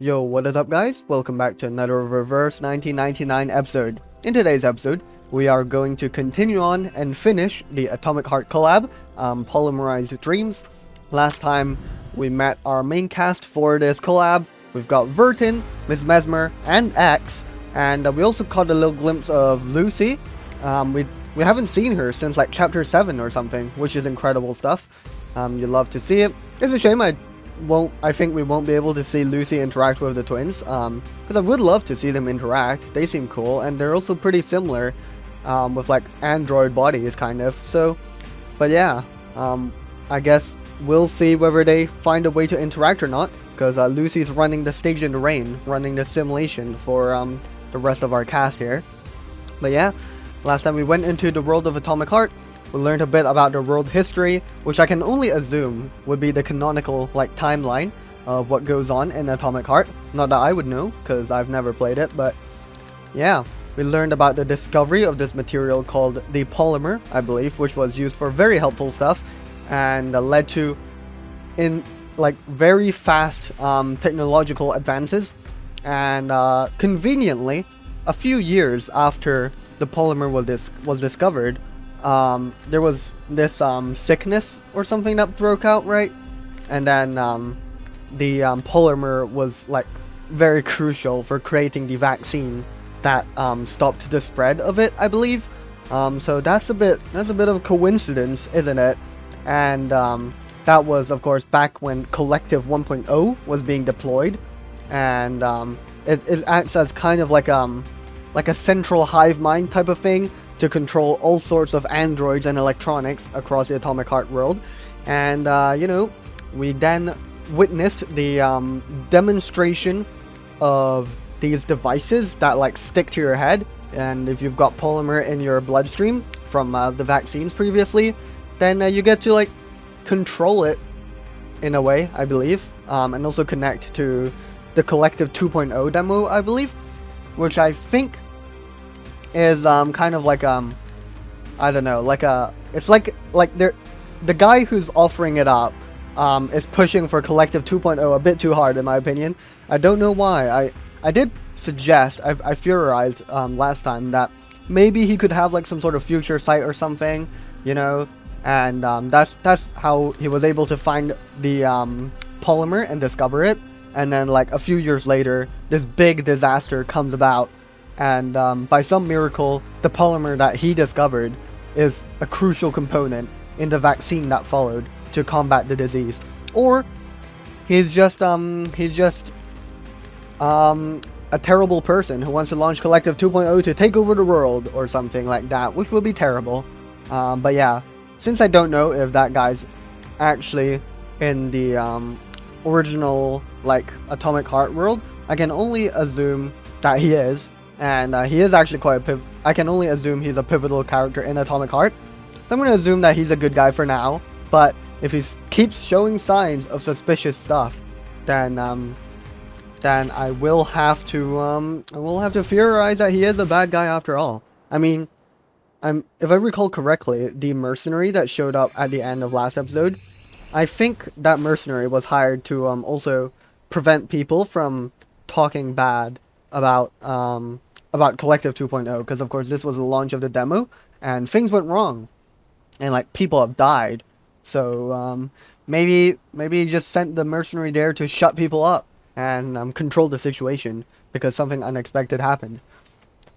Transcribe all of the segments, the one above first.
Yo, what is up guys? Welcome back to another Reverse 1999 episode. In today's episode, we are going to continue on and finish the Atomic Heart collab, Polymerized Dreams. Last time we met our main cast for this collab. We've got Vertin, Miss Mesmer, and X, and we also caught a little glimpse of Lucy. We haven't seen her since like chapter 7 or something, which is incredible stuff. You love to see it. It's a shame I think we won't be able to see Lucy interact with the twins, because I would love to see them interact. They seem cool, and they're also pretty similar, with like android bodies kind of. So, but yeah, I guess we'll see whether they find a way to interact or not, because Lucy's running the stage in the rain, running the simulation for the rest of our cast here. But yeah, last time we went into the world of Atomic Heart. We learned a bit about the world history, which I can only assume would be the canonical like timeline of what goes on in Atomic Heart. Not that I would know, because I've never played it, but yeah. We learned about the discovery of this material called the polymer, I believe, which was used for very helpful stuff, and led to very fast technological advances. And conveniently, a few years after the polymer was discovered, there was this sickness or something that broke out, right? And then the polymer was like very crucial for creating the vaccine that stopped the spread of it, I believe. So that's a bit of a coincidence, isn't it? And that was, of course, back when Collective 1.0 was being deployed, and it acts as kind of like a central hive mind type of thing to control all sorts of androids and electronics across the Atomic Heart world. And you know, we then witnessed the demonstration of these devices that like stick to your head, and if you've got polymer in your bloodstream from the vaccines previously, then you get to like control it in a way, I believe, and also connect to the Collective 2.0 demo, I believe, which I think is kind of like I don't know, like it's like the guy who's offering it up is pushing for Collective 2.0 a bit too hard, in my opinion. I don't know why. I did suggest, I theorized last time that maybe he could have like some sort of future sight or something, you know, and that's how he was able to find the polymer and discover it. And then like a few years later, this big disaster comes about, and by some miracle, the polymer that he discovered is a crucial component in the vaccine that followed to combat the disease. Or he's just a terrible person who wants to launch Collective 2.0 to take over the world or something like that, which would be terrible. But yeah, since I don't know if that guy's actually in the original like Atomic Heart world, I can only assume that he is. And he is actually quite I can only assume he's a pivotal character in Atomic Heart. So I'm going to assume that he's a good guy for now. But if he keeps showing signs of suspicious stuff, then I will have to theorize that he is a bad guy after all. I mean, if I recall correctly, the mercenary that showed up at the end of last episode, I think that mercenary was hired to also prevent people from talking bad about Collective 2.0, because of course this was the launch of the demo and things went wrong and like people have died. So maybe he just sent the mercenary there to shut people up and control the situation because something unexpected happened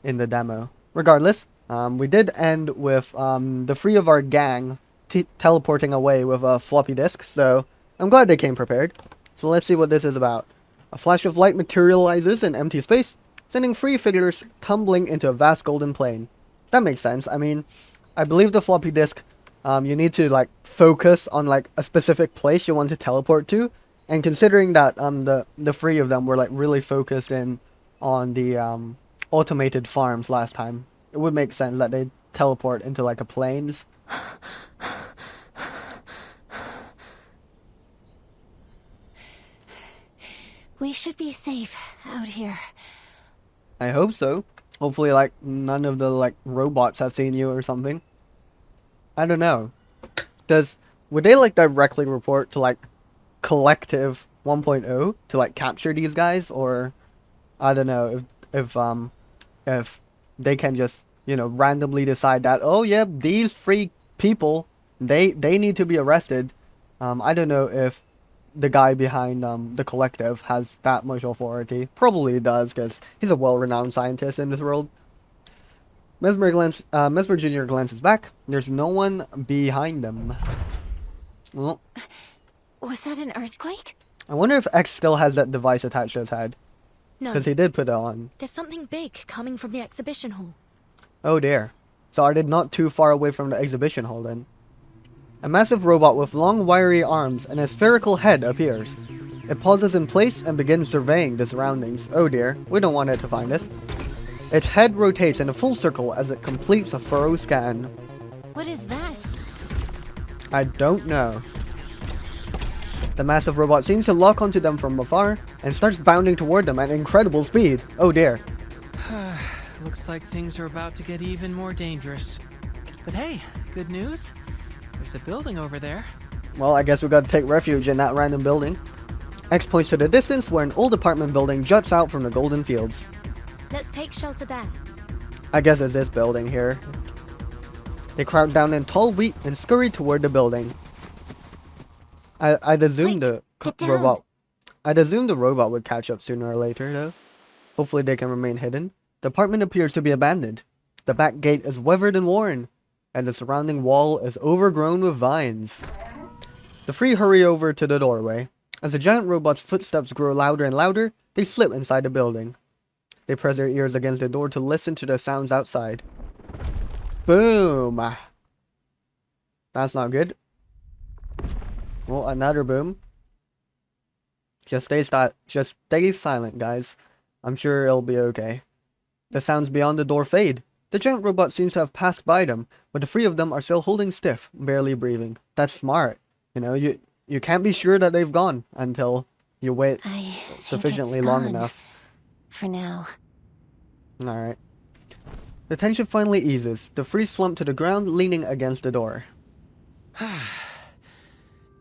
in the demo. Regardless, we did end with the three of our gang teleporting away with a floppy disk, so I'm glad they came prepared. So let's see what this is about. A flash of light materializes in empty space, sending three figures tumbling into a vast golden plain. That makes sense. I mean, I believe the floppy disk, you need to like focus on like a specific place you want to teleport to, and considering that the three of them were like really focused in on the automated farms last time, it would make sense that they teleport into like a plains. We should be safe out here. I hope so. Hopefully, like, none of the, like, robots have seen you or something. I don't know. Would they, like, directly report to, like, Collective 1.0 to like capture these guys, or I don't know if they can just, you know, randomly decide that, oh yeah, these three people, they need to be arrested. I don't know if the guy behind the collective has that much authority. Probably does, because he's a well-renowned scientist in this world. Mesmer Jr. glances back. There's no one behind them. Well, Was that an earthquake? I wonder if X still has that device attached to his head, No. because he did put it on. There's something big coming from the exhibition hall. Oh dear. So are they not too far away from the exhibition hall then? A massive robot with long wiry arms and a spherical head appears. It pauses in place and begins surveying the surroundings. Oh dear, we don't want it to find us. Its head rotates in a full circle as it completes a thorough scan. What is that? I don't know. The massive robot seems to lock onto them from afar and starts bounding toward them at incredible speed. Oh dear. Looks like things are about to get even more dangerous. But hey, good news. There's a building over there. Well, I guess we gotta take refuge in that random building. X points to the distance where an old apartment building juts out from the golden fields. Let's take shelter there. I guess it's this building here. They crouch down in tall wheat and scurry toward the building. I'd assume the get down. robot. I'd assume the robot would catch up sooner or later, though. Hopefully they can remain hidden. The apartment appears to be abandoned. The back gate is weathered and worn, and the surrounding wall is overgrown with vines. The three hurry over to the doorway. As the giant robot's footsteps grow louder and louder, they slip inside the building. They press their ears against the door to listen to the sounds outside. Boom! That's not good. Well, another boom. Just stay silent, guys. I'm sure it'll be okay. The sounds beyond the door fade. The giant robot seems to have passed by them, but the three of them are still holding stiff, barely breathing. That's smart. You know, you can't be sure that they've gone until you wait sufficiently long enough. For now. Alright. The tension finally eases. The three slump to the ground, leaning against the door.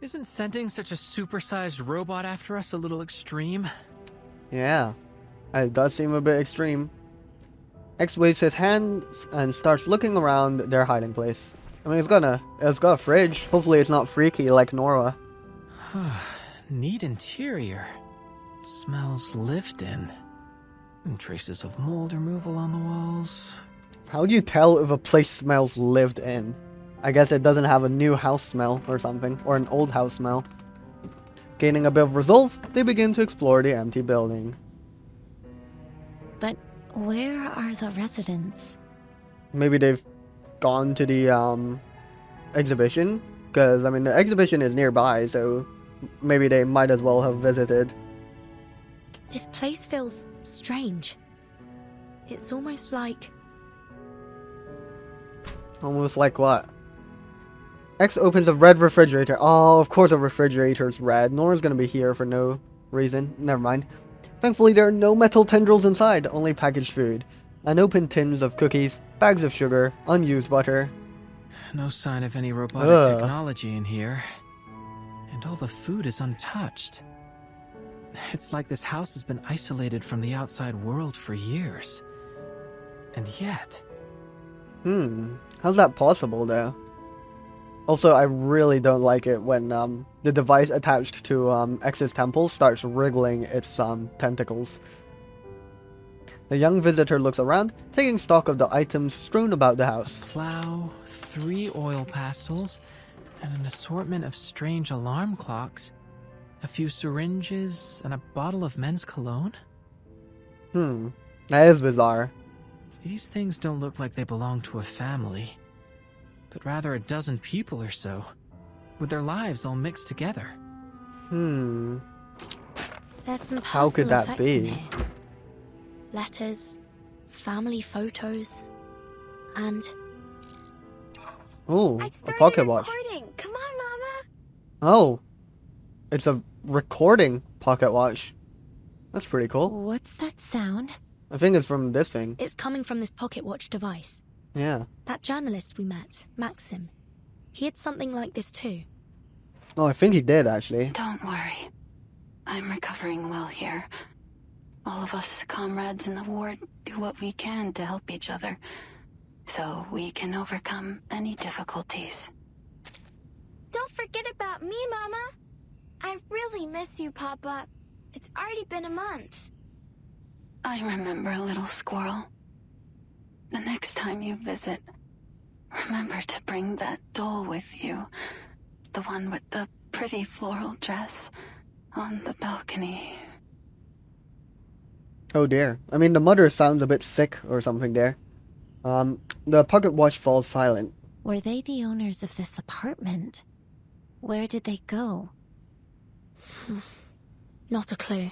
Isn't sending such a supersized robot after us a little extreme? Yeah, it does seem a bit extreme. X waves his hands and starts looking around their hiding place. I mean, it's got a fridge. Hopefully it's not freaky like Nora. Neat interior. Smells lived in. And traces of mold removal on the walls. How do you tell if a place smells lived in? I guess it doesn't have a new house smell or something, or an old house smell. Gaining a bit of resolve, they begin to explore the empty building. But where are the residents? Maybe they've gone to the exhibition, because I mean the exhibition is nearby, so maybe they might as well have visited. This place feels strange. It's almost like... Almost like what? X opens a red refrigerator. Oh, of course a refrigerator's red. Nora's gonna be here for no reason. Never mind. Thankfully there are no metal tendrils inside, only packaged food. Unopened tins of cookies, bags of sugar, unused butter. No sign of any robotic technology in here. And all the food is untouched. It's like this house has been isolated from the outside world for years. And yet... How's that possible, though? Also, I really don't like it when the device attached to X's temple starts wriggling its tentacles. The young visitor looks around, taking stock of the items strewn about the house. A plow, 3 oil pastels, and an assortment of strange alarm clocks. A few syringes, and a bottle of men's cologne? That is bizarre. These things don't look like they belong to a family, but rather a dozen people or so, with their lives all mixed together. There's some How could personal that effects in be? here. Letters, family photos, and... Oh, a pocket watch. Come on, Mama. Oh, it's a recording pocket watch. That's pretty cool. What's that sound? I think it's from this thing. It's coming from this pocket watch device. Yeah. That journalist we met, Maxim, he had something like this too. Oh, I think he did, actually. Don't worry. I'm recovering well here. All of us comrades in the ward do what we can to help each other, so we can overcome any difficulties. Don't forget about me, Mama. I really miss you, Papa. It's already been a month. I remember, little squirrel. The next time you visit, remember to bring that doll with you. The one with the pretty floral dress on the balcony. Oh dear. I mean, the mother sounds a bit sick or something there. The pocket watch falls silent. Were they the owners of this apartment? Where did they go? Not a clue.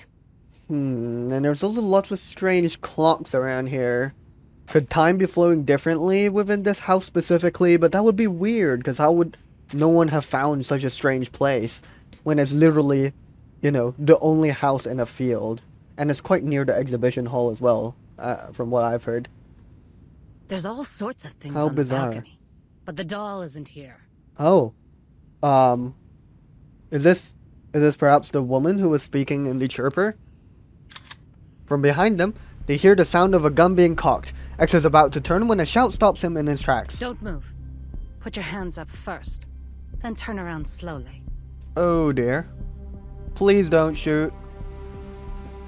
And there's also lots of strange clocks around here. Could time be flowing differently within this house specifically? But that would be weird, because how would no one have found such a strange place when it's literally, you know, the only house in a field? And it's quite near the exhibition hall as well, from what I've heard. There's all sorts of things How on bizarre. the balcony, but the doll isn't here. Oh. Is this perhaps the woman who was speaking in the chirper? From behind them, they hear the sound of a gun being cocked. X is about to turn when a shout stops him in his tracks. Don't move. Put your hands up first, then turn around slowly. Oh dear. Please don't shoot.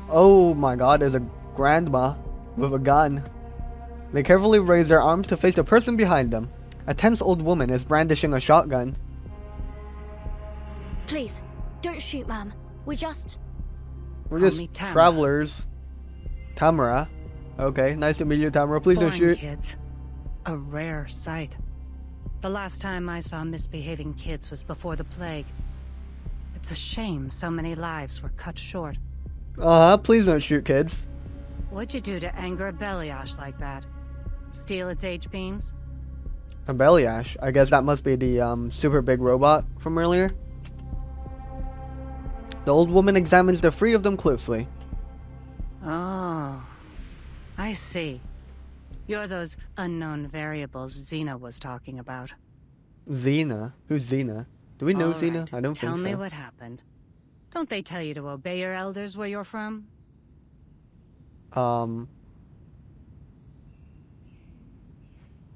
Oh my god, there's a grandma with a gun. They carefully raise their arms to face the person behind them. A tense old woman is brandishing a shotgun. Please, don't shoot, ma'am. We're We're Call just me Tamara. travelers. Tamara. Okay, nice to meet you, Tamara. Please don't Foreign shoot. kids. A rare sight. The last time I saw misbehaving kids was before the plague. It's a shame so many lives were cut short. Please don't shoot kids. What'd you do to anger a Beliash like that? Steal its H-beams? A Beliash. I guess that must be the super big robot from earlier. The old woman examines the three of them closely. Oh, I see. You're those unknown variables Xena was talking about. Xena? Who's Xena? Do we know All Xena? right, I don't Tell think me so. what happened. Don't they tell you to obey your elders where you're from?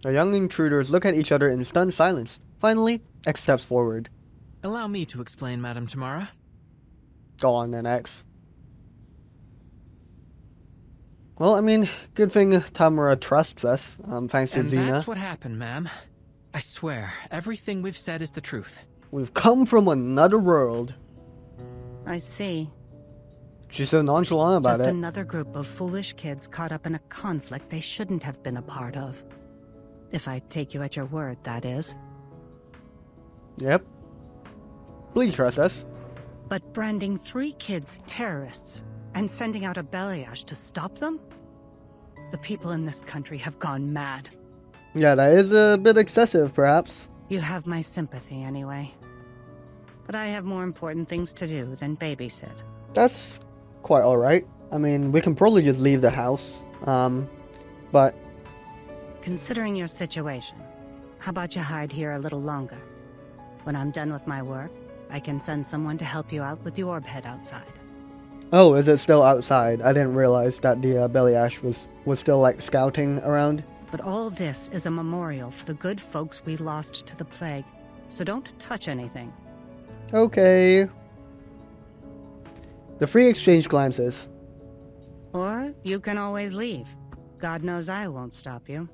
The young intruders look at each other in stunned silence. Finally, X steps forward. Allow me to explain, Madam Tamara. Go on then, X. Well, I mean, good thing Tamara trusts us, thanks to And Xena. that's what happened, ma'am. I swear, everything we've said is the truth. We've come from another world. I see. She's so nonchalant about Just it. another group of foolish kids caught up in a conflict they shouldn't have been a part of. If I take you at your word, that is. Yep. Please trust us. But branding 3 kids terrorists and sending out a Beliash to stop them? The people in this country have gone mad. Yeah, that is a bit excessive, perhaps. You have my sympathy anyway. But I have more important things to do than babysit. That's quite alright. I mean, we can probably just leave the house. But Considering your situation, how about you hide here a little longer? When I'm done with my work, I can send someone to help you out with the orb head outside. oh, is it still outside? I didn't realize that the Beliash was still like scouting around. But all this is a memorial for the good folks we lost to the plague, so don't touch anything. Okay. The three exchange glances. Or you can always leave. God knows I won't stop you.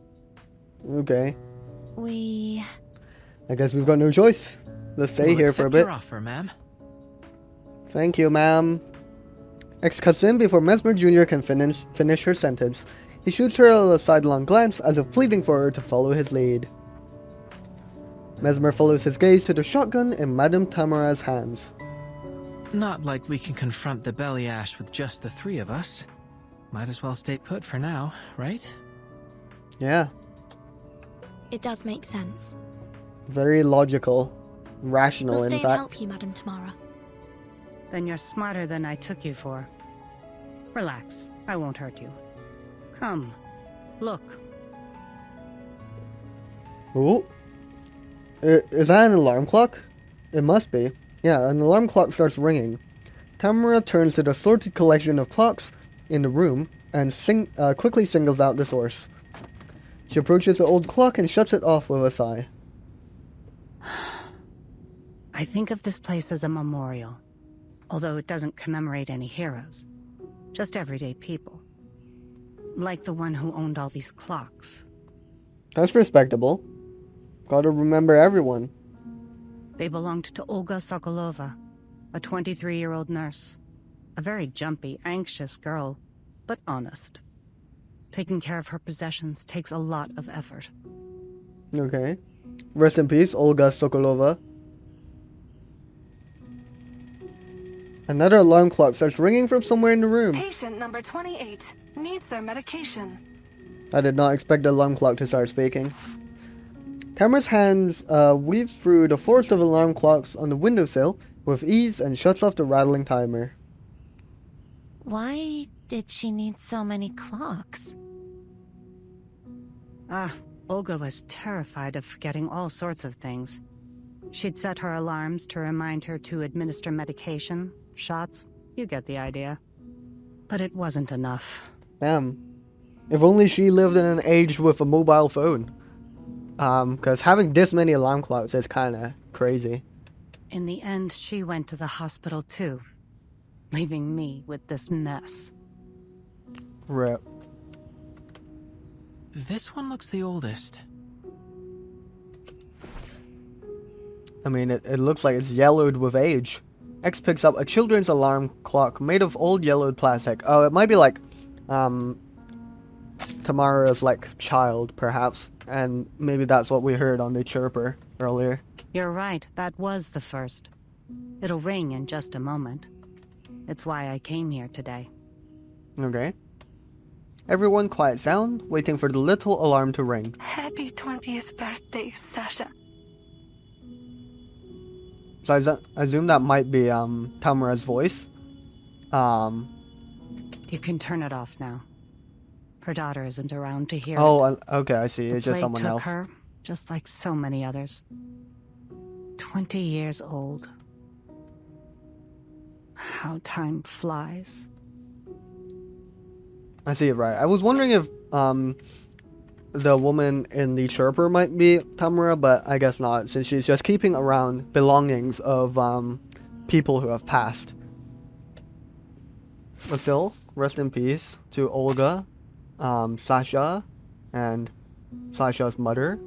Okay. I I guess we've got no choice. Let's stay We'll here for a accept bit. your offer, ma'am. Thank you, ma'am. X cuts in before Mesmer Jr. can finish her sentence. He shoots her a sidelong glance as if pleading for her to follow his lead. Mesmer follows his gaze to the shotgun in Madame Tamara's hands. Not like we can confront the Beliash with just the 3 of us. Might as well stay put for now, right? Yeah, It does make sense. very logical. Rational, We'll in stay and fact. help you, Madam Tamara. Then you're smarter than I took you for. Relax, I won't hurt you. Come, look. Ooh. Is that an alarm clock? It must be. Yeah, an alarm clock starts ringing. Tamara turns to the sorted collection of clocks in the room and quickly singles out the source. She approaches the old clock and shuts it off with a sigh. I think of this place as a memorial, although it doesn't commemorate any heroes, just everyday people. Like the one who owned all these clocks. That's respectable. Gotta remember everyone. They belonged to Olga Sokolova, a 23-year-old nurse. A very jumpy, anxious girl, but honest. Taking care of her possessions takes a lot of effort. Okay. Rest in peace, Olga Sokolova. Another alarm clock starts ringing from somewhere in the room. Patient number 28 needs their medication. I did not expect the alarm clock to start speaking. Tamara's hands weaves through the forest of alarm clocks on the windowsill with ease and shuts off the rattling timer. Why did she need so many clocks? Olga was terrified of forgetting all sorts of things. She'd set her alarms to remind her to administer medication, shots, you get the idea. But it wasn't enough. Damn. If only she lived in an age with a mobile phone. Because having this many alarm clocks is kinda crazy. In the end, she went to the hospital too, leaving me with this mess. Rip. This one looks the oldest. I mean, it looks like it's yellowed with age. X picks up a children's alarm clock made of old yellowed plastic. Oh, it might be like, Tamara's, like, child, perhaps. And maybe that's what we heard on the chirper earlier. You're right, that was the first. It'll ring in just a moment. It's why I came here today. Okay. Everyone quiets down, waiting for the little alarm to ring. Happy 20th birthday, Sasha. So I assume that might be Tamara's voice. You can turn it off now. Her daughter isn't around to hear it. Oh, okay, I see. The It's just plague someone took else. her, just like so many others. 20 years old. How time flies. I see it right. I was wondering if the woman in the chirper might be Tamara, but I guess not, since she's just keeping around belongings of people who have passed. But still, rest in peace to Olga, Sasha, and Sasha's mother.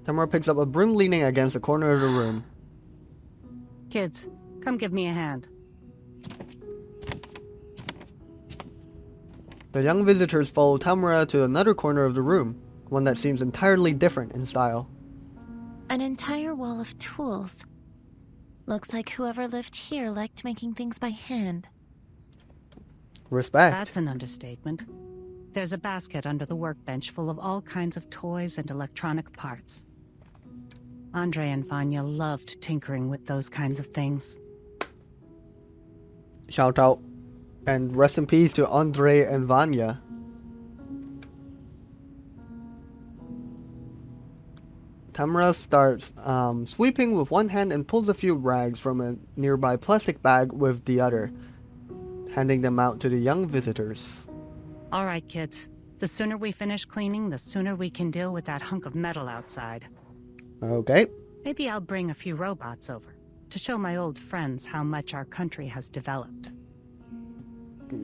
Tamara picks up a broom leaning against the corner of the room. Kids, come give me a hand. The young visitors follow Tamara to another corner of the room, one that seems entirely different in style. An entire wall of tools. Looks like whoever lived here liked making things by hand. Respect. That's an understatement. There's a basket under the workbench full of all kinds of toys and electronic parts. Andre and Vanya loved tinkering with those kinds of things. Shout out. And rest in peace to Andre and Vanya. Tamara starts sweeping with one hand and pulls a few rags from a nearby plastic bag with the other, handing them out to the young visitors. All right, kids. The sooner we finish cleaning, the sooner we can deal with that hunk of metal outside. Okay. Maybe I'll bring a few robots over to show my old friends how much our country has developed.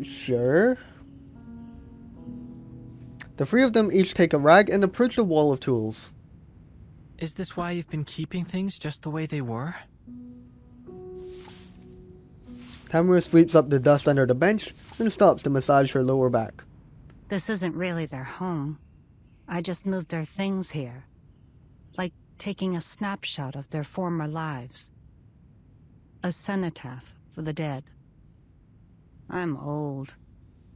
Sure. The three of them each take a rag and approach the wall of tools. Is this why you've been keeping things just the way they were? Tamara sweeps up the dust under the bench and stops to massage her lower back. This isn't really their home. I just moved their things here. Like taking a snapshot of their former lives. A cenotaph for the dead. I'm old,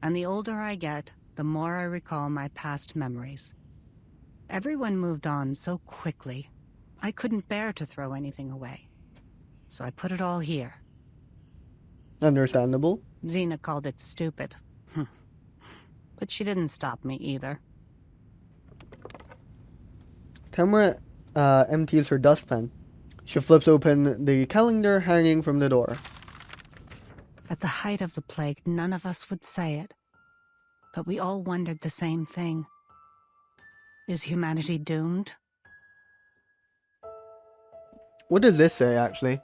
and the older I get, the more I recall my past memories. Everyone moved on so quickly, I couldn't bear to throw anything away. So I put it all here. Understandable. Xena called it stupid. But she didn't stop me either. Tamara empties her dustpan. She flips open the calendar hanging from the door. At the height of the plague, none of us would say it. But we all wondered the same thing. Is humanity doomed? What does this say, actually?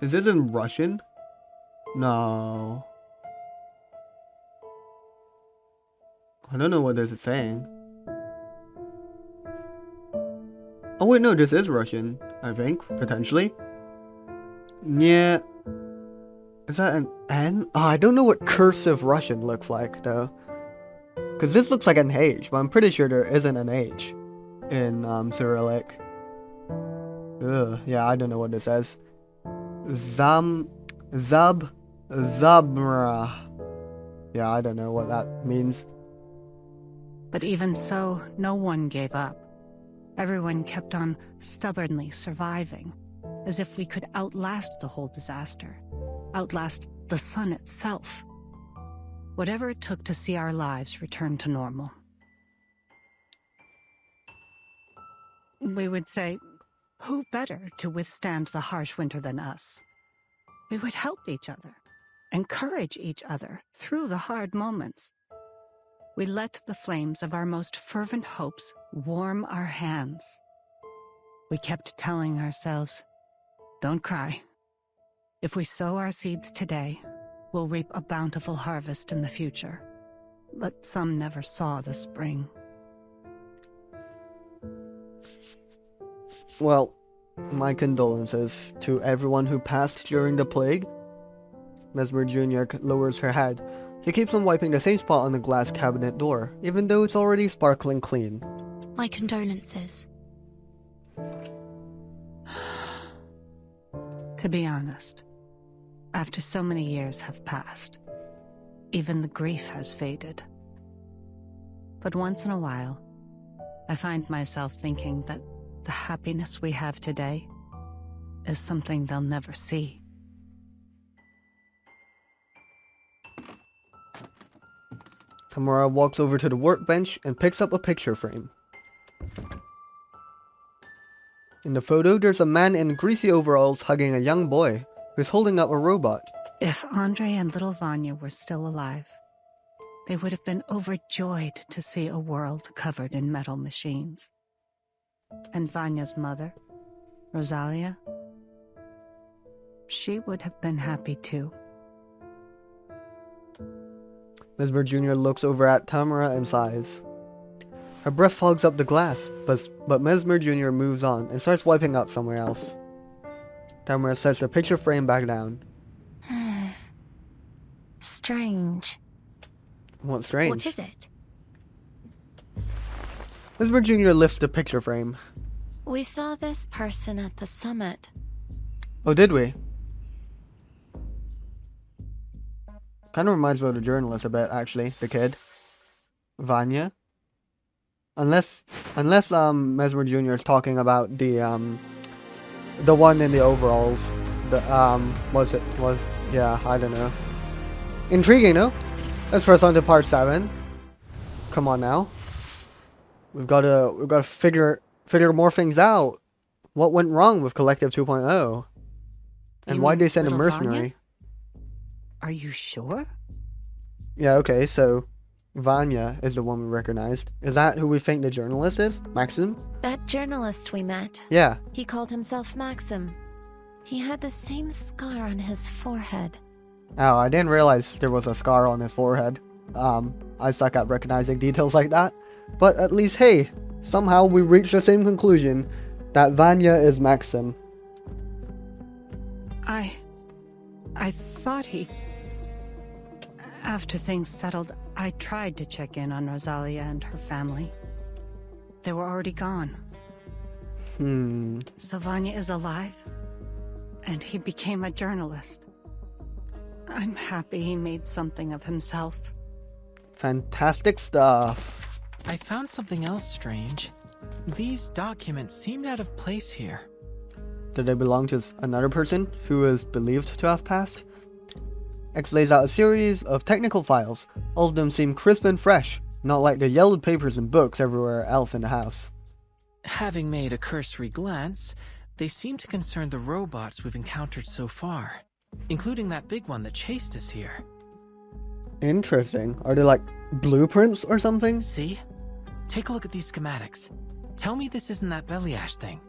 Is this in Russian? No. I don't know what this is saying. Oh wait, no, this is Russian, I think, potentially. Yeah. Is that an N? Oh, I don't know what cursive Russian looks like, though. Because this looks like an H, but I'm pretty sure there isn't an H in Cyrillic. Ugh, yeah, I don't know what this says. Zabra. Yeah, I don't know what that means. But even so, no one gave up. Everyone kept on stubbornly surviving, as if we could outlast the whole disaster, outlast the sun itself. Whatever it took to see our lives return to normal. We would say, who better to withstand the harsh winter than us? We would help each other, encourage each other through the hard moments. We let the flames of our most fervent hopes warm our hands. We kept telling ourselves, don't cry. If we sow our seeds today, we'll reap a bountiful harvest in the future. But some never saw the spring. Well, my condolences to everyone who passed during the plague. Mesmer Jr. lowers her head. She keeps on wiping the same spot on the glass cabinet door, even though it's already sparkling clean. My condolences. To be honest, after so many years have passed, even the grief has faded. But once in a while, I find myself thinking that the happiness we have today is something they'll never see. Tamara walks over to the workbench and picks up a picture frame. In the photo, there's a man in greasy overalls hugging a young boy who's holding up a robot. If Andre and little Vanya were still alive, they would have been overjoyed to see a world covered in metal machines. And Vanya's mother, Rosalia, she would have been happy too. Mesmer Jr. looks over at Tamara and sighs. Her breath fogs up the glass, but Mesmer Jr. moves on and starts wiping up somewhere else. Tamara sets the picture frame back down. Strange. What's strange? What is it? Mesmer Jr. lifts the picture frame. We saw this person at the summit. Oh, did we? Kind of reminds me of the journalist a bit, actually. The kid. Vanya. Unless Mesmer Jr. is talking about the one in the overalls. Yeah, I don't know. Intriguing, no? Let's press on to part 7. Come on now. We've got to figure more things out. What went wrong with Collective 2.0? And why'd they send a mercenary? Vanya? Are you sure? Yeah, okay, so Vanya is the one we recognized. Is that who we think the journalist is? Maxim? That journalist we met. Yeah. He called himself Maxim. He had the same scar on his forehead. Oh, I didn't realize there was a scar on his forehead. I suck at recognizing details like that. But at least, hey, somehow we reached the same conclusion that Vanya is Maxim. I thought he... After things settled, I tried to check in on Rosalia and her family. They were already gone. So Vanya is alive, and he became a journalist. I'm happy he made something of himself. Fantastic stuff. I found something else strange. These documents seemed out of place here. Did they belong to another person who is believed to have passed? X lays out a series of technical files. All of them seem crisp and fresh, not like the yellowed papers and books everywhere else in the house. Having made a cursory glance, they seem to concern the robots we've encountered so far. including that big one that chased us here. Interesting. Are they like blueprints or something? See? Take a look at these schematics. Tell me this isn't that belly ash thing.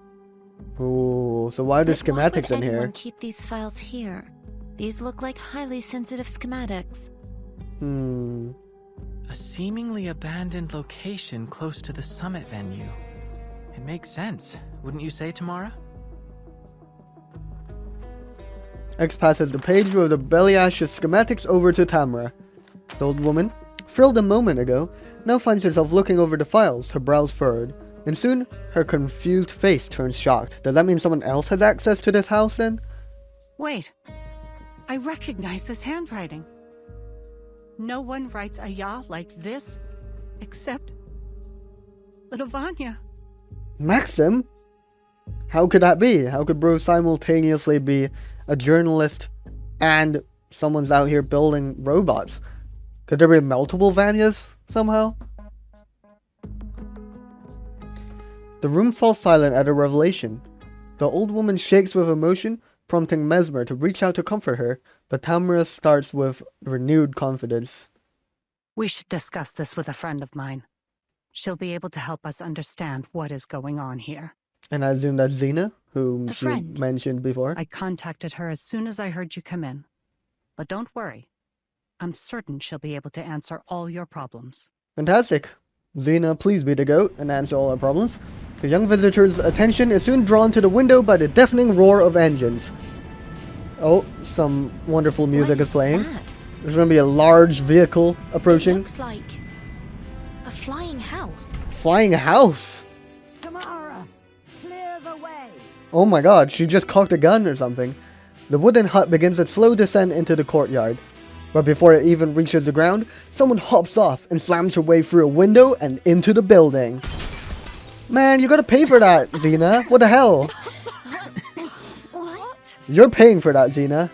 Ooh, so why are there But why would schematics in anyone here? keep these files here? These look like highly sensitive schematics. A seemingly abandoned location close to the summit venue. It makes sense, wouldn't you say, Tamara? X passes the page with the belly ash's schematics over to Tamara. The old woman, thrilled a moment ago, now finds herself looking over the files, her brows furrowed, and soon her confused face turns shocked. Does that mean someone else has access to this house then? Wait. I recognize this handwriting. No one writes a ya like this, except little Vanya. Maxim? How could that be? How could bro simultaneously be a journalist and someone's out here building robots? Could there be multiple Vanyas somehow? The room falls silent at a revelation. The old woman shakes with emotion, prompting Mesmer to reach out to comfort her, but Tamara starts with renewed confidence. We should discuss this with a friend of mine. She'll be able to help us understand what is going on here. And I assume that's Xena, whom A she friend. mentioned before. I contacted her as soon as I heard you come in. But don't worry. I'm certain she'll be able to answer all your problems. Fantastic. Xena, please be the goat and answer all our problems. The young visitor's attention is soon drawn to the window by the deafening roar of engines. Oh, some wonderful music is playing. That? There's going to be a large vehicle It approaching. looks like a flying house. Flying house! Tamara, clear the way! Oh my god, she just cocked a gun or something. The wooden hut begins its slow descent into the courtyard. But before it even reaches the ground, someone hops off and slams her way through a window and into the building. Man, you gotta pay for that, Xena. What the hell? What? You're paying for that, Xena.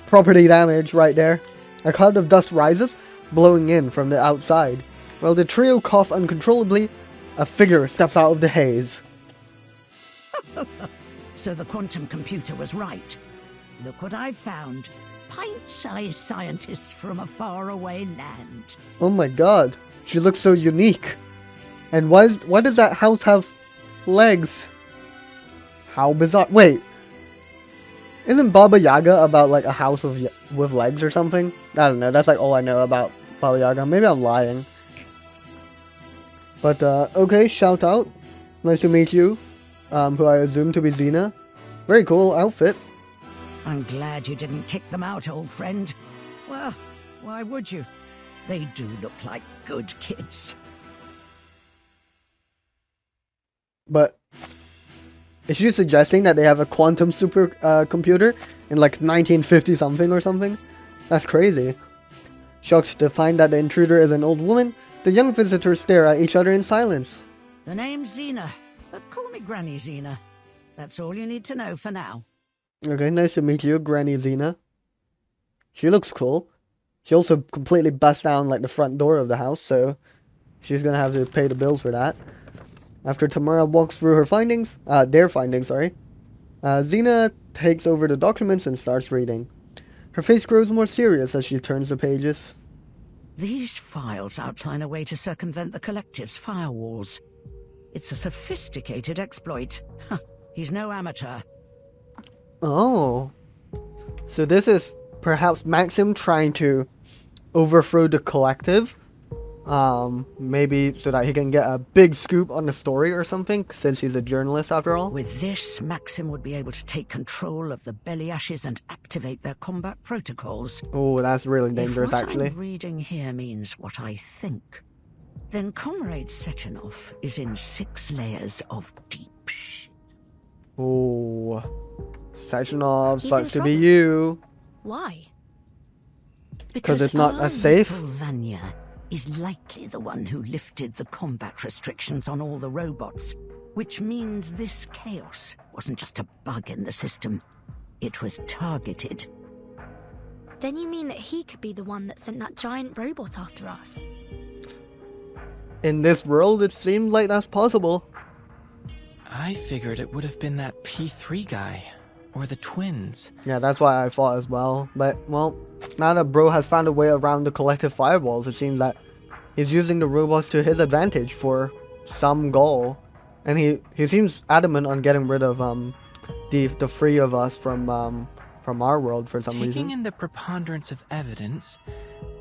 Property damage right there. A cloud of dust rises, blowing in from the outside. While the trio cough uncontrollably, a figure steps out of the haze. So the quantum computer was right. Look what I've found. Pint-sized scientists from a faraway land. Oh my god, she looks so unique. And why does that house have legs? How bizarre. Wait, isn't Baba Yaga about like a house with legs or something? I don't know, that's like all I know about Baba Yaga. Maybe I'm lying. But okay, shout out. Nice to meet you. Who I assume to be Xena. Very cool outfit. I'm glad you didn't kick them out, old friend. Well, why would you? They do look like good kids. But is she suggesting that they have a quantum super computer in like 1950 something or something? That's crazy. Shocked to find that the intruder is an old woman, the young visitors stare at each other in silence. The name's Xena, but call me Granny Xena. That's all you need to know for now. Okay, nice to meet you, Granny Xena. She looks cool. She also completely busts down like the front door of the house, so she's gonna have to pay the bills for that. After Tamara walks through her findings, their findings, sorry, Xena takes over the documents and starts reading. Her face grows more serious as she turns the pages. These files outline a way to circumvent the Collective's firewalls. It's a sophisticated exploit. He's no amateur. Oh. So this is perhaps Maxim trying to overthrow the Collective? Maybe so that he can get a big scoop on the story or something, since he's a journalist after all? With this, Maxim would be able to take control of the belly ashes and activate their combat protocols. Oh, that's really dangerous, If what actually. I'm reading here means what I think, then Comrade Sechenov is in 6 layers of deep shit. Oh. Sechenov He's sucks in to be trouble. you. Why? Because it's not our as safe? little Vanya is likely the one who lifted the combat restrictions on all the robots, which means this chaos wasn't just a bug in the system. It was targeted. Then you mean that he could be the one that sent that giant robot after us? In this world, it seemed like that's possible. I figured it would have been that P3 guy. Or the twins. Yeah, that's why I thought as well. But, well, now that Bro has found a way around the collective firewalls, it seems that he's using the robots to his advantage for some goal. And he seems adamant on getting rid of the three of us from our world for some reason. Taking in the preponderance of evidence,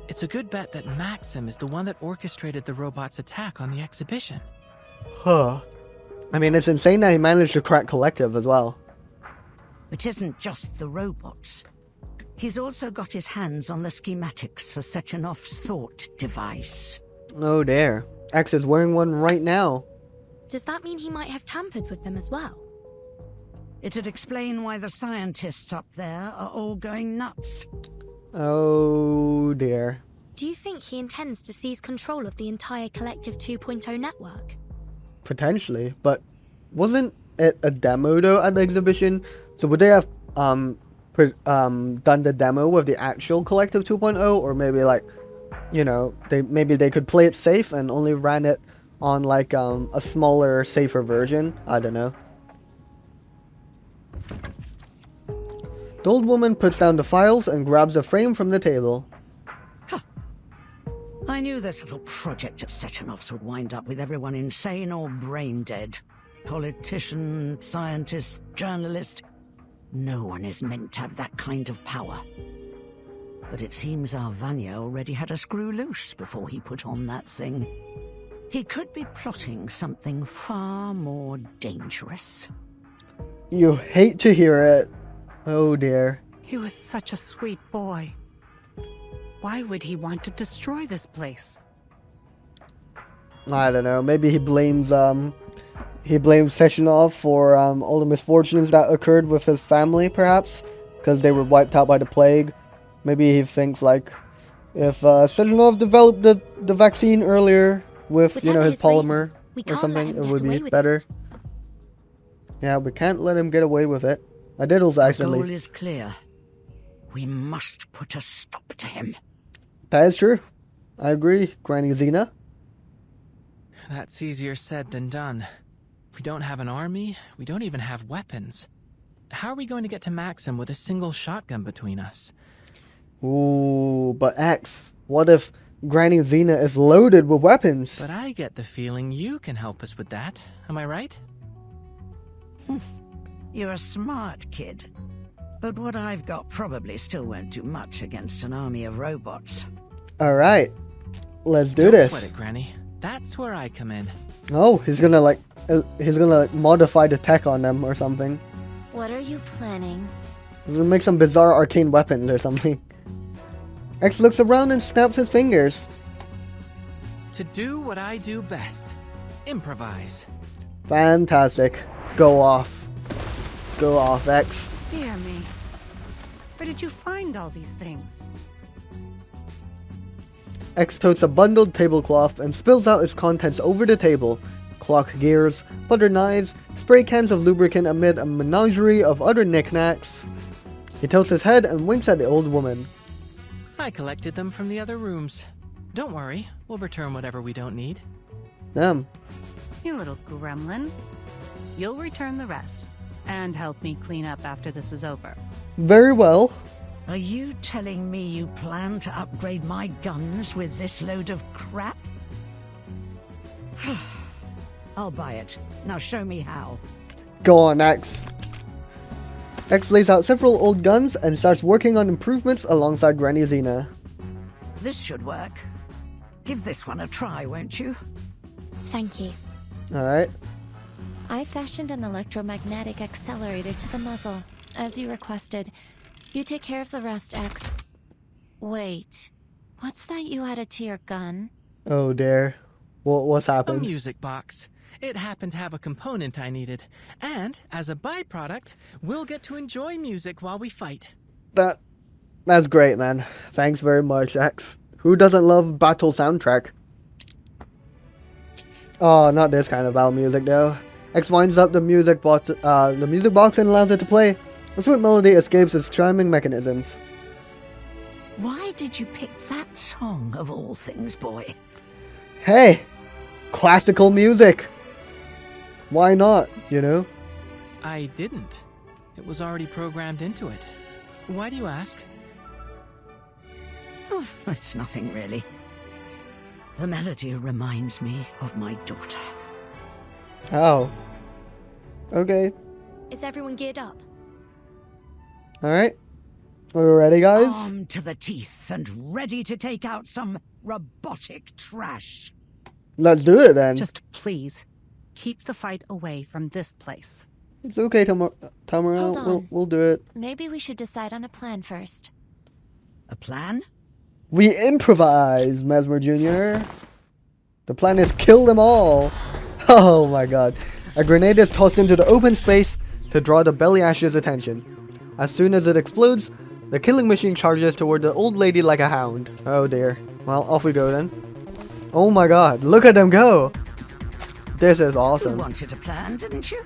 it's a good bet that Maxim is the one that orchestrated the robot's attack on the exhibition. Huh. I mean, it's insane that he managed to crack collective as well. It isn't just the robots. He's also got his hands on the schematics for Sechenov's thought device. Oh dear. X is wearing one right now. Does that mean he might have tampered with them as well? It'd explain why the scientists up there are all going nuts. Oh dear. Do you think he intends to seize control of the entire Collective 2.0 network? Potentially, but wasn't it a demo though at the exhibition? So would they have done the demo with the actual Collective 2.0, or maybe like, you know, they could play it safe and only ran it on like a smaller, safer version? I don't know. The old woman puts down the files and grabs a frame from the table. Huh. I knew this little project of Sechenov's would wind up with everyone insane or brain dead. Politician, scientist, journalist. No one is meant to have that kind of power. But it seems our Vanya already had a screw loose before he put on that thing. He could be plotting something far more dangerous. You hate to hear it. Oh dear. He was such a sweet boy. Why would he want to destroy this place? I don't know. Maybe he blames Sechenov for all the misfortunes that occurred with his family, perhaps, because they were wiped out by the plague. Maybe he thinks like, if Sechenov developed the vaccine earlier with his polymer or something, it would be better. Yeah, we can't let him get away with it. I did also accidentally. The goal is clear. We must put a stop to him. That is true. I agree, Granny Xena. That's easier said than done. We don't have an army, we don't even have weapons. How are we going to get to Maxim with a single shotgun between us? Ooh, but X, what if Granny Xena is loaded with weapons? But I get the feeling you can help us with that, am I right? You're a smart kid. But what I've got probably still won't do much against an army of robots. Alright, let's do Don't this. sweat it, Granny. That's where I come in. Oh, he's gonna modify the tech on them or something. What are you planning? He's gonna make some bizarre arcane weapons or something. X looks around and snaps his fingers. To do what I do best. Improvise. Fantastic. Go off. Go off, X. Dear me. Where did you find all these things? X totes a bundled tablecloth and spills out its contents over the table. Clock gears, butter knives, spray cans of lubricant amid a menagerie of other knickknacks. He tilts his head and winks at the old woman. I collected them from the other rooms. Don't worry, we'll return whatever we don't need. Damn. You little gremlin. You'll return the rest, and help me clean up after this is over. Very well. Are you telling me you plan to upgrade my guns with this load of crap? I'll buy it. Now show me how. Go on, X. X lays out several old guns and starts working on improvements alongside Granny Xena. This should work. Give this one a try, won't you? Thank you. Alright. I fashioned an electromagnetic accelerator to the muzzle, as you requested. You take care of the rest, X. Wait, what's that you added to your gun? Oh dear. What's A happened? music box. It happened to have a component I needed. And, as a byproduct, we'll get to enjoy music while we fight. That's great, man. Thanks very much, X. Who doesn't love battle soundtrack? Oh, not this kind of battle music, though. X winds up the music box and allows it to play. A sweet melody escapes its chiming mechanisms. Why did you pick that song of all things, boy? Hey! Classical music! Why not, you know? I didn't. It was already programmed into it. Why do you ask? Oh, it's nothing really. The melody reminds me of my daughter. Oh. Okay. Is everyone geared up? Alright. Are we ready, guys? Armed to the teeth and ready to take out some robotic trash. Let's do it then. Just please, keep the fight away from this place. It's okay, Hold Tamara. on. We'll do it. Maybe we should decide on a plan first. A plan? We improvise, Mesmer Jr. The plan is kill them all. Oh my god. A grenade is tossed into the open space to draw the belly ash's attention. As soon as it explodes, the killing machine charges toward the old lady like a hound. Oh dear. Well, off we go then. Oh my god, look at them go. This is You awesome. wanted a plan, didn't you?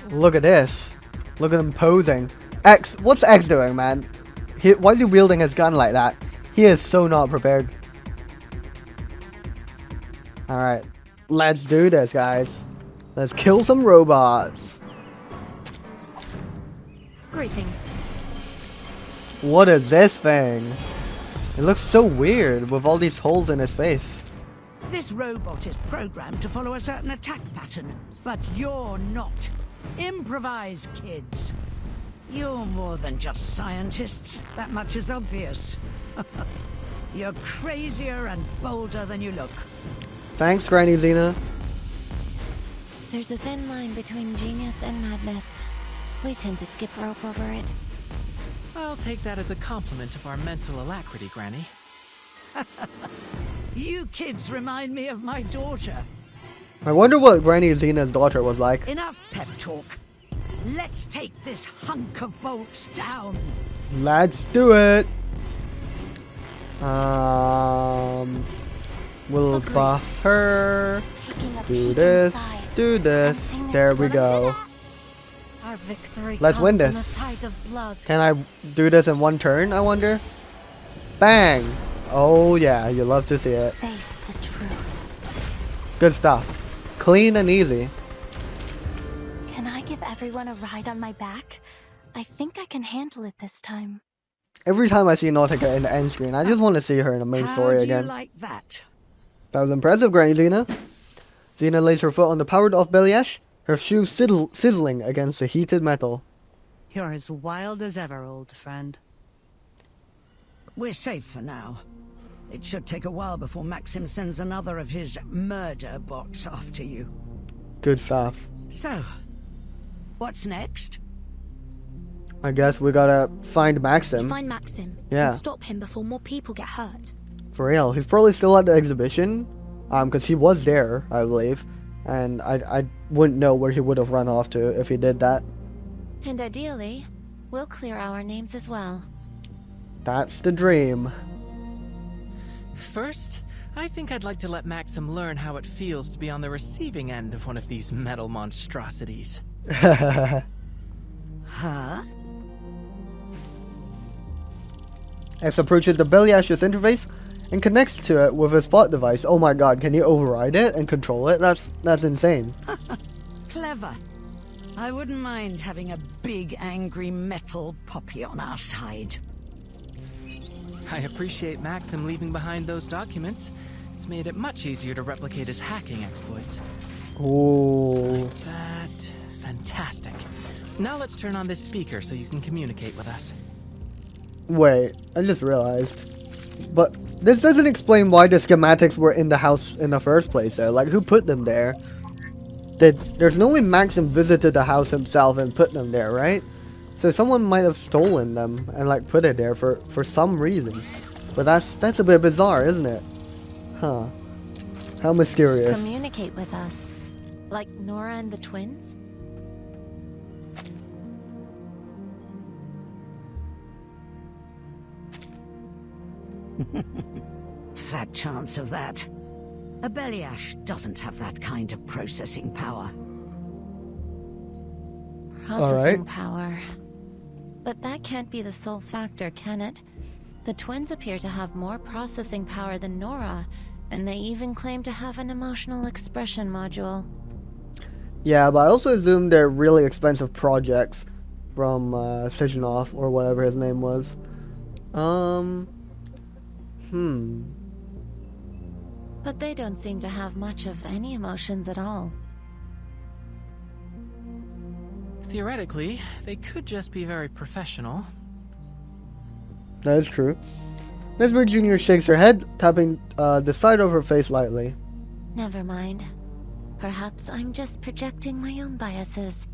Look at this. Look at him posing. X, what's X doing, man? Why is he wielding his gun like that? He is so not prepared. Alright. Let's do this, guys. Let's kill some robots. Greetings. What is this thing? It looks so weird with all these holes in his face. This robot is programmed to follow a certain attack pattern, but you're not. Improvise, kids. You're more than just scientists. That much is obvious. You're crazier and bolder than you look. Thanks, Granny Xena. There's a thin line between genius and madness. We tend to skip rope over it. I'll take that as a compliment of our mental alacrity, Granny. You kids remind me of my daughter. I wonder what Granny Xena's daughter was like. Enough pep talk. Let's take this hunk of bolts down. Let's do it. We'll Agreed. buff her. Taking a Do peek this. inside. Do this. Something There that we go. Our victory Let's win comes in this. a tide of blood. Can I do this in one turn, I wonder? Bang! Oh yeah, you love to see it. Face the truth. Good stuff. Clean and easy. Can I give everyone a ride on my back? I think I can handle it this time. Every time I see Nautica in the end screen, I just want to see her in the main story How do again. you like that? That was impressive, Granny Xena. Xena lays her foot on the powered off belly ash, her shoes sizzling against the heated metal. You're as wild as ever, old friend. We're safe for now. It should take a while before Maxim sends another of his murder bots after you. Good stuff. So, what's next? I guess we gotta find Maxim. Find Maxim Yeah. and stop him before more people get hurt. For real. He's probably still at the exhibition. Because he was there, I believe. And I wouldn't know where he would have run off to if he did that. And ideally, we'll clear our names as well. That's the dream. First, I think I'd like to let Maxim learn how it feels to be on the receiving end of one of these metal monstrosities. Huh? X approaches the belly ash's interface and connects to it with his thought device. Oh my god, can you override it and control it? That's insane. Clever. I wouldn't mind having a big angry metal poppy on our side. I appreciate Maxim leaving behind those documents. It's made it much easier to replicate his hacking exploits. Ooh. That... fantastic. Now let's turn on this speaker so you can communicate with us. Wait, I just realized. But this doesn't explain why the schematics were in the house in the first place though. Like, who put them there? There's no way Maxim visited the house himself and put them there, right? So someone might have stolen them and like put it there for some reason. But that's a bit bizarre, isn't it? Huh. How mysterious. Communicate with us. Like Nora and the twins? Fat chance of that. A Beliash doesn't have that kind of processing power. Processing power. But that can't be the sole factor, can it? The twins appear to have more processing power than Nora, and they even claim to have an emotional expression module. Yeah, but I also assume they're really expensive projects from Sejnov or whatever his name was. Um, hmm. But they don't seem to have much of any emotions at all. Theoretically, they could just be very professional. That is true. Miss Bird Jr. shakes her head, tapping the side of her face lightly. Never mind. Perhaps I'm just projecting my own biases.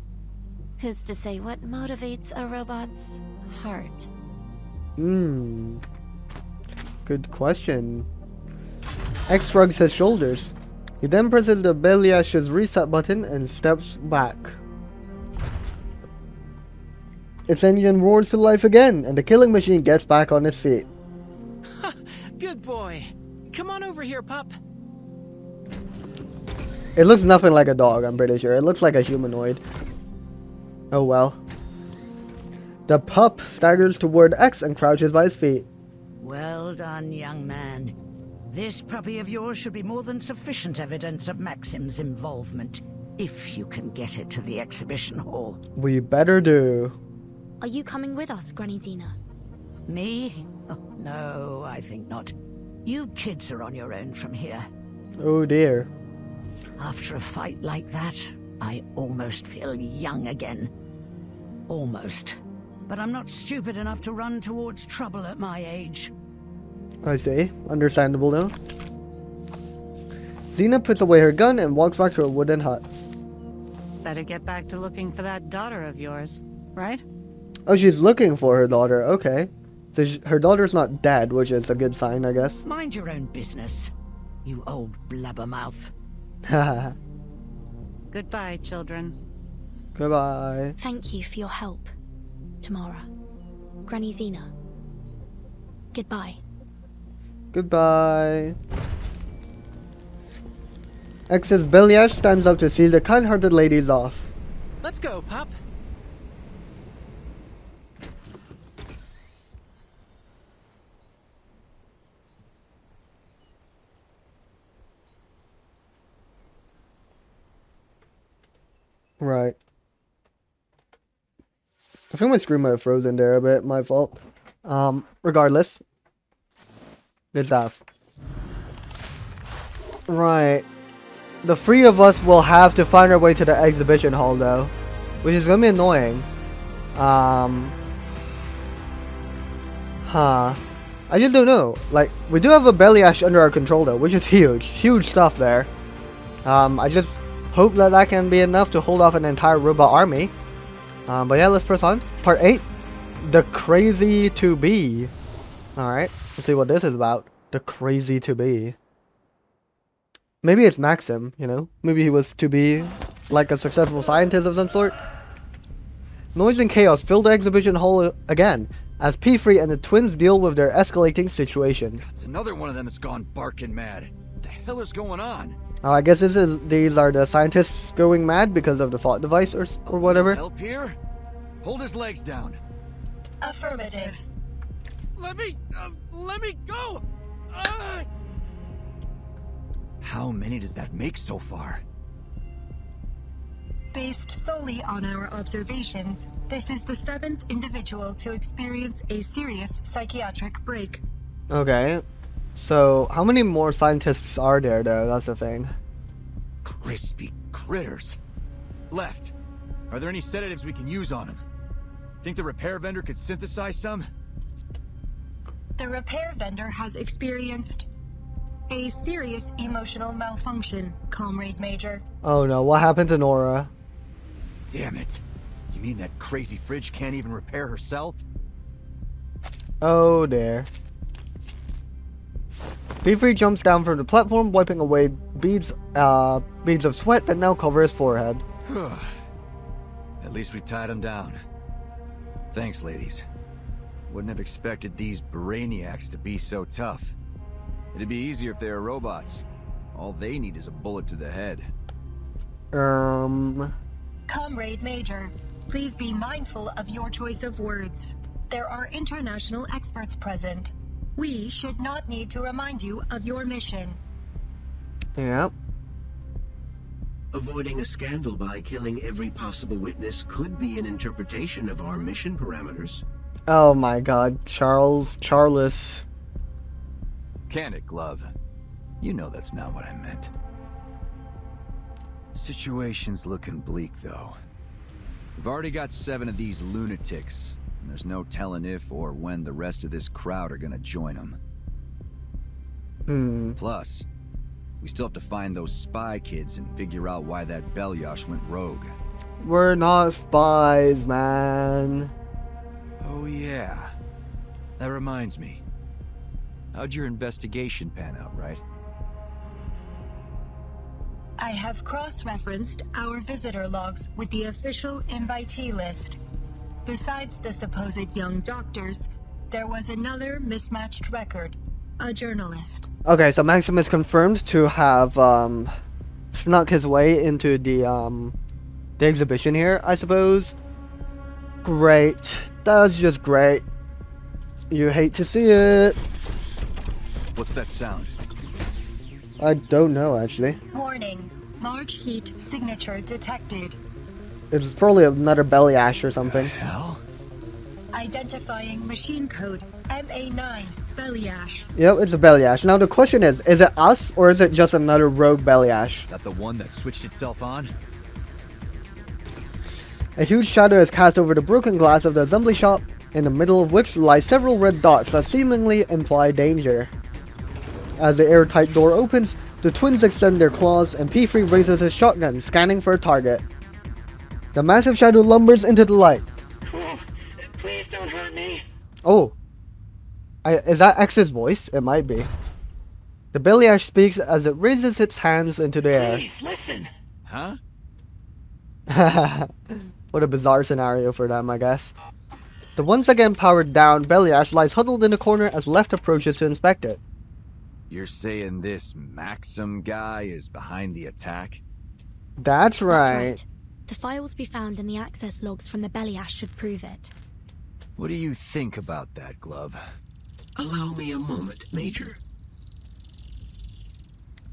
Who's to say what motivates a robot's heart? Good question. X shrugs his shoulders. He then presses the Beliash's reset button and steps back. Its engine roars to life again, and the killing machine gets back on its feet. Good boy. Come on over here, pup. It looks nothing like a dog, I'm pretty sure. It looks like a humanoid. Oh well. The pup staggers toward X and crouches by his feet. Well done, young man. This puppy of yours should be more than sufficient evidence of Maxim's involvement, if you can get it to the exhibition hall. We better do. Are you coming with us, Granny Zena? Me? Oh, no, I think not. You kids are on your own from here. Oh dear. After a fight like that, I almost feel young again. Almost. But I'm not stupid enough to run towards trouble at my age. I see. Understandable now. Xena puts away her gun and walks back to her wooden hut. Better get back to looking for that daughter of yours, right? Oh, she's looking for her daughter. Okay. So her daughter's not dead, which is a good sign, I guess. Mind your own business, you old blabbermouth. Haha. Goodbye, children. Goodbye. Thank you for your help, Tamara. Granny Zena. Goodbye. Goodbye. X's Beliash stands up to see the kind-hearted ladies off. Let's go, pup. Right. I think my screen might have frozen there a bit. My fault. Regardless. Good stuff. Right. The three of us will have to find our way to the exhibition hall, though. Which is gonna be annoying. I just don't know. Like, we do have a Beliash under our control, though, which is huge. Huge stuff there. I just hope that that can be enough to hold off an entire robot army. But yeah, let's press on. Part 8. The Crazy to Be. Alright, let's see what this is about. The Crazy to Be. Maybe it's Maxim, you know? Maybe he was to be like a successful scientist of some sort. Noise and chaos fill the exhibition hall again, as P3 and the twins deal with their escalating situation. It's another one of them that's gone barking mad. What the hell is going on? I guess these are the scientists going mad because of the thought device or whatever. Help here? Hold his legs down. Affirmative. Let me go! How many does that make so far? Based solely on our observations, this is the 7th individual to experience a serious psychiatric break. Okay. So, how many more scientists are there, though? That's the thing. Crispy critters. Left. Are there any sedatives we can use on him? Think the repair vendor could synthesize some? The repair vendor has experienced a serious emotional malfunction, Comrade Major. Oh no, what happened to Nora? Damn it. You mean that crazy fridge can't even repair herself? Oh dear. P3 jumps down from the platform, wiping away beads of sweat that now cover his forehead. At least we tied him down. Thanks, ladies. Wouldn't have expected these brainiacs to be so tough. It'd be easier if they were robots. All they need is a bullet to the head. Comrade Major, please be mindful of your choice of words. There are international experts present. We should not need to remind you of your mission. Yep. Avoiding a scandal by killing every possible witness could be an interpretation of our mission parameters. Oh my god, Charles. Can it, Glove? You know that's not what I meant. Situation's looking bleak, though. We've already got 7 of these lunatics, and there's no telling if or when the rest of this crowd are gonna join them. Plus, we still have to find those spy kids and figure out why that Belyash went rogue. We're not spies, man. Oh yeah. That reminds me. How'd your investigation pan out, right? I have cross-referenced our visitor logs with the official invitee list. Besides the supposed young doctors, there was another mismatched record, a journalist. Okay, so Maxim is confirmed to have snuck his way into the exhibition here, I suppose. Great. That's just great. You hate to see it. What's that sound? I don't know, actually. Warning. Large heat signature detected. It's probably another Belyash or something. Hell? Identifying machine code MA9 Belyash. Yep, it's a Belyash. Now the question is it us or is it just another rogue Belyash? That the one that switched itself on? A huge shadow is cast over the broken glass of the assembly shop, in the middle of which lie several red dots that seemingly imply danger. As the airtight door opens, the twins extend their claws and P3 raises his shotgun, scanning for a target. The massive shadow lumbers into the light. Please don't hurt me. Oh. Is that X's voice? It might be. The Belyash speaks as it raises its hands into the air. Please, listen. Huh? What a bizarre scenario for them, I guess. The once again powered down Belyash lies huddled in a corner as Left approaches to inspect it. You're saying this Maxim guy is behind the attack? That's right. That's right. The files we found in the access logs from the Belyash should prove it. What do you think about that, Glove? Allow me a moment, Major.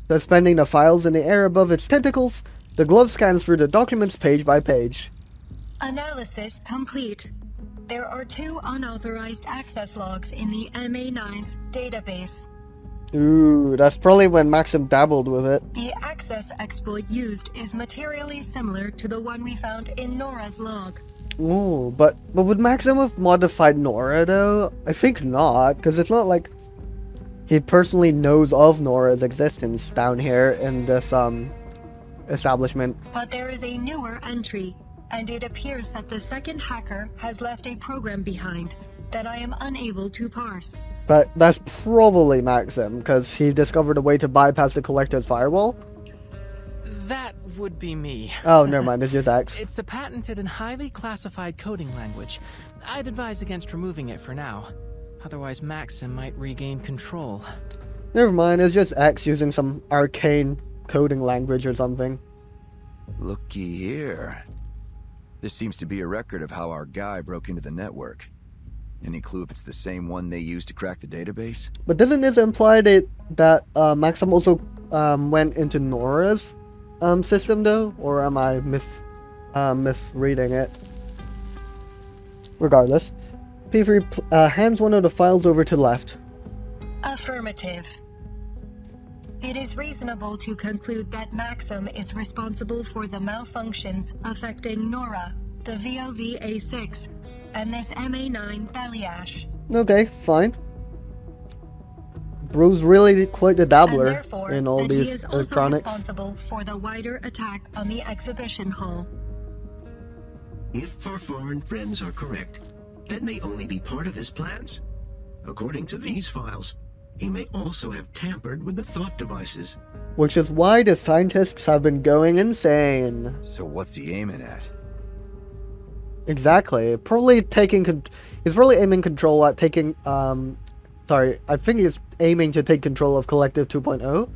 Suspending the files in the air above its tentacles, the glove scans through the documents page by page. Analysis complete. There are 2 unauthorized access logs in the MA9's database. Ooh, that's probably when Maxim dabbled with it. The access exploit used is materially similar to the one we found in Nora's log. Ooh, but would Maxim have modified Nora though? I think not, because it's not like he personally knows of Nora's existence down here in this establishment. But there is a newer entry, and it appears that the second hacker has left a program behind that I am unable to parse. But that's probably Maxim, because he discovered a way to bypass the Collector's firewall. That would be me. Oh, never mind, it's just X. It's a patented and highly classified coding language. I'd advise against removing it for now. Otherwise, Maxim might regain control. Never mind, it's just X using some arcane coding language or something. Looky here. This seems to be a record of how our guy broke into the network. Any clue if it's the same one they used to crack the database? But doesn't this imply that Maxim also went into Nora's system though? Or am I misreading it? Regardless, P3 hands one of the files over to Left. Affirmative. It is reasonable to conclude that Maxim is responsible for the malfunctions affecting Nora, the VOV-A6, and this MA9 Belyash. Okay, fine. Bro's really quite the dabbler and therefore, in all these he is also electronics. responsible for the wider attack on the exhibition hall. If our foreign friends are correct, that may only be part of his plans. According to these files, he may also have tampered with the thought devices. Which is why the scientists have been going insane. So what's he aiming at? Exactly. Probably he's probably aiming control at taking, I think he's aiming to take control of Collective 2.0.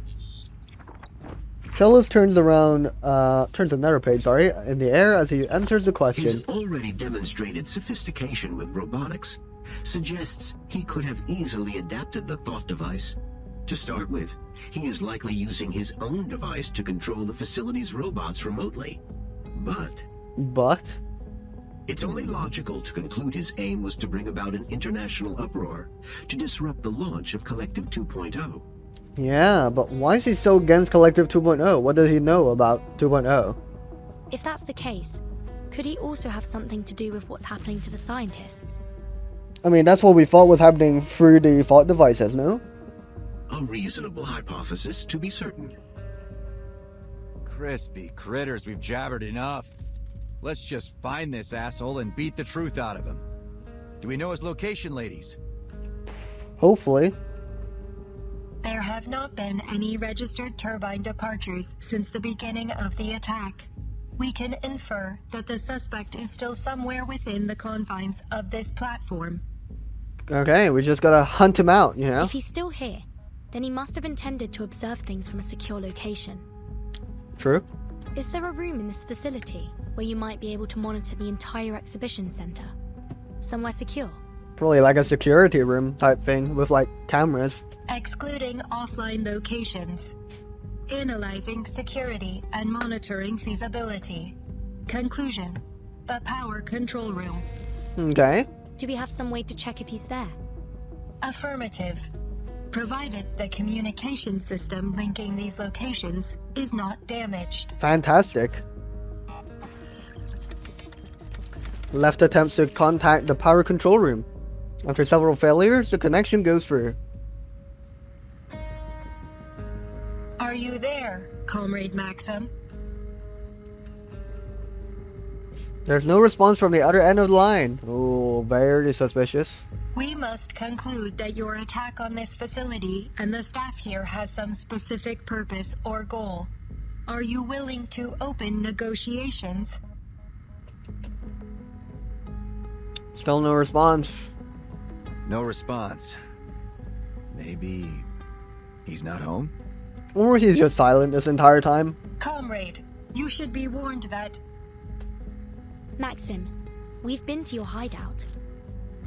Chalice turns another page, in the air as he answers the question. His already demonstrated sophistication with robotics suggests he could have easily adapted the thought device. To start with, he is likely using his own device to control the facility's robots remotely. But it's only logical to conclude his aim was to bring about an international uproar, to disrupt the launch of Collective 2.0. Yeah, but why is he so against Collective 2.0? What does he know about 2.0? If that's the case, could he also have something to do with what's happening to the scientists? I mean, that's what we thought was happening through the thought devices, no? A reasonable hypothesis, to be certain. Crispy critters, we've jabbered enough. Let's just find this asshole and beat the truth out of him. Do we know his location, ladies? Hopefully. There have not been any registered turbine departures since the beginning of the attack. We can infer that the suspect is still somewhere within the confines of this platform. Okay, we just gotta hunt him out, you know? If he's still here, then he must have intended to observe things from a secure location. True. Is there a room in this facility where you might be able to monitor the entire exhibition center? Somewhere secure? Probably like a security room type thing with like cameras. Excluding offline locations. Analyzing security and monitoring feasibility. Conclusion: the power control room. Okay. Do we have some way to check if he's there? Affirmative. Provided the communication system linking these locations is not damaged. Fantastic. Left attempts to contact the power control room. After several failures, the connection goes through. Are you there, Comrade Maxim? There's no response from the other end of the line. Oh, very suspicious. We must conclude that your attack on this facility and the staff here has some specific purpose or goal. Are you willing to open negotiations? Still no response. No response. Maybe he's not home? Or he's just silent this entire time. Comrade, you should be warned that... Maxim, we've been to your hideout.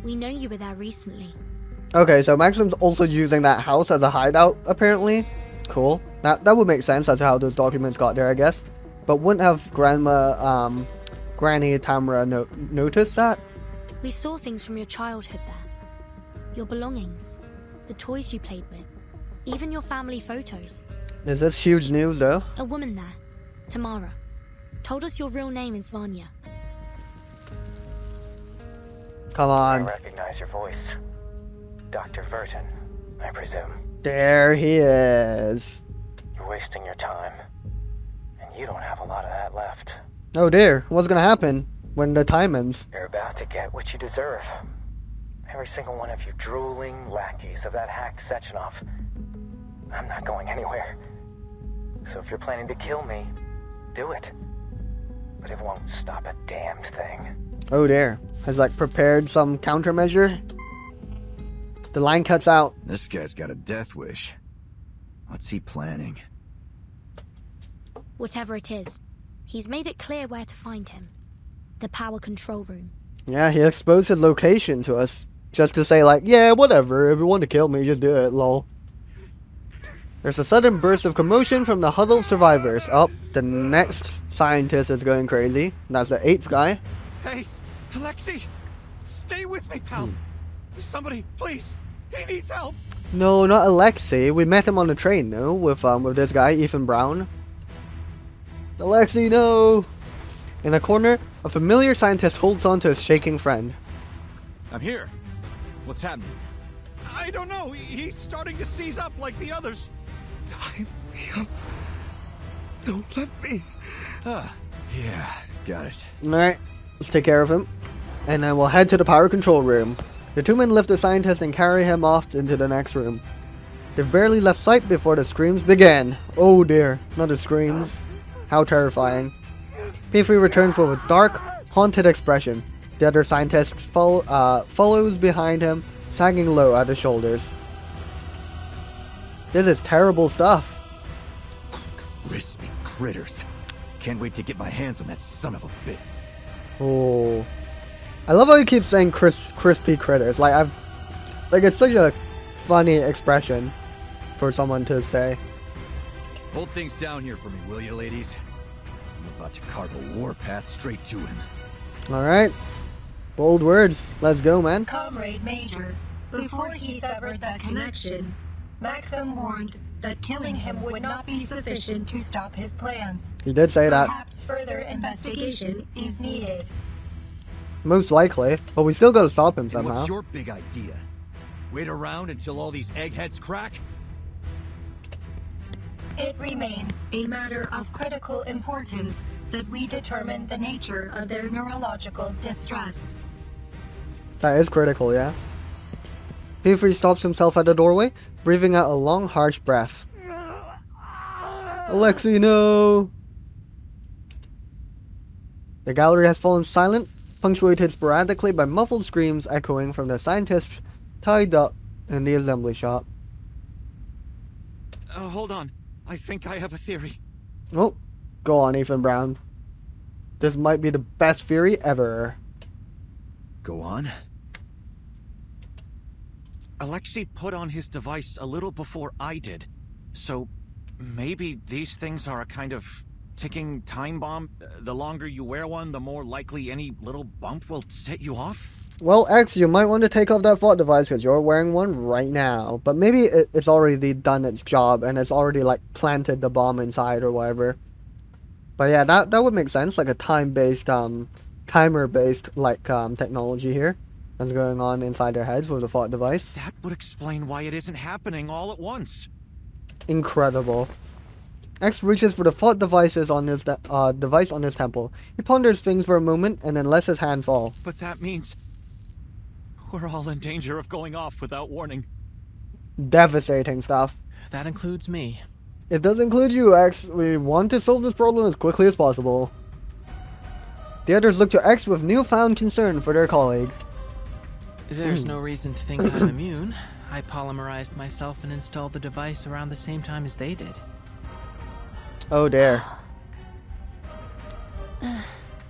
We know you were there recently. Okay, so Maxim's also using that house as a hideout, apparently. Cool. That would make sense. That's how those documents got there, I guess. But wouldn't have Granny Tamara noticed that? We saw things from your childhood there. Your belongings, the toys you played with, even your family photos. Is this huge news, though? A woman there, Tamara, told us your real name is Vanya. Come on. I recognize your voice. Dr. Verton, I presume. There he is. You're wasting your time. And you don't have a lot of that left. Oh dear, what's gonna happen when the time ends? You're about to get what you deserve. Every single one of you drooling lackeys of that hack Sechenov. I'm not going anywhere. So if you're planning to kill me, do it. But it won't stop a damned thing. Oh dear. Has like prepared some countermeasure? The line cuts out. This guy's got a death wish. What's he planning? Whatever it is, he's made it clear where to find him. The power control room. Yeah, he exposed his location to us. Just to say like, yeah, whatever, if you want to kill me, just do it, lol. There's a sudden burst of commotion from the huddled survivors. Oh, the next scientist is going crazy. That's the 8th guy. Hey, Alexei! Stay with me, pal! Somebody, please! He needs help! No, not Alexei. We met him on the train, no? With this guy, Ethan Brown. Alexei, no! In a corner, a familiar scientist holds on to his shaking friend. I'm here. What's happening? I don't know. He's starting to seize up like the others. Time me up. Don't let me. Yeah, got it. Alright, let's take care of him. And then we'll head to the power control room. The two men lift the scientist and carry him off into the next room. They've barely left sight before the screams begin. Oh dear, not the screams. How terrifying. P3 returns with a dark, haunted expression. The other scientist follows behind him, sagging low at his shoulders. This is terrible stuff. Crispy critters. Can't wait to get my hands on that son of a bitch. Oh, I love how he keeps saying crispy critters. Like it's such a funny expression. for someone to say. Hold things down here for me, will you, ladies? I'm about to carve a warpath straight to him. Alright. Bold words. Let's go, man. Comrade Major, before he severed that connection, Maxim warned that killing him would not be sufficient to stop his plans. He did say that. Perhaps further investigation is needed. Most likely. But we still gotta stop him And somehow. what's your big idea? Wait around until all these eggheads crack? It remains a matter of critical importance that we determine the nature of their neurological distress. That is critical, yeah. P3 stops himself at the doorway, breathing out a long, harsh breath. Alexei, no! The gallery has fallen silent, punctuated sporadically by muffled screams echoing from the scientists tied up in the assembly shop. Hold on. I think I have a theory. Oh, go on, Ethan Brown. This might be the best theory ever. Go on. Alexei put on his device a little before I did. So maybe these things are a kind of ticking time bomb. The longer you wear one, the more likely any little bump will set you off. Well, X, you might want to take off that thought device because you're wearing one right now. But maybe it's already done its job and it's already like planted the bomb inside or whatever. But yeah, that would make sense, like a time-based, timer-based like technology here that's going on inside their heads with the thought device. That would explain why it isn't happening all at once. Incredible. X reaches for the thought devices on his device on his temple. He ponders things for a moment and then lets his hand fall. But that means we're all in danger of going off without warning. Devastating stuff. That includes me. It does include you, X. We want to solve this problem as quickly as possible. The others look to X with newfound concern for their colleague. There's no reason to think I'm immune. I polymerized myself and installed the device around the same time as they did. Oh dear.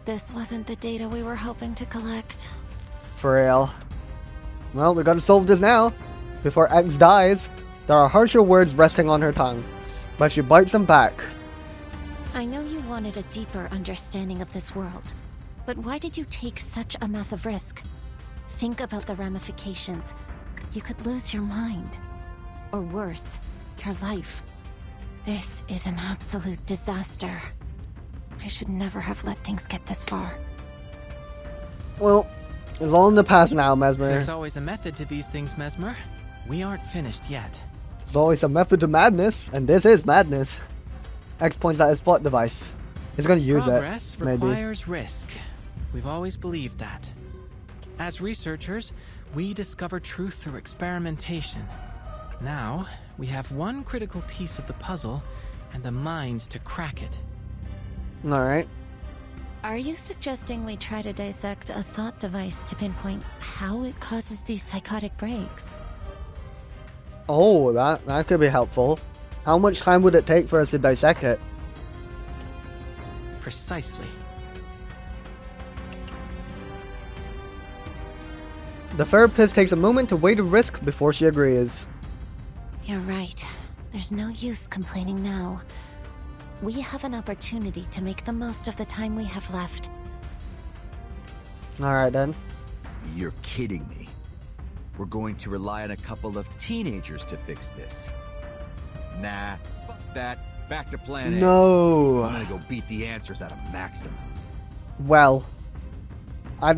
This wasn't the data we were hoping to collect. For real. Well, we gotta solve this now. Before X dies, there are harsher words resting on her tongue. But she bites them back. I know you wanted a deeper understanding of this world, but why did you take such a massive risk? Think about the ramifications. You could lose your mind. Or worse, your life. This is an absolute disaster. I should never have let things get this far. Well, it's all in the past now, Mesmer. There's always a method to these things, Mesmer. We aren't finished yet. There's always a method to madness, and this is madness. X points at his thought device. He's gonna use Progress it, maybe. requires risk. We've always believed that. As researchers, we discover truth through experimentation. Now, we have one critical piece of the puzzle, and the minds to crack it. Alright. Are you suggesting we try to dissect a thought device to pinpoint how it causes these psychotic breaks? Oh, that could be helpful. How much time would it take for us to dissect it? Precisely. The therapist takes a moment to weigh the risk before she agrees. You're right. There's no use complaining now. We have an opportunity to make the most of the time we have left. Alright then. You're kidding me. We're going to rely on a couple of teenagers to fix this. Nah, fuck that. Back to plan A. No. I'm gonna go beat the answers out of Maxim. Well, I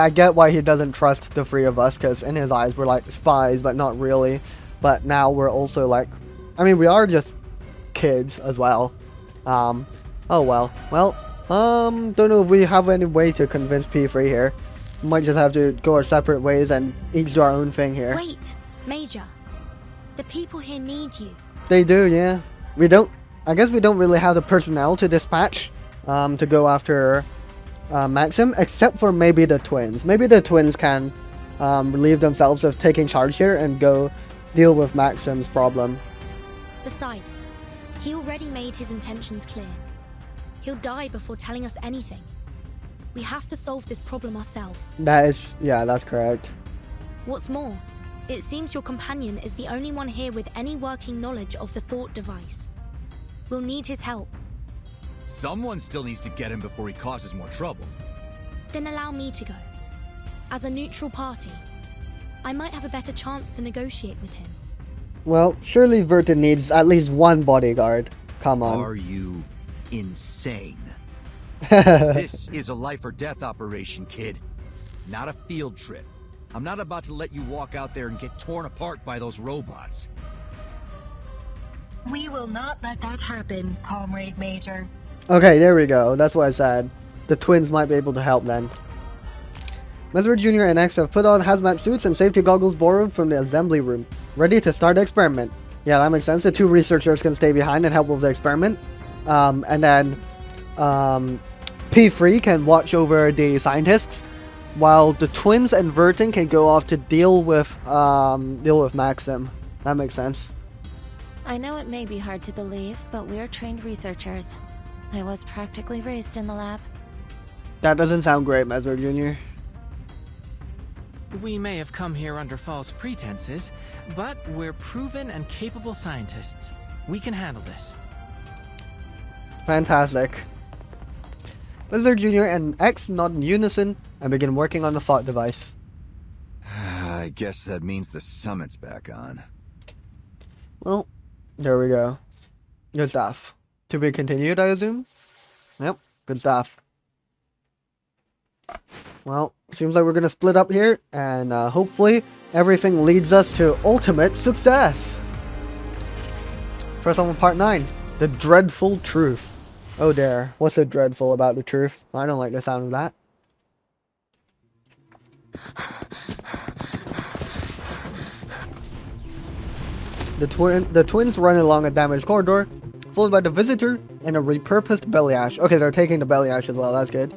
get why he doesn't trust the three of us, because in his eyes we're like spies, but not really. But now we're also like, we are just kids as well. Oh well. Well, don't know if we have any way to convince P3 here. We might just have to go our separate ways and each do our own thing here. Wait, Major. The people here need you. They do, yeah. I guess we don't really have the personnel to dispatch to go after Maxim, except for maybe the twins. Maybe the twins can relieve themselves of taking charge here and go deal with Maxim's problem. Besides, he already made his intentions clear. He'll die before telling us anything. We have to solve this problem ourselves. That's correct. What's more, It seems your companion is the only one here with any working knowledge of the thought device. We'll need his help. Someone still needs to get him before he causes more trouble. Then allow me to go. As a neutral party, I might have a better chance to negotiate with him. Well, surely Vertin needs at least one bodyguard. Come on. Are you insane? This is a life or death operation, kid. Not a field trip. I'm not about to let you walk out there and get torn apart by those robots. We will not let that happen, Comrade Major. Okay, there we go. That's what I said. The twins might be able to help then. Mesmer Jr. and X have put on hazmat suits and safety goggles borrowed from the assembly room, ready to start the experiment. Yeah, that makes sense. The two researchers can stay behind and help with the experiment. And then P3 can watch over the scientists, while the twins and Vertin can go off to deal with Maxim. That makes sense. I know it may be hard to believe, but we're trained researchers. I was practically raised in the lab. That doesn't sound great, Mesmer Jr. We may have come here under false pretenses, but we're proven and capable scientists. We can handle this. Fantastic. Mesmer Jr. and X nod in unison and begin working on the thought device. I guess that means the summit's back on. Well, there we go. Good stuff. To be continued, I assume? Yep, good stuff. Well, seems like we're gonna split up here, and hopefully everything leads us to ultimate success. First one, part 9, the dreadful truth. Oh dear, what's so dreadful about the truth? I don't like the sound of that. The twins run along a damaged corridor, followed by the visitor and a repurposed belly ash. Okay, they're taking the belly ash as well, that's good.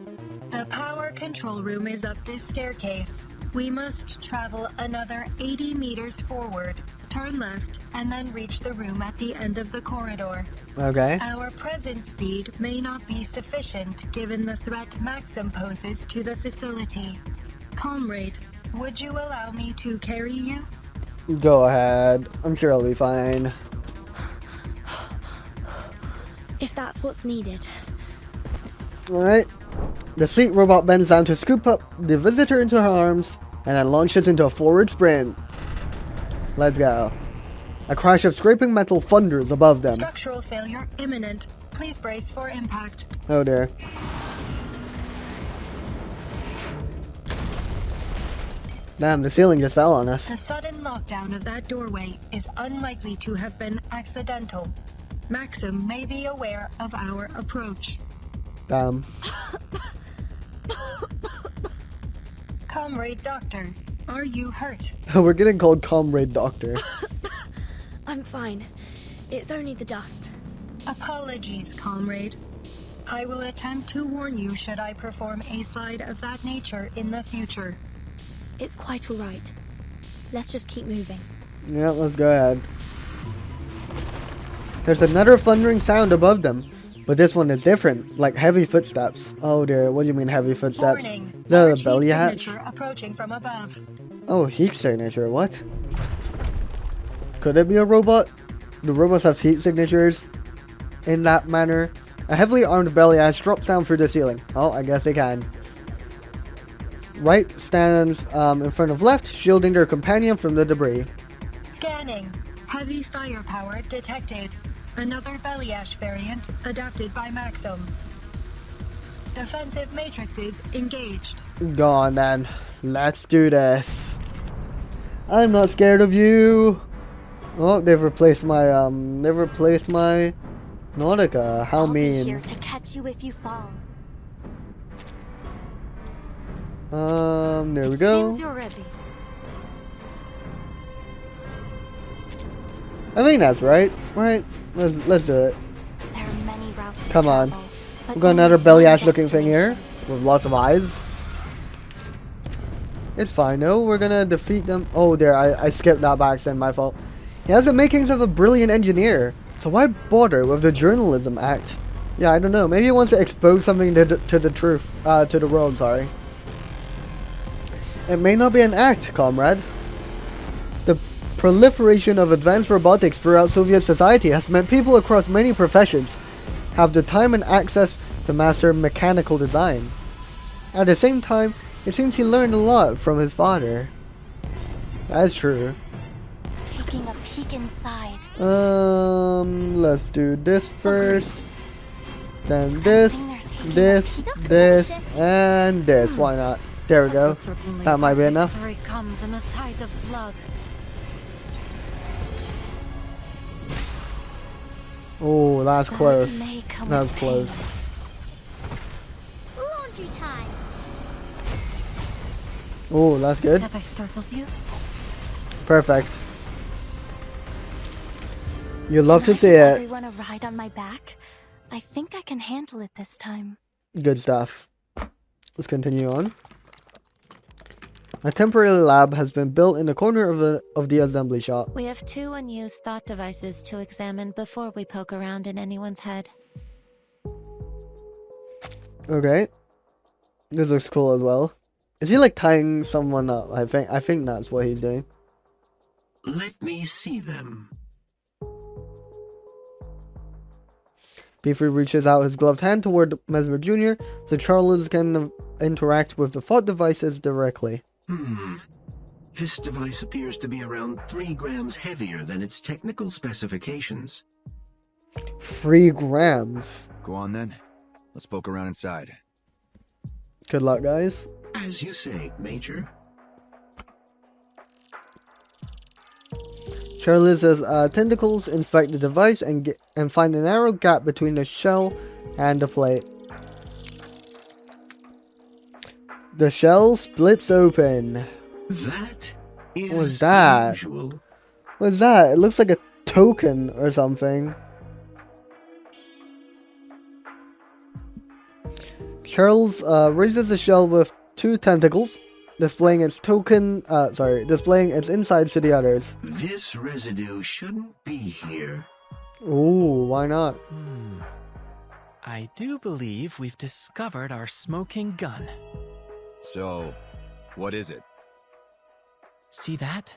The power control room is up this staircase. We must travel another 80 meters forward, turn left, and then reach the room at the end of the corridor. Okay. Our present speed may not be sufficient given the threat Maxim poses to the facility. Comrade, would you allow me to carry you? Go ahead. I'm sure I'll be fine. If that's what's needed. Alright. The sleek robot bends down to scoop up the visitor into her arms and then launches into a forward sprint. Let's go. A crash of scraping metal thunders above them. Structural failure imminent. Please brace for impact. Oh dear. Damn, the ceiling just fell on us. The sudden lockdown of that doorway is unlikely to have been accidental. Maxim may be aware of our approach. Damn. Comrade Doctor, are you hurt? We're getting called Comrade Doctor. I'm fine. It's only the dust. Apologies, Comrade. I will attempt to warn you should I perform a slide of that nature in the future. It's quite alright. Let's just keep moving. Yeah, let's go ahead. There's another thundering sound above them, but this one is different, like heavy footsteps. Oh dear, what do you mean heavy footsteps? Warning, The belly hatch? signature approaching from above. Oh, heat signature, what? Could it be a robot? Do robots have heat signatures in that manner? A heavily armed belly ash drops down through the ceiling. Oh, I guess they can. Right stands in front of left, shielding their companion from the debris. Scanning. Heavy firepower detected. Another belly ash variant adapted by Maxim. Defensive matrices engaged. Go on then. Let's do this. I'm not scared of you. Oh, they've replaced my Nautica. How I'll mean. be here to catch you if you fall. There we go. Seems you're ready. I think that's right. Right? Let's do it. There are many routes to Come on. travel, but We've got only another belly one ash looking thing here destination. with lots of eyes. It's fine, no, we're gonna defeat them. Oh there, I skipped that by accident, my fault. He has the makings of a brilliant engineer, so why bother with the journalism act? Yeah, I don't know, maybe he wants to expose something to the truth, to the world, sorry. It may not be an act, comrade. proliferation of advanced robotics throughout Soviet society has meant people across many professions have the time and access to master mechanical design. At the same time, it seems he learned a lot from his father. That's true. Taking a peek inside. Let's do this first. Then this, and this. Why not? There we go. That might be enough. Comes in a tide of blood. Oh, that's close. That's close. Laundry time. Oh, that's good. Have I startled you? Perfect. You'd love to see it. it. Everyone a ride on my back? I think I can handle it this time. Good stuff. Let's continue on. A temporary lab has been built in the corner of the assembly shop. We have 2 unused thought devices to examine before we poke around in anyone's head. Okay. This looks cool as well. Is he like tying someone up? I think that's what he's doing. Let me see them. P3 reaches out his gloved hand toward Mesmer Jr. so Charles can interact with the thought devices directly. This device appears to be around 3 grams heavier than its technical specifications. 3 grams? Go on then. Let's poke around inside. Good luck, guys. As you say, Major. Charles's tentacles inspect the device and find a narrow gap between the shell and the plate. The shell splits open. That is What's that? unusual. What's that? It looks like a token or something. Charles raises the shell with 2 tentacles, displaying its displaying its insides to the others. This residue shouldn't be here. Ooh, why not? I do believe we've discovered our smoking gun. So, what is it? See that?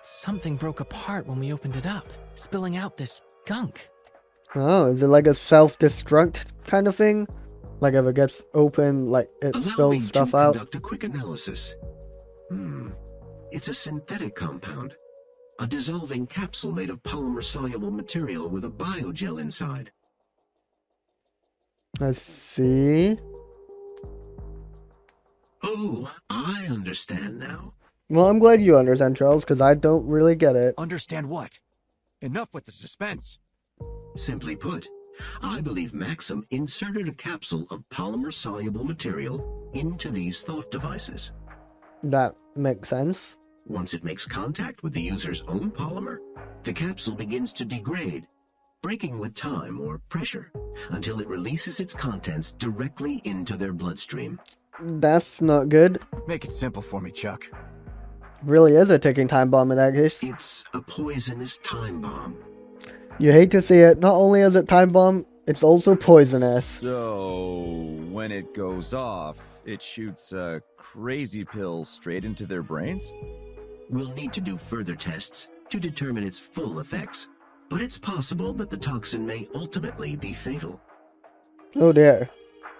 Something broke apart when we opened it up, spilling out this gunk. Oh, is it like a self-destruct kind of thing? Like if it gets open, like it spills stuff out? Conduct a quick analysis. It's a synthetic compound. A dissolving capsule made of polymer-soluble material with a biogel inside. Let's see. Oh, I understand now. Well, I'm glad you understand, Charles, because I don't really get it. Understand what? Enough with the suspense. Simply put, I believe Maxim inserted a capsule of polymer-soluble material into these thought devices. That makes sense. Once it makes contact with the user's own polymer, the capsule begins to degrade, breaking with time or pressure, until it releases its contents directly into their bloodstream. That's not good. Make it simple for me, Chuck. Really is a ticking time bomb in that case. It's a poisonous time bomb. You hate to see it. Not only is it time bomb, it's also poisonous. So, when it goes off, it shoots a crazy pill straight into their brains? We'll need to do further tests to determine its full effects, but it's possible that the toxin may ultimately be fatal. Oh dear.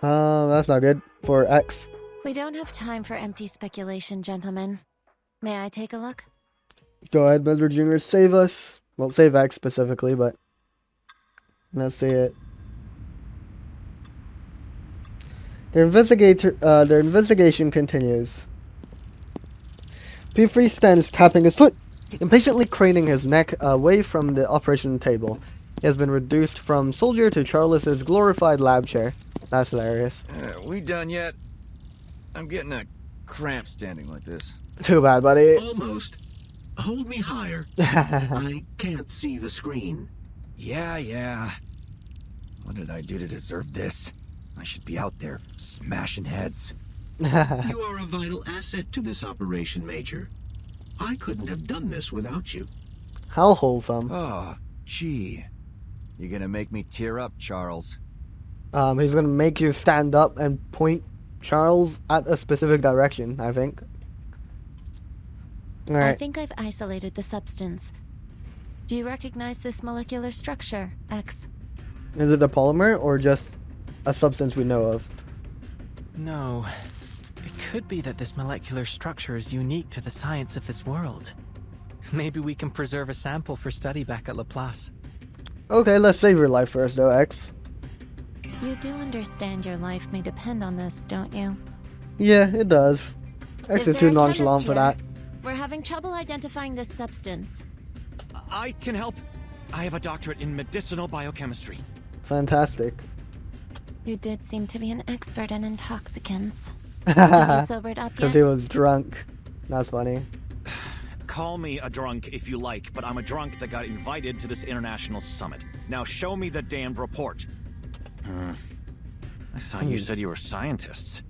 That's not good for X. We don't have time for empty speculation, gentlemen. May I take a look? Go ahead, Mesmer Jr. Save us. Well, save X specifically, but let's see it. Their investigation continues. P3 stands tapping his foot, impatiently craning his neck away from the operation table. He has been reduced from soldier to Charles's glorified lab chair. That's hilarious. We done yet? I'm getting a cramp standing like this. Too bad, buddy. Almost. Hold me higher. I can't see the screen. Yeah. What did I do to deserve this? I should be out there smashing heads. You are a vital asset to this operation, Major. I couldn't have done this without you. How wholesome. Oh, gee. You're gonna make me tear up, Charles. He's gonna make you stand up and point Charles at a specific direction, I think. I Alright. think I've isolated the substance. Do you recognize this molecular structure, X? Is it a polymer or just a substance we know of? No. It could be that this molecular structure is unique to the science of this world. Maybe we can preserve a sample for study back at Laplace. Okay, let's save your life first though, X. You do understand your life may depend on this, don't you? Yeah, it does. X is there too a chemist nonchalant for here? that. We're having trouble identifying this substance. I can help. I have a doctorate in medicinal biochemistry. Fantastic. You did seem to be an expert in intoxicants. Have you sobered up Because yet? he was drunk. That's funny. Call me a drunk if you like, but I'm a drunk that got invited to this international summit. Now show me the damned report. I thought you said you were scientists.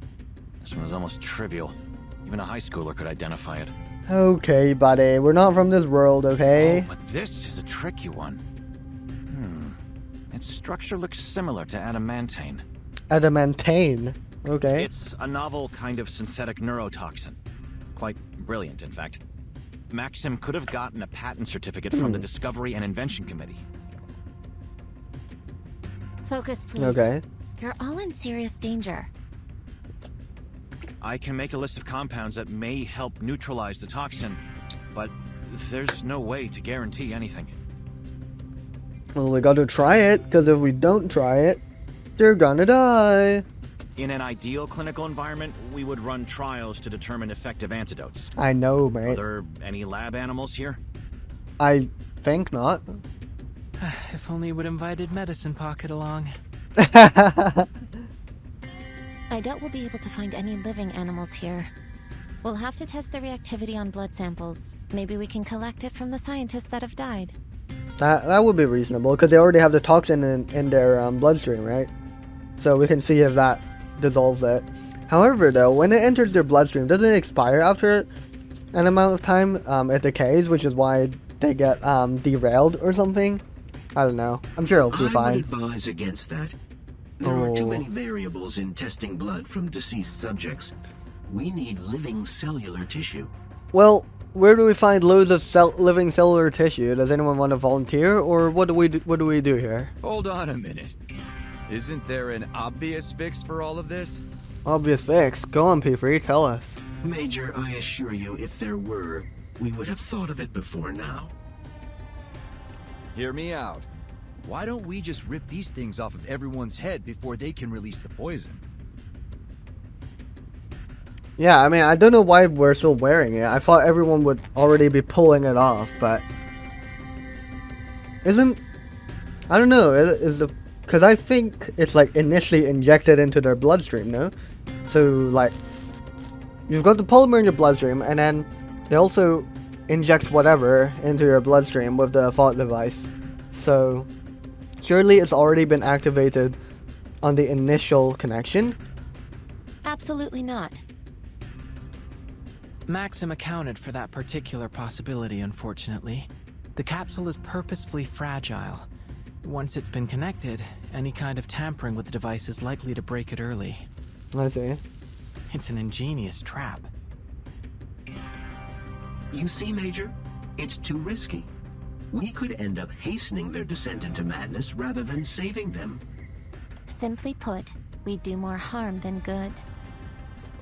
This one was almost trivial. Even a high schooler could identify it. Okay, buddy. We're not from this world, okay? Oh, but this is a tricky one. Its structure looks similar to adamantane. Adamantane. Okay. It's a novel kind of synthetic neurotoxin. Quite brilliant, in fact. Maxim could have gotten a patent certificate from the Discovery and Invention Committee. Focus, please. Okay. You're all in serious danger. I can make a list of compounds that may help neutralize the toxin, but there's no way to guarantee anything. Well, we gotta try it, because if we don't try it, they're gonna die. In an ideal clinical environment, we would run trials to determine effective antidotes. I know, mate. Are there any lab animals here? I think not. If only we'd invited Medicine Pocket along. I doubt we'll be able to find any living animals here. We'll have to test the reactivity on blood samples. Maybe we can collect it from the scientists that have died. That would be reasonable, because they already have the toxin in their bloodstream, right? So we can see if that dissolves it. However, though, when it enters their bloodstream, doesn't it expire after an amount of time? It decays, which is why they get derailed or something. I don't know. I'm sure it'll be fine. I would advise against that. There are too many variables in testing blood from deceased subjects. We need living cellular tissue. Well, where do we find loads of living cellular tissue? Does anyone want to volunteer, or what do we do here? Hold on a minute. Isn't there an obvious fix for all of this? Obvious fix. Go on, P3, tell us. Major, I assure you, if there were, we would have thought of it before now. Hear me out. Why don't we just rip these things off of everyone's head before they can release the poison? Yeah, I mean, I don't know why we're still wearing it. I thought everyone would already be pulling it off, but... I don't know, because I think it's like initially injected into their bloodstream, no? So, like, you've got the polymer in your bloodstream, and then they also inject whatever into your bloodstream with the thought device. So, surely it's already been activated on the initial connection? Absolutely not. Maxim accounted for that particular possibility, unfortunately. The capsule is purposefully fragile. Once it's been connected, any kind of tampering with the device is likely to break it early. I see. It's an ingenious trap. You see, Major? It's too risky. We could end up hastening their descent into madness rather than saving them. Simply put, we do more harm than good.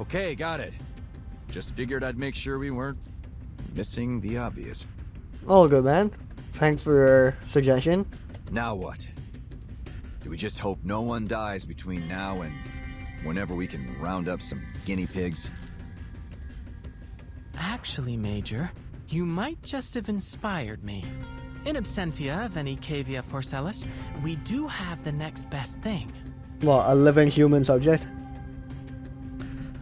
Okay, got it. Just figured I'd make sure we weren't missing the obvious. All good, man. Thanks for your suggestion. Now what? Do we just hope no one dies between now and whenever we can round up some guinea pigs? Actually, Major, you might just have inspired me. In absentia of any cavia porcellus, we do have the next best thing. What, a living human subject?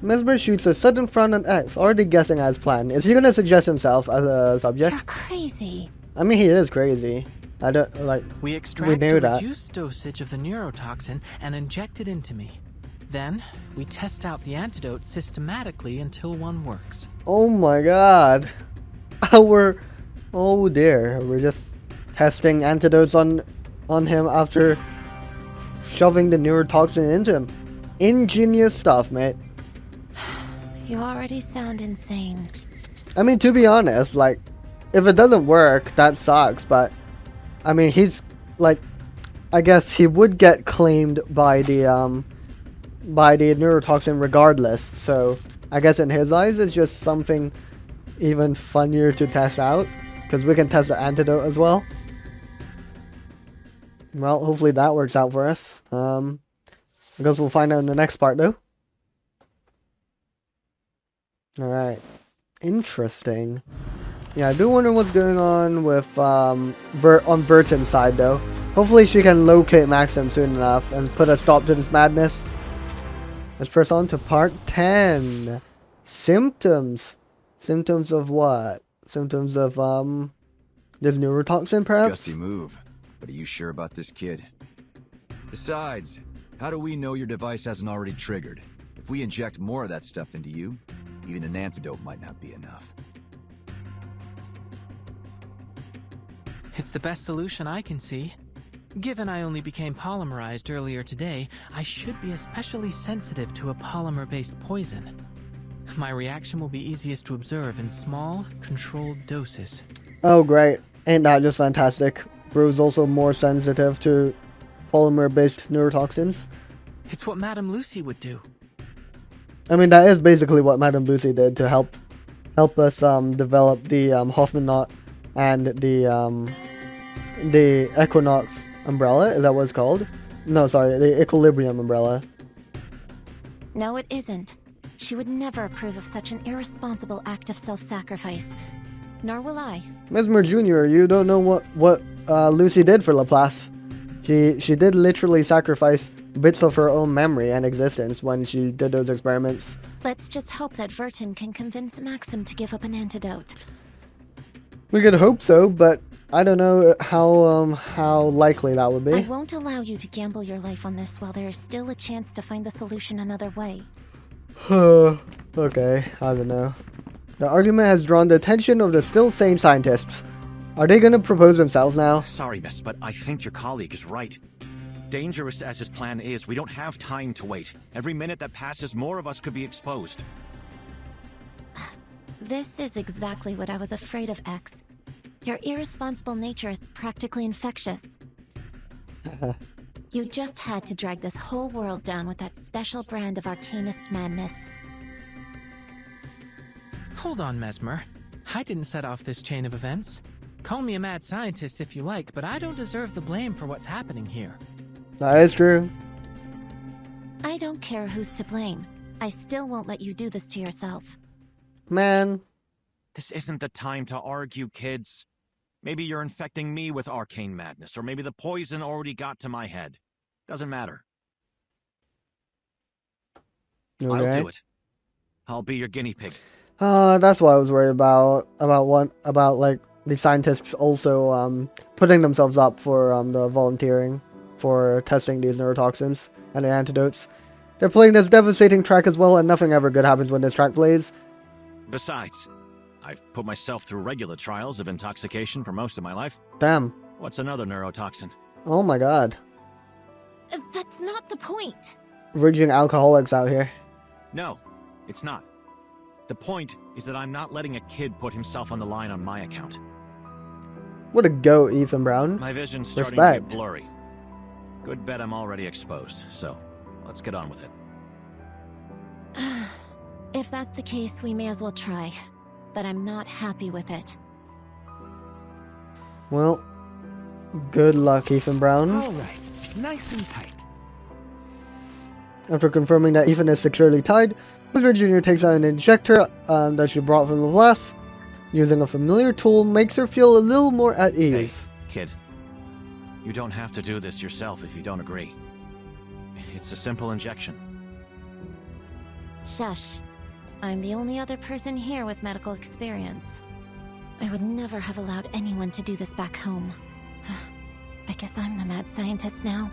Mesmer shoots a sudden front on X, already guessing as planned. Is he gonna suggest himself as a subject? You're crazy. I mean, he is crazy. I don't, like, We extract knew a that. reduced dosage of the neurotoxin and inject it into me. Then, we test out the antidote systematically until one works. Oh my god. Oh dear. We're just testing antidotes on him after shoving the neurotoxin into him. Ingenious stuff, mate. You already sound insane. I mean, to be honest, like, if it doesn't work, that sucks, but, I mean, he's, like, I guess he would get claimed by the neurotoxin regardless, so I guess in his eyes it's just something even funnier to test out, because we can test the antidote as well. Well, hopefully that works out for us. I guess we'll find out in the next part, though. Alright. Interesting. Yeah, I do wonder what's going on with, on Vertin's side, though. Hopefully she can locate Maxim soon enough and put a stop to this madness. Let's press on to part 10. Symptoms. Symptoms of what? Symptoms of, this neurotoxin, perhaps? Gutsy move. But are you sure about this kid? Besides, how do we know your device hasn't already triggered? If we inject more of that stuff into you, even an antidote might not be enough. It's the best solution I can see. Given I only became polymerized earlier today, I should be especially sensitive to a polymer-based poison. My reaction will be easiest to observe in small, controlled doses. Oh, great. Ain't that just fantastic? Bro's also more sensitive to polymer-based neurotoxins. It's what Madame Lucy would do. I mean, that is basically what Madame Lucy did to help us develop the Hoffman knot and the Equinox umbrella. Is that what it's called? No, sorry, the Equilibrium umbrella. No, it isn't. She would never approve of such an irresponsible act of self-sacrifice. Nor will I. Mesmer Jr., you don't know what Lucy did for Laplace. She did literally sacrifice bits of her own memory and existence when she did those experiments. Let's just hope that Vertin can convince Maxim to give up an antidote. We could hope so, but I don't know how likely that would be. I won't allow you to gamble your life on this while there is still a chance to find the solution another way. Okay, I don't know. The argument has drawn the attention of the still sane scientists. Are they gonna propose themselves now? Sorry, miss, but I think your colleague is right. Dangerous as his plan is, we don't have time to wait. Every minute that passes, more of us could be exposed. This is exactly what I was afraid of, X. Your irresponsible nature is practically infectious. You just had to drag this whole world down with that special brand of arcanist madness. Hold on, Mesmer. I didn't set off this chain of events. Call me a mad scientist if you like, but I don't deserve the blame for what's happening here. That is true. I don't care who's to blame. I still won't let you do this to yourself. Man. This isn't the time to argue, kids. Maybe you're infecting me with arcane madness, or maybe the poison already got to my head. Doesn't matter. Okay. I'll do it. I'll be your guinea pig. That's what I was worried about like the scientists also putting themselves up for the volunteering for testing these neurotoxins and the antidotes. They're playing this devastating track as well, and nothing ever good happens when this track plays. Besides, I've put myself through regular trials of intoxication for most of my life. Damn. What's another neurotoxin? Oh my god. That's not the point. Raging alcoholics out here. No, it's not. The point is that I'm not letting a kid put himself on the line on my account. What a go, Ethan Brown. My vision's starting to get blurry. Good bet I'm already exposed, so let's get on with it. If that's the case, we may as well try. But I'm not happy with it. Well, good luck, Ethan Brown. Alright, nice and tight. After confirming that Ethan is securely tied, Wizard Jr. takes out an injector that she brought from the glass. Using a familiar tool makes her feel a little more at ease. Hey, kid. You don't have to do this yourself if you don't agree. It's a simple injection. Shush. I'm the only other person here with medical experience. I would never have allowed anyone to do this back home. I guess I'm the mad scientist now.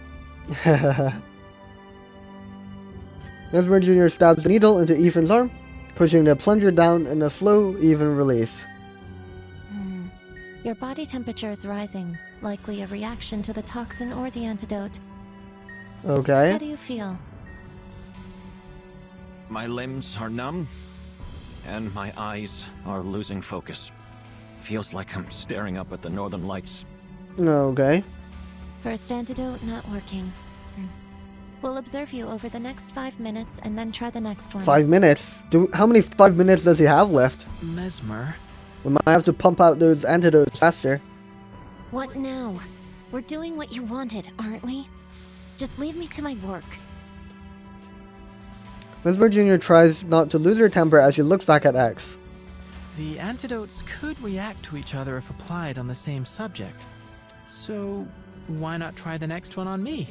Mesmer Jr. stabs the needle into Ethan's arm, pushing the plunger down in a slow, even release. Your body temperature is rising, likely a reaction to the toxin or the antidote. Okay. How do you feel? My limbs are numb, and my eyes are losing focus. Feels like I'm staring up at the northern lights. Okay. First antidote not working. We'll observe you over the next 5 minutes and then try the next one. 5 minutes? How many 5 minutes does he have left? Mesmer. We might have to pump out those antidotes faster. What now? We're doing what you wanted, aren't we? Just leave me to my work. Mesmer Jr. tries not to lose her temper as she looks back at X. The antidotes could react to each other if applied on the same subject. So, why not try the next one on me?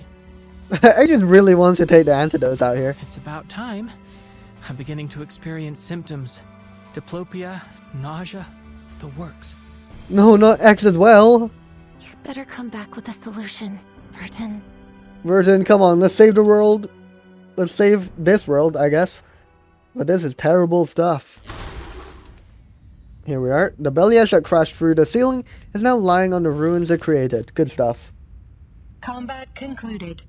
I just really wants to take the antidotes out here. It's about time. I'm beginning to experience symptoms. Diplopia, nausea, the works. No, not X as well. You better come back with a solution, Burton. Burton, come on, let's save the world. Let's save this world, I guess. But this is terrible stuff. Here we are. The Beliash that crashed through the ceiling is now lying on the ruins it created. Good stuff. Combat concluded.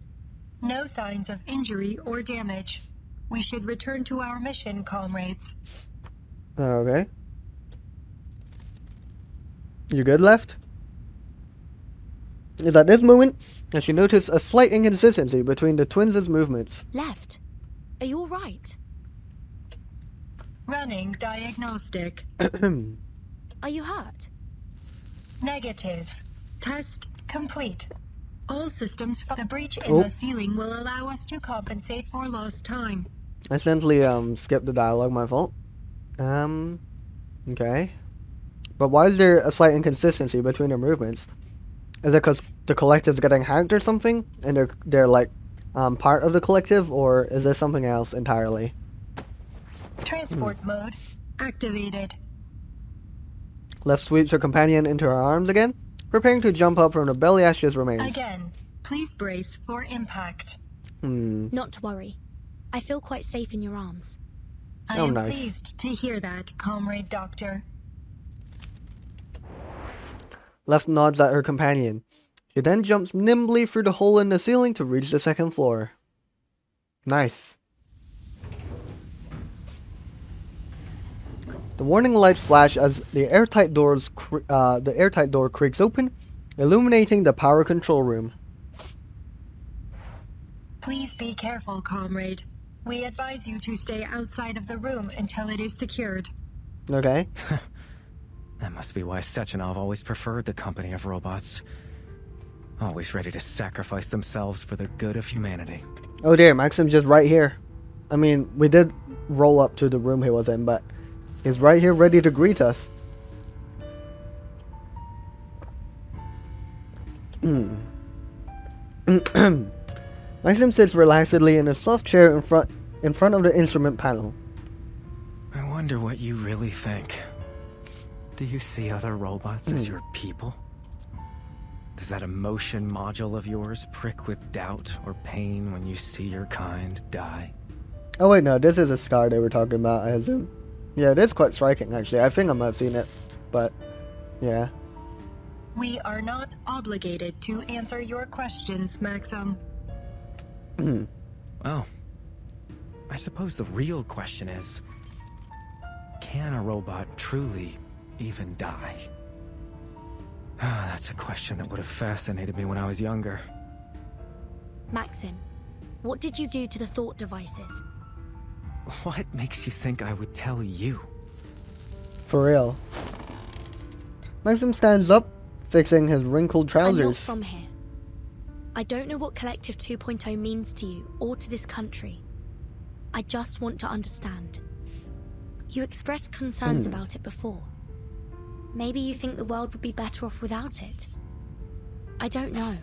No signs of injury or damage. We should return to our mission, comrades. Okay. You good, Left? It's at this moment that she noticed a slight inconsistency between the twins' movements. Left? Are you alright? Running diagnostic. Are you hurt? Negative. Test complete. All systems. The breach in the ceiling will allow us to compensate for lost time. I accidentally skipped the dialogue, my fault. Okay. But why is there a slight inconsistency between their movements? Is it because the collective's getting hacked or something? And they're like part of the collective, or is this something else entirely? Transport mode activated. Left sweeps her companion into her arms again, preparing to jump up from the Beliash's remains. Again, please brace for impact. Not to worry. I feel quite safe in your arms. I am pleased to hear that, Comrade Doctor. Left nods at her companion. She then jumps nimbly through the hole in the ceiling to reach the second floor. Nice. The warning lights flash as the airtight door creaks open, illuminating the power control room. Please be careful, comrade. We advise you to stay outside of the room until it is secured. Okay. That must be why Sechenov always preferred the company of robots. Always ready to sacrifice themselves for the good of humanity. Oh dear, Maxim's just right here. I mean, we did roll up to the room he was in, but he's right here ready to greet us. Maxim sits relaxedly in a soft chair in front of the instrument panel. I wonder what you really think. Do you see other robots as your people? Does that emotion module of yours prick with doubt or pain when you see your kind die? Oh wait, no, this is a scar they were talking about, I assume. Yeah, it is quite striking, actually. I think I might have seen it, but yeah. We are not obligated to answer your questions, Maxim. Well, I suppose the real question is, can a robot truly even die? That's a question that would have fascinated me when I was younger. Maxim, what did you do to the thought devices? What makes you think I would tell you? For real. Maxim stands up, fixing his wrinkled trousers. I'm not from here. I don't know what Collective 2.0 means to you or to this country. I just want to understand. You expressed concerns about it before. Maybe you think the world would be better off without it. I don't know.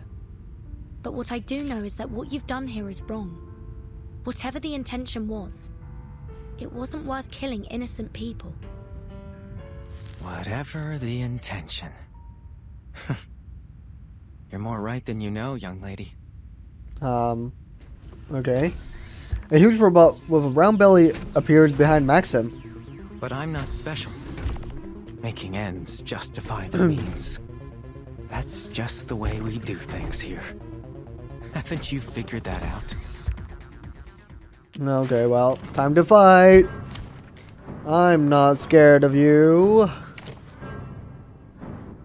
But what I do know is that what you've done here is wrong. Whatever the intention was, it wasn't worth killing innocent people. Whatever the intention. You're more right than you know, young lady. Okay. A huge robot with a round belly appears behind Maxim. But I'm not special. Making ends justify the means. That's just the way we do things here. Haven't you figured that out? Okay, well, time to fight. I'm not scared of you.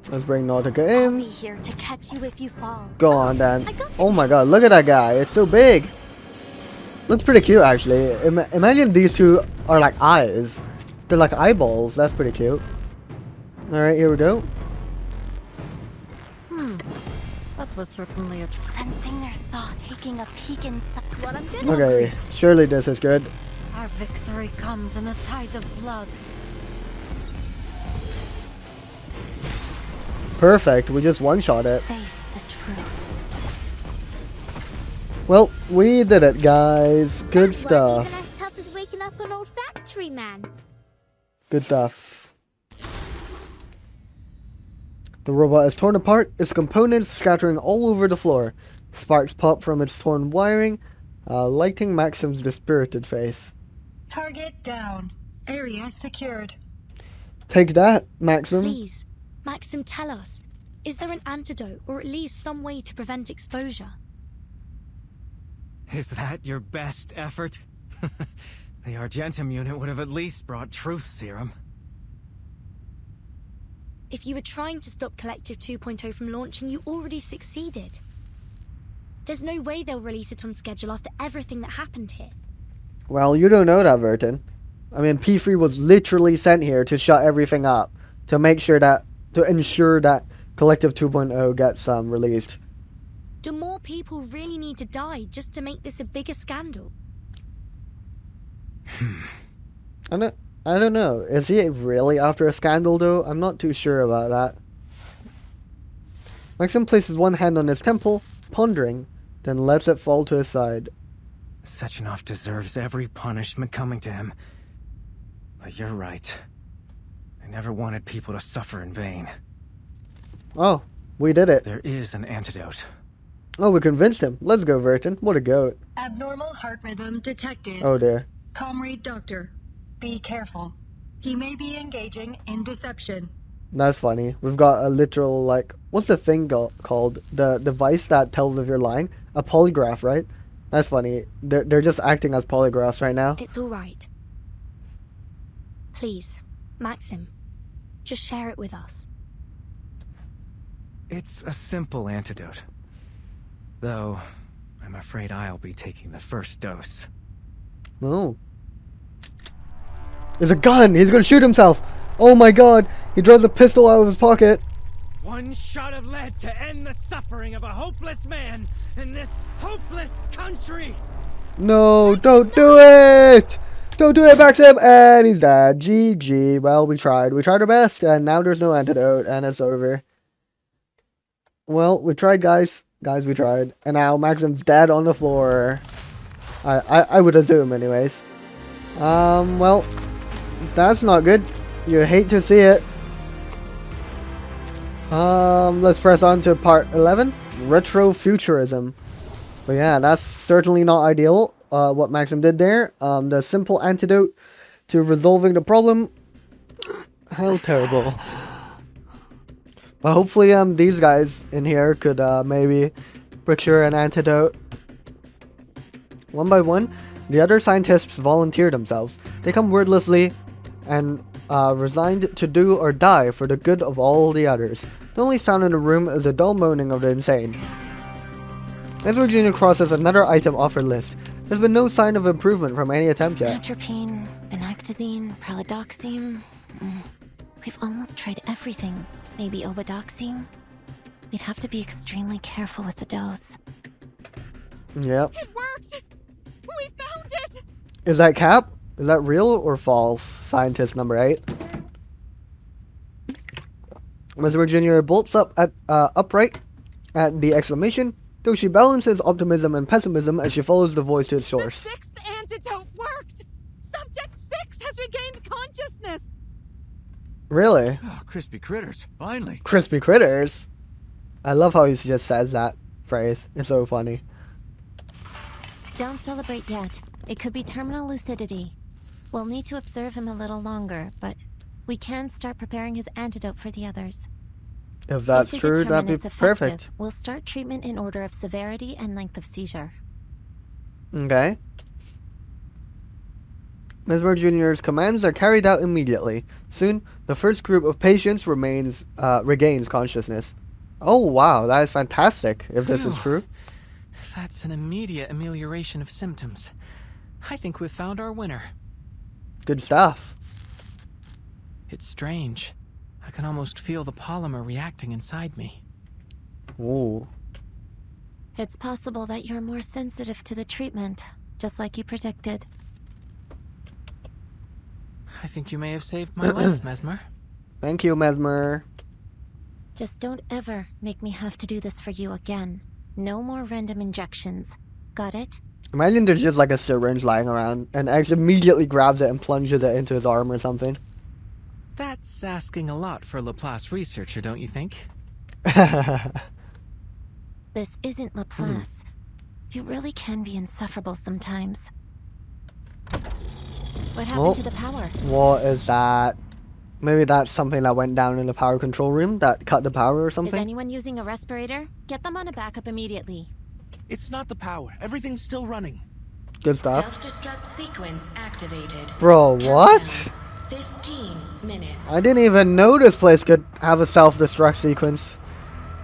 Let's bring Nautica I'll be in. here to catch you if you fall. Go on, Dan. I got it. Oh my god, look at that guy. It's so big. Looks pretty cute, actually. Imagine these two are like eyes. They're like eyeballs. That's pretty cute. Alright, here we go. That was certainly a... Sensing their thought, taking a peek inside. What I'm good Okay, surely this is good. Our victory comes in a tide of blood. Perfect, we just one-shot it. Face the truth. Well, we did it, guys. Good Wasn't stuff. even as tough as waking up an old factory man. Good stuff. The robot is torn apart, its components scattering all over the floor. Sparks pop from its torn wiring, lighting Maxim's dispirited face. Target down. Area secured. Take that, Maxim. Please, Maxim, tell us. Is there an antidote, or at least some way to prevent exposure? Is that your best effort? The Argentum unit would have at least brought truth serum. If you were trying to stop Collective 2.0 from launching, you already succeeded. There's no way they'll release it on schedule after everything that happened here. Well, you don't know that, Vertin. I mean, P3 was literally sent here to shut everything up, to ensure that Collective 2.0 gets released. Do more people really need to die just to make this a bigger scandal? I don't know. Is he really after a scandal, though? I'm not too sure about that. Maxim places one hand on his temple, pondering, then lets it fall to his side. Sechenov deserves every punishment coming to him. But you're right. I never wanted people to suffer in vain. Oh, we did it. There is an antidote. Oh, we convinced him. Let's go, Vertin. What a goat. Abnormal heart rhythm detected. Oh, dear. Comrade Doctor, be careful. He may be engaging in deception. That's funny. We've got a literal, like, what's the thing called? The device that tells if you're lying? A polygraph, right? That's funny. They're just acting as polygraphs right now. It's all right. Please, Maxim, just share it with us. It's a simple antidote. Though, I'm afraid I'll be taking the first dose. Oh. There's a gun! He's gonna shoot himself! Oh my god! He draws a pistol out of his pocket! One shot of lead to end the suffering of a hopeless man in this hopeless country! No, don't do it! Don't do it, Maxim! And he's dead. GG. Well, we tried. We tried our best, and now there's no antidote, and it's over. Well, we tried, guys. Guys, we tried. And now Maxim's dead on the floor. I would assume, anyways. Well, that's not good. You hate to see it. Let's press on to part 11. Retrofuturism. But yeah, that's certainly not ideal, what Maxim did there. The simple antidote to resolving the problem. How terrible. But hopefully, these guys in here could, maybe procure an antidote. One by one, the other scientists volunteer themselves. They come wordlessly and resigned to do or die for the good of all the others. The only sound in the room is the dull moaning of the insane. As Virginia crosses another item off her list, there's been no sign of improvement from any attempt yet. Atropine, vinactazine, pralidoxime. We've almost tried everything. Maybe obidoxime? We'd have to be extremely careful with the dose. Yep. It worked! We found it! Is that Cap? Is that real or false? Scientist number 8. As Virginia bolts up at upright at the exclamation, though she balances optimism and pessimism as she follows the voice to its source. The 6th antidote worked! Subject 6 has regained consciousness! Really? Oh, crispy critters, finally. Crispy critters? I love how he just says that phrase. It's so funny. Don't celebrate yet. It could be terminal lucidity. We'll need to observe him a little longer, but we can start preparing his antidote for the others. If that's we true, determine that'd be it's effective, perfect. We'll start treatment in order of severity and length of seizure. Okay. Mesmer Jr.'s commands are carried out immediately. Soon, the first group of patients regains consciousness. Oh wow, that is fantastic, if this is true. That's an immediate amelioration of symptoms. I think we've found our winner. Good stuff. It's strange. I can almost feel the polymer reacting inside me. Ooh. It's possible that you're more sensitive to the treatment, just like you predicted. I think you may have saved my life, Mesmer. Thank you, Mesmer. Just don't ever make me have to do this for you again. No more random injections. Got it? Imagine there's just like a syringe lying around, and X immediately grabs it and plunges it into his arm or something. That's asking a lot for a Laplace researcher, don't you think? This isn't Laplace. You really can be insufferable sometimes. What happened to the power? What is that? Maybe that's something that went down in the power control room that cut the power or something? Is anyone using a respirator? Get them on a backup immediately. It's not the power. Everything's still running. Good stuff. Self-destruct sequence activated. Bro, what? 15 minutes. I didn't even know this place could have a self-destruct sequence.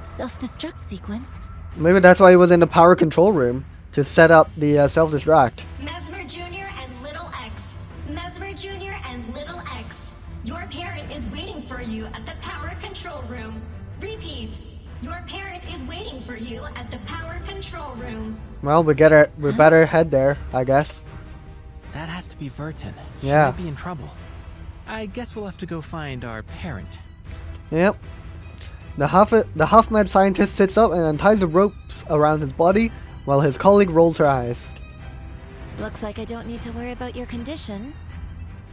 Self-destruct sequence? Maybe that's why he was in the power control room, to set up the self-destruct. Mesmer Jr. and Little X. Mesmer Jr. and Little X. Your parent is waiting for you at the power control room. Repeat. Your parent is waiting for you at the power control room. Well, we better head there, I guess. That has to be Vertin. She Yeah. might be in trouble. I guess we'll have to go find our parent. Yep. The HuffMed scientist sits up and unties the ropes around his body while his colleague rolls her eyes. Looks like I don't need to worry about your condition.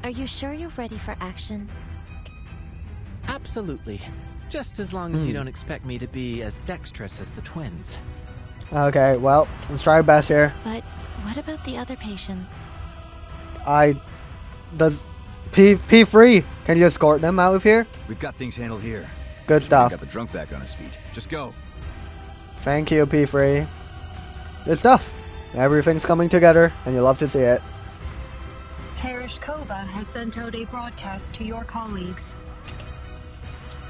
Are you sure you're ready for action? Absolutely. Just as long as you don't expect me to be as dexterous as the twins. Okay, well, let's try our best here. But what about the other patients? Does P free? Can you escort them out of here? We've got things handled here. Good stuff. Got the drunk back on his feet. Just go. Thank you, P free. Good stuff. Everything's coming together, and you love to see it. Tereshkova has sent out a broadcast to your colleagues.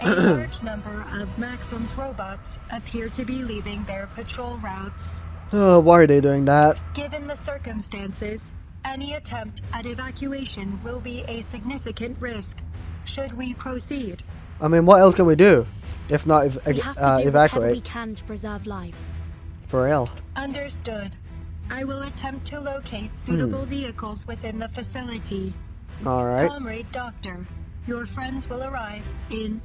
A large number of Maxim's robots appear to be leaving their patrol routes. Oh, why are they doing that? Given the circumstances, any attempt at evacuation will be a significant risk. Should we proceed? I mean, what else can we do if not We have to do evacuate? whatever we can to preserve lives. For real. Understood. I will attempt to locate suitable vehicles within the facility. All right. Comrade Doctor, your friends will arrive in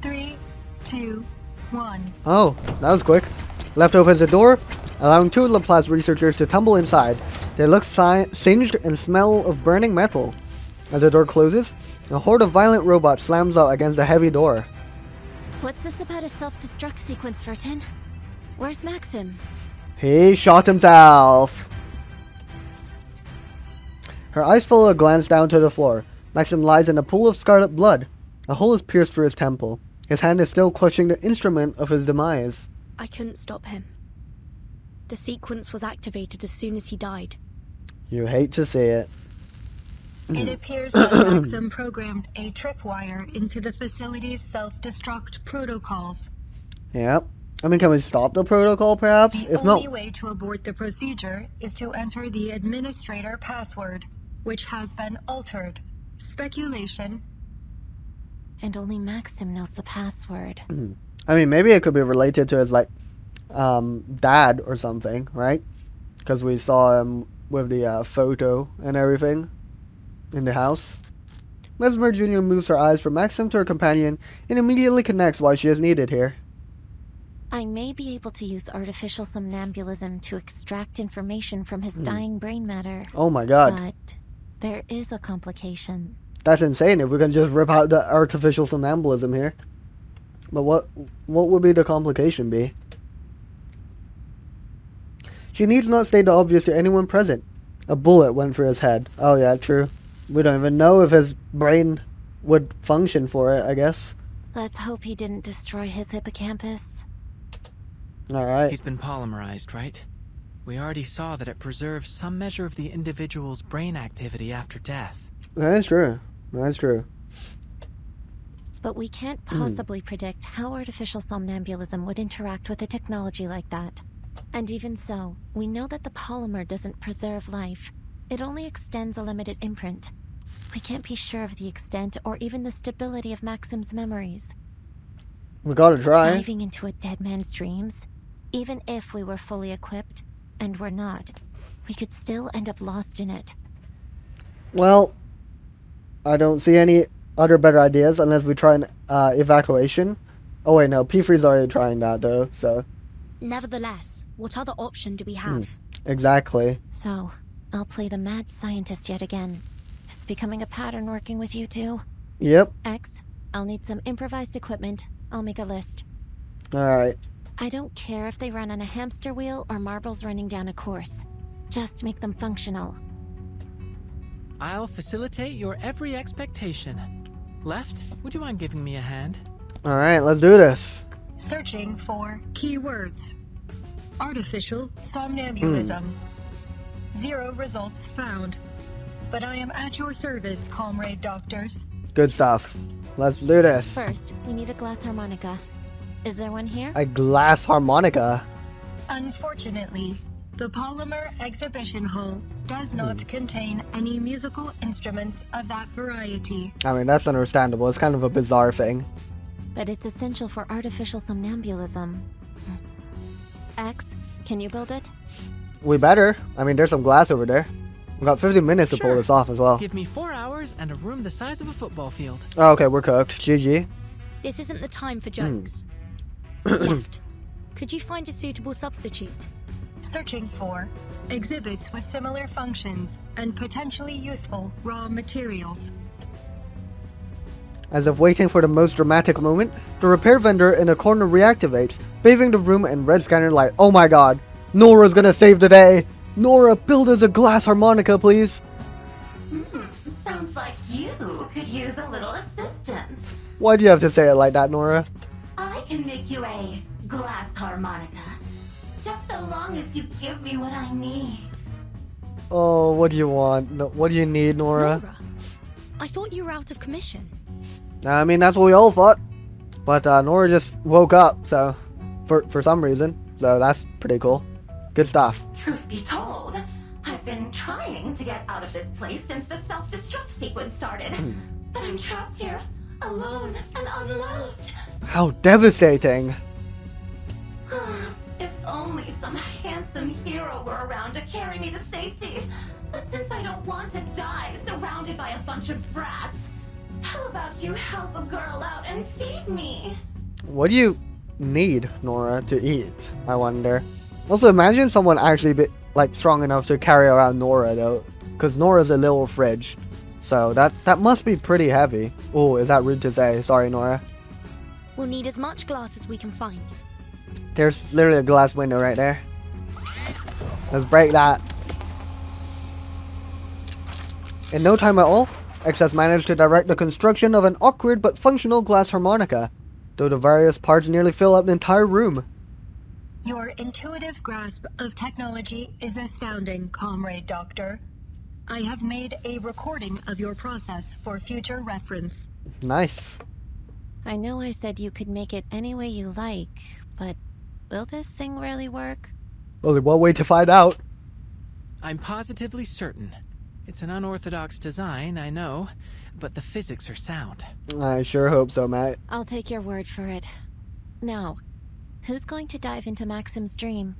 3, 2, 1. Oh, that was quick. Left opens the door, allowing two Laplace researchers to tumble inside. They look singed and smell of burning metal. As the door closes, a horde of violent robots slams out against the heavy door. What's this about a self-destruct sequence, Vertin? Where's Maxim? He shot himself. Her eyes follow a glance down to the floor. Maxim lies in a pool of scarlet blood. A hole is pierced through his temple. His hand is still clutching the instrument of his demise. I couldn't stop him. The sequence was activated as soon as he died. You hate to see it. It appears that Maxim programmed a tripwire into the facility's self-destruct protocols. Yep. I mean, can we stop the protocol, perhaps? The If only not, way to abort the procedure is to enter the administrator password, which has been altered. Speculation. And only Maxim knows the password. I mean, maybe it could be related to his, like, dad or something, right? Because we saw him with the photo and everything in the house. Mesmer Jr. moves her eyes from Maxim to her companion and immediately connects why she is needed here. I may be able to use artificial somnambulism to extract information from his dying brain matter. Oh my god. But there is a complication. That's insane if we can just rip out the artificial somnambulism here. But what would be the complication be? She needs not state the obvious to anyone present. A bullet went through his head. Oh yeah, true. We don't even know if his brain would function for it, I guess. Let's hope he didn't destroy his hippocampus. Alright. He's been polymerized, right? We already saw that it preserves some measure of the individual's brain activity after death. That's true. That's true. But we can't possibly predict how artificial somnambulism would interact with a technology like that. And even so, we know that the polymer doesn't preserve life. It only extends a limited imprint. We can't be sure of the extent or even the stability of Maxim's memories. We gotta try. Diving into a dead man's dreams, even if we were fully equipped, and we're not, we could still end up lost in it. Well, I don't see any other better ideas unless we try an evacuation. Oh wait, no, P3's already trying that though, so... Nevertheless, what other option do we have? Exactly. So, I'll play the mad scientist yet again. It's becoming a pattern working with you two. Yep. X, I'll need some improvised equipment. I'll make a list. Alright. I don't care if they run on a hamster wheel or marbles running down a course. Just make them functional. I'll facilitate your every expectation. Left, would you mind giving me a hand? Alright, let's do this. Searching for keywords. Artificial somnambulism. 0 results found. But I am at your service, comrade doctors. Good stuff. Let's do this. First, we need a glass harmonica. Is there one here? A glass harmonica? Unfortunately, the Polymer Exhibition Hall does not contain any musical instruments of that variety. I mean, that's understandable. It's kind of a bizarre thing. But it's essential for artificial somnambulism. X, can you build it? We better. I mean, there's some glass over there. We've got 50 minutes to pull this off as well. Give me 4 hours and a room the size of a football field. Oh, okay, we're cooked. GG. This isn't the time for jokes. Left. Could you find a suitable substitute? Searching for exhibits with similar functions and potentially useful raw materials. As if waiting for the most dramatic moment, the repair vendor in the corner reactivates, bathing the room in red scanner light. Oh my god. Nora's gonna save the day. Nora, build us a glass harmonica, please. Sounds like you could use a little assistance. Why do you have to say it like that, Nora? I can make you a glass harmonica. Just so long as you give me what I need. Oh, what do you want? No, what do you need, Nora? Nora, I thought you were out of commission. I mean, that's what we all thought. But Nora just woke up, so... For some reason. So that's pretty cool. Good stuff. Truth be told, I've been trying to get out of this place since the self-destruct sequence started. But I'm trapped here, alone and unloved. How devastating. If only some handsome hero were around to carry me to safety. But since I don't want to die surrounded by a bunch of brats, how about you help a girl out and feed me? What do you need, Nora, to eat, I wonder? Also, imagine someone actually strong enough to carry around Nora, though. Because Nora's a little fridge. So that must be pretty heavy. Oh, is that rude to say? Sorry, Nora. We'll need as much glass as we can find. There's literally a glass window right there. Let's break that. In no time at all, X has managed to direct the construction of an awkward but functional glass harmonica, though the various parts nearly fill up the entire room. Your intuitive grasp of technology is astounding, comrade doctor. I have made a recording of your process for future reference. Nice. I know I said you could make it any way you like, but will this thing really work? Only one way to find out. I'm positively certain. It's an unorthodox design, I know, but the physics are sound. I sure hope so, Matt. I'll take your word for it. Now, who's going to dive into Maxim's dream?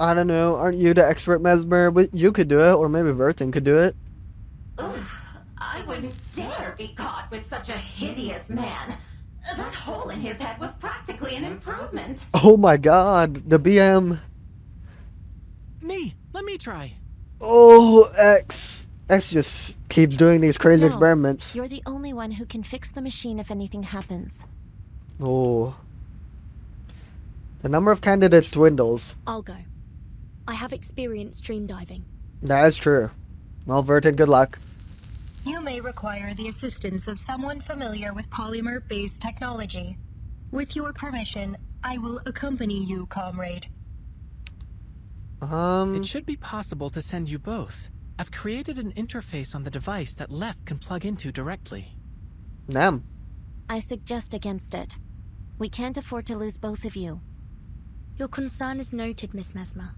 I don't know. Aren't you the expert, Mesmer? But you could do it, or maybe Vertin could do it. Oof, I wouldn't dare be caught with such a hideous man. That hole in his head was practically an improvement. Oh my god, the BM. Let me try. Oh, X. X just keeps doing these crazy experiments. You're the only one who can fix the machine if anything happens. Oh. The number of candidates dwindles. I'll go. I have experience stream diving. That is true. Well, Vertin, good luck. You may require the assistance of someone familiar with polymer-based technology. With your permission, I will accompany you, comrade. It should be possible to send you both. I've created an interface on the device that Left can plug into directly. Damn. I suggest against it. We can't afford to lose both of you. Your concern is noted, Miss Mesmer.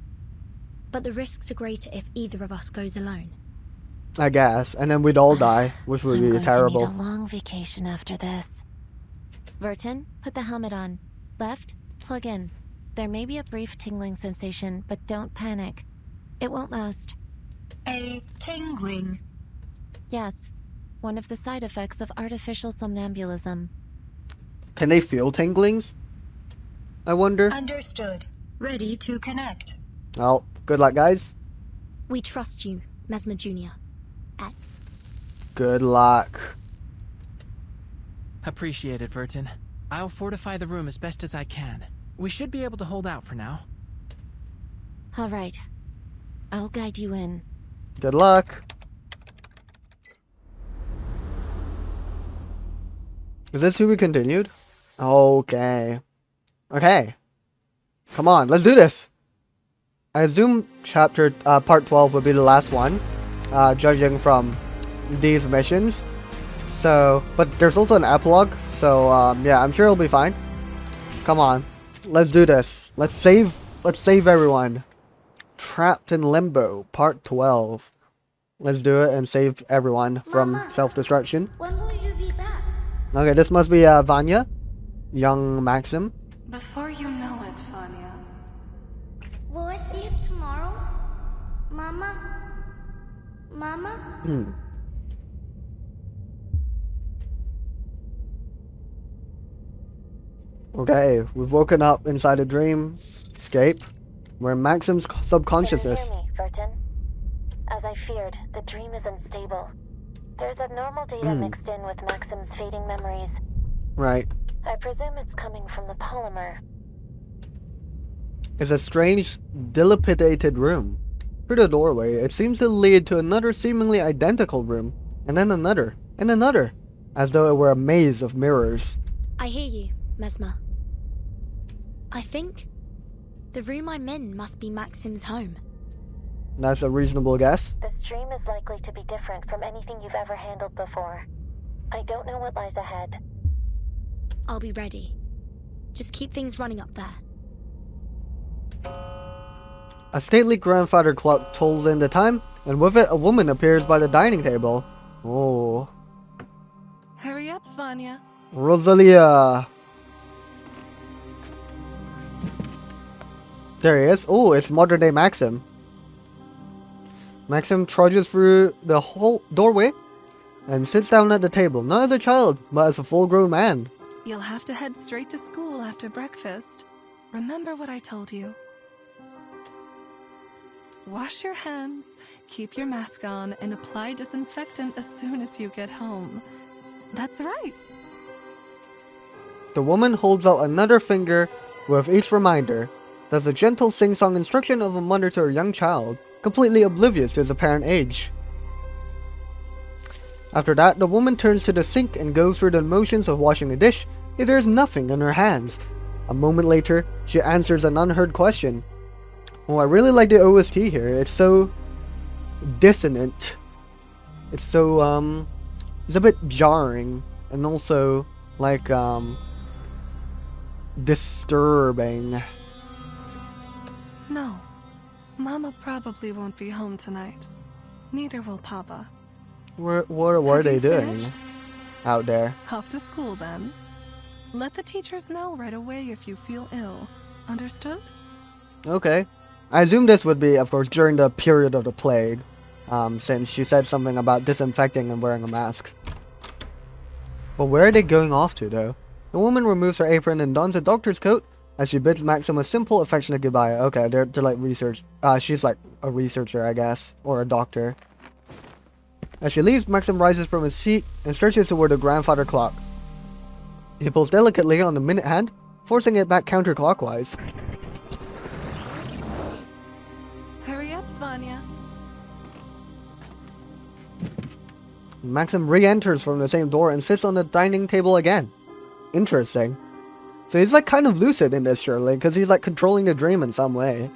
But the risks are greater if either of us goes alone. I guess. And then we'd all die, which would be terrible. I'm going to need a long vacation after this. Verton, put the helmet on. Left, plug in. There may be a brief tingling sensation, but don't panic. It won't last. A tingling? Yes. One of the side effects of artificial somnambulism. Can they feel tinglings? I wonder. Understood. Ready to connect. Oh, good luck, guys. We trust you, Mesmer Jr. X. Good luck. Appreciate it, Verton. I'll fortify the room as best as I can. We should be able to hold out for now. All right. I'll guide you in. Good luck. Is this who we continued? Okay. Okay. Come on, let's do this. I assume part 12 will be the last one, judging from these missions. So, but there's also an epilogue, so yeah, I'm sure it'll be fine. Come on, let's do this. Let's save everyone. Trapped in Limbo, part 12. Let's do it and save everyone from self-destruction. When will you be back? Okay, this must be Vanya, young Maxim. Before you know it, Vanya. Will I see you tomorrow? Mama? Mama? Okay, we've woken up inside a dream escape. We're in Maxim's subconsciousness. Can you hear me, Verton? As I feared, the dream is unstable. There's abnormal data mixed in with Maxim's fading memories. Right. I presume it's coming from the polymer. It's a strange, dilapidated room. Through the doorway, it seems to lead to another seemingly identical room, and then another, and another, as though it were a maze of mirrors. I hear you, Mesmer. I think the room I'm in must be Maxim's home. That's a reasonable guess. This dream is likely to be different from anything you've ever handled before. I don't know what lies ahead. I'll be ready. Just keep things running up there. A stately grandfather clock tolls in the time, and with it a woman appears by the dining table. Oh. Hurry up, Vanya. Rosalia. There he is. Oh, it's modern day Maxim. Maxim trudges through the whole doorway and sits down at the table, not as a child, but as a full-grown man. You'll have to head straight to school after breakfast. Remember what I told you. Wash your hands, keep your mask on, and apply disinfectant as soon as you get home. That's right. The woman holds out another finger with each reminder. That's a gentle sing-song instruction of a mother to her young child, completely oblivious to his apparent age. After that, the woman turns to the sink and goes through the motions of washing a dish, yet there is nothing in her hands. A moment later, she answers an unheard question. Oh, I really like the OST here. It's so dissonant. It's so, it's a bit jarring, and also, like, disturbing. No. Mama probably won't be home tonight. Neither will Papa. What are they doing out there? Off to school then. Let the teachers know right away if you feel ill. Understood? Okay. I assume this would be, of course, during the period of the plague, since she said something about disinfecting and wearing a mask. But where are they going off to, though? The woman removes her apron and dons a doctor's coat as she bids Maxim a simple, affectionate goodbye. Okay, they're like research. She's like a researcher, I guess, or a doctor. As she leaves, Maxim rises from his seat and stretches toward the grandfather clock. He pulls delicately on the minute hand, forcing it back counterclockwise. Hurry up, Vanya. Maxim re-enters from the same door and sits on the dining table again. Interesting. So he's like kind of lucid in this, surely, because he's like controlling the dream in some way.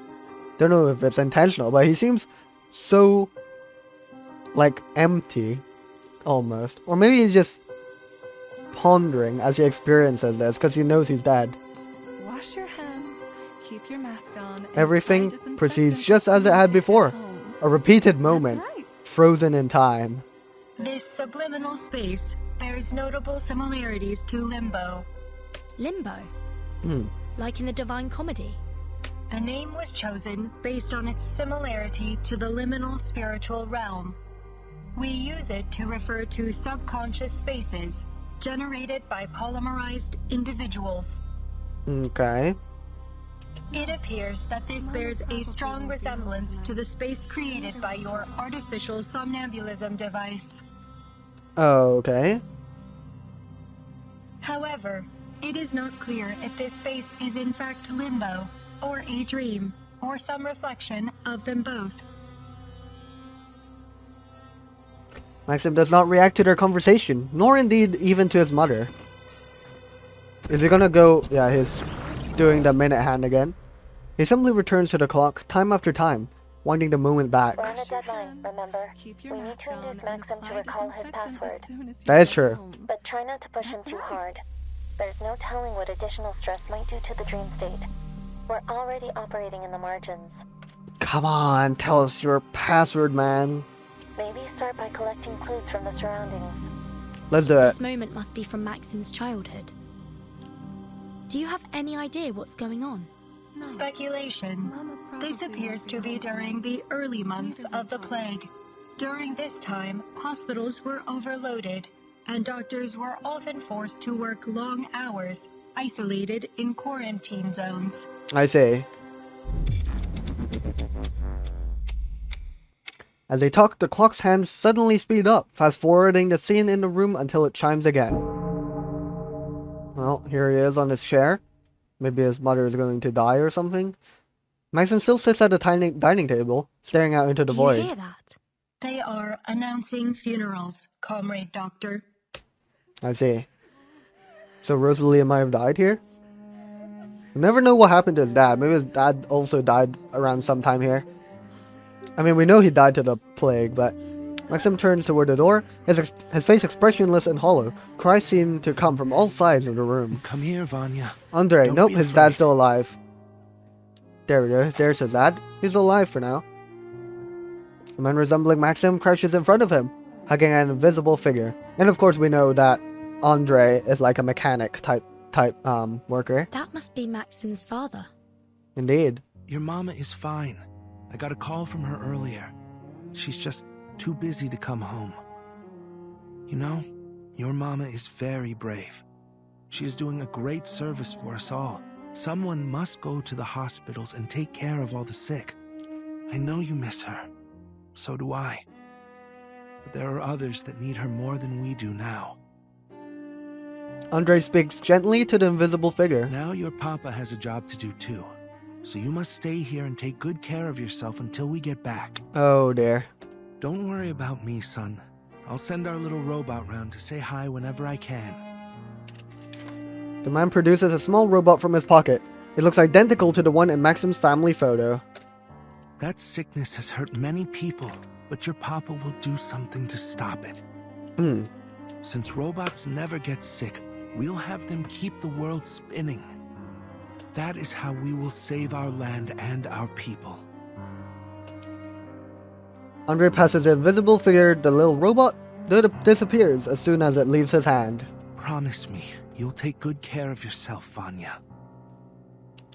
Don't know if it's intentional, but he seems so, like, empty, almost. Or maybe he's just pondering as he experiences this, because he knows he's dead. Wash your hands, keep your mask on. Everything proceeds just as it had before. A repeated moment, frozen in time. This subliminal space bears notable similarities to Limbo. Limbo? Like in the Divine Comedy? The name was chosen based on its similarity to the liminal spiritual realm. We use it to refer to subconscious spaces generated by polymerized individuals. Okay. It appears that this bears a strong resemblance to the space created by your artificial somnambulism device. Okay. However, it is not clear if this space is in fact limbo, or a dream, or some reflection of them both. Maxim does not react to their conversation, nor indeed even to his mother. Is he gonna go? Yeah, he's doing the minute hand again. He simply returns to the clock time after time, winding the moment back. We're on a deadline, remember? We need to induce Maxim to recall his password. That is true. But try not to push him too hard. There's no telling what additional stress might do to the dream state. We're already operating in the margins. Come on, tell us your password, man. Maybe start by collecting clues from the surroundings. Let's do it. This moment must be from Maxim's childhood. Do you have any idea what's going on? Speculation. This appears to be during the early months of the plague. During this time, hospitals were overloaded, and doctors were often forced to work long hours, isolated in quarantine zones. I see. As they talk, the clock's hands suddenly speed up, fast-forwarding the scene in the room until it chimes again. Well, here he is on his chair. Maybe his mother is going to die or something. Maxim still sits at the tiny dining table, staring out into the void. Do you hear that? They are announcing funerals, Comrade Doctor. I see. So Rosalie might have died here? We never know what happened to his dad. Maybe his dad also died around some time here. I mean, we know he died to the plague, but... Maxim turns toward the door, his face expressionless and hollow. Cries seem to come from all sides of the room. Come here, Vanya. Andre, Don't nope, be his afraid. dad's still alive. There we go, there's his dad. He's alive for now. A man resembling Maxim crouches in front of him, hugging an invisible figure. And of course we know that Andre is like a mechanic type worker. That must be Maxim's father. Indeed. Your mama is fine. I got a call from her earlier. She's just too busy to come home. You know, your mama is very brave. She is doing a great service for us all. Someone must go to the hospitals and take care of all the sick. I know you miss her. So do I. But there are others that need her more than we do now. Andre speaks gently to the invisible figure. Now your papa has a job to do too. So you must stay here and take good care of yourself until we get back. Oh dear. Don't worry about me, son. I'll send our little robot round to say hi whenever I can. The man produces a small robot from his pocket. It looks identical to the one in Maxim's family photo. That sickness has hurt many people, but your papa will do something to stop it. Since robots never get sick, we'll have them keep the world spinning. That is how we will save our land and our people. Andre passes the invisible figure, the little robot disappears as soon as it leaves his hand. Promise me, you'll take good care of yourself, Vanya.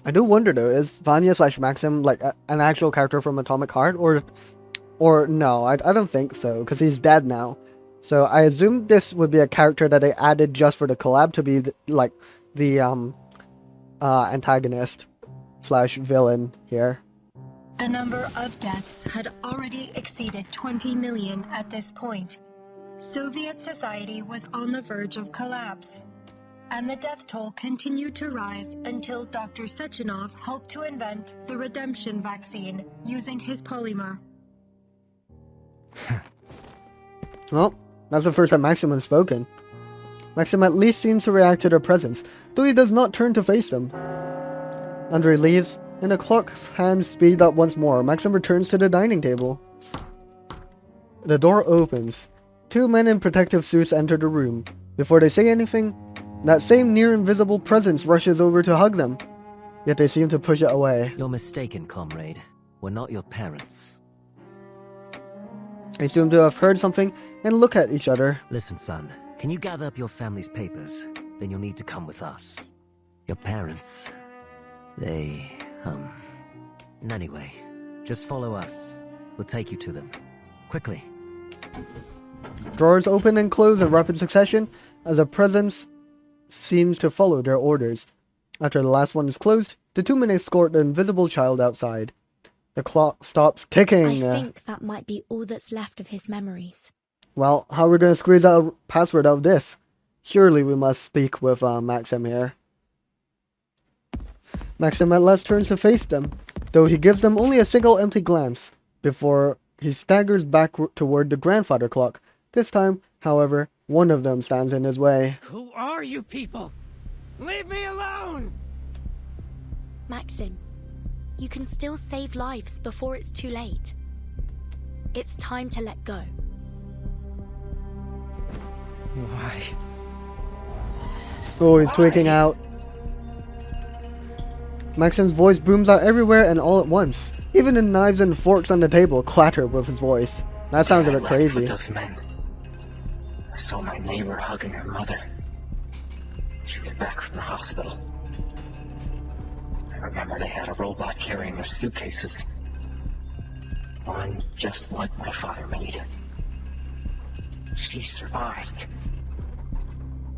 I do wonder though, is Vanya / Maxim like an actual character from Atomic Heart, or no? I don't think so, because he's dead now. So I assume this would be a character that they added just for the collab to be the antagonist / villain here. The number of deaths had already exceeded 20 million at this point. Soviet society was on the verge of collapse, and the death toll continued to rise until Dr. Sechenov helped to invent the redemption vaccine using his polymer. Well, that's the first time Maxim has spoken. Maxim at least seems to react to their presence, though he does not turn to face them. Andre leaves, and the clock's hands speed up once more. Maxim returns to the dining table. The door opens. Two men in protective suits enter the room. Before they say anything, that same near-invisible presence rushes over to hug them. Yet they seem to push it away. You're mistaken, comrade. We're not your parents. They seem to have heard something and look at each other. Listen, son. Can you gather up your family's papers? Then you'll need to come with us. Your parents... They... Anyway, just follow us. We'll take you to them. Quickly. Drawers open and close in rapid succession as a presence seems to follow their orders. After the last one is closed, the two men escort the invisible child outside. The clock stops ticking. I think that might be all that's left of his memories. Well, how are we going to squeeze out a password out of this? Surely we must speak with Maxim here. Maxim at last turns to face them, though he gives them only a single empty glance before he staggers back toward the grandfather clock. This time, however, one of them stands in his way. Who are you people? Leave me alone! Maxim, you can still save lives before it's too late. It's time to let go. Why? Oh, he's tweaking out. Maxim's voice booms out everywhere and all at once. Even the knives and forks on the table clatter with his voice. That sounds a bit crazy. With those men. I saw my neighbor hugging her mother. She was back from the hospital. I remember they had a robot carrying their suitcases. One just like my father made. She survived.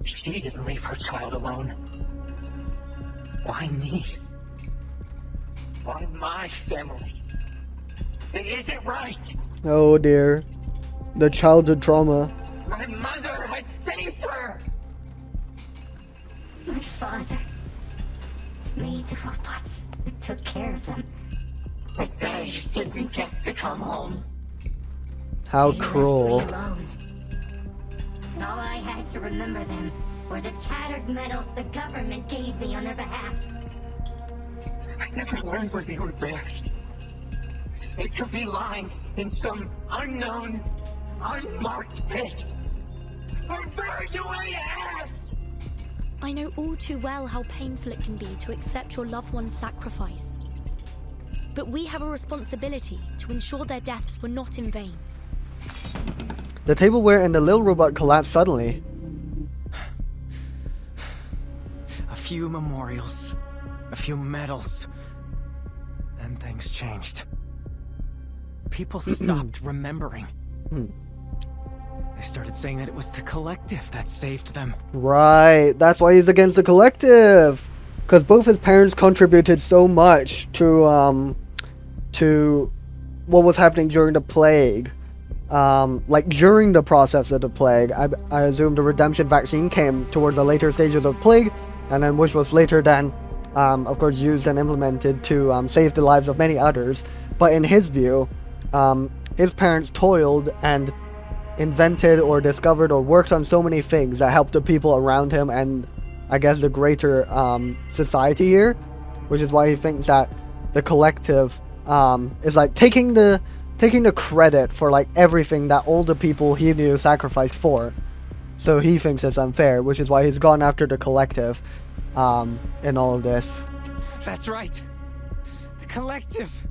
She didn't leave her child alone. Why me? Why my family? It isn't right! Oh dear. The childhood trauma. My mother had saved her! My father made the robots that took care of them. But they didn't get to come home. How They cruel. left me alone. All I had to remember them were the tattered medals the government gave me on their behalf. I never learned where they were buried. They could be lying in some unknown, unmarked pit. Or buried away ass! I know all too well how painful it can be to accept your loved one's sacrifice. But we have a responsibility to ensure their deaths were not in vain. The tableware and the little robot collapse suddenly. A few memorials, a few medals. Then things changed. People stopped remembering. They started saying that it was the collective that saved them. Right, that's why he's against the collective. Because both his parents contributed so much to what was happening during the plague. Like during the process of the plague, I assume the redemption vaccine came towards the later stages of plague, and then which was later then, of course, used and implemented to save the lives of many others. But in his view, his parents toiled and invented or discovered or worked on so many things that helped the people around him and I guess the greater society here, which is why he thinks that the collective is like taking the credit for like everything that all the people he knew sacrificed for. So he thinks it's unfair, which is why he's gone after the collective in all of this. That's right. The collective.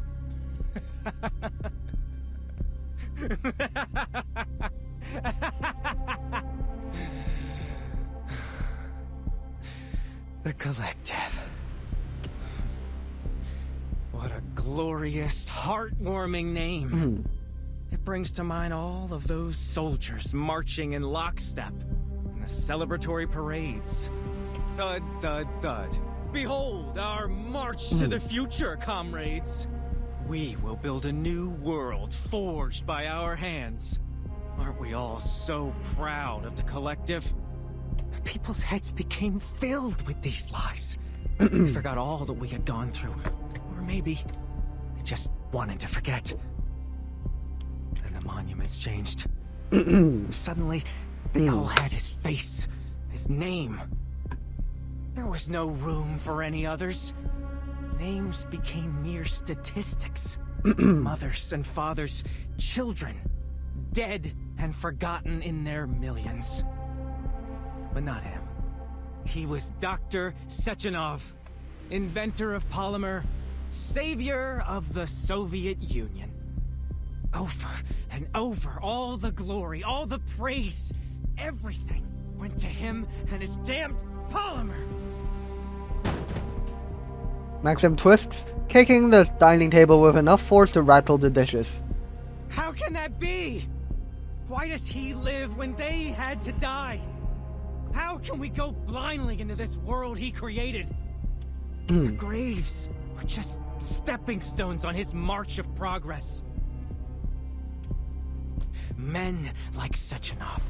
The collective. What a glorious, heartwarming name. It brings to mind all of those soldiers marching in lockstep in the celebratory parades. Thud, thud, thud. Behold our march to the future, comrades. We will build a new world forged by our hands. Aren't we all so proud of the collective? People's heads became filled with these lies. They forgot all that we had gone through. Or maybe they just wanted to forget. Then the monuments changed. Suddenly, they all had his face, his name. There was no room for any others. names became mere statistics. Mothers and fathers, children, dead and forgotten in their millions. But not him. He was Dr. Sechenov, inventor of polymer, savior of the Soviet Union. Over and over, all the glory, all the praise, everything went to him and his damned polymer. Maxim twists, kicking the dining table with enough force to rattle the dishes. How can that be? Why does he live when they had to die? How can we go blindly into this world he created? Our graves were just stepping stones on his march of progress. Men like Sechenov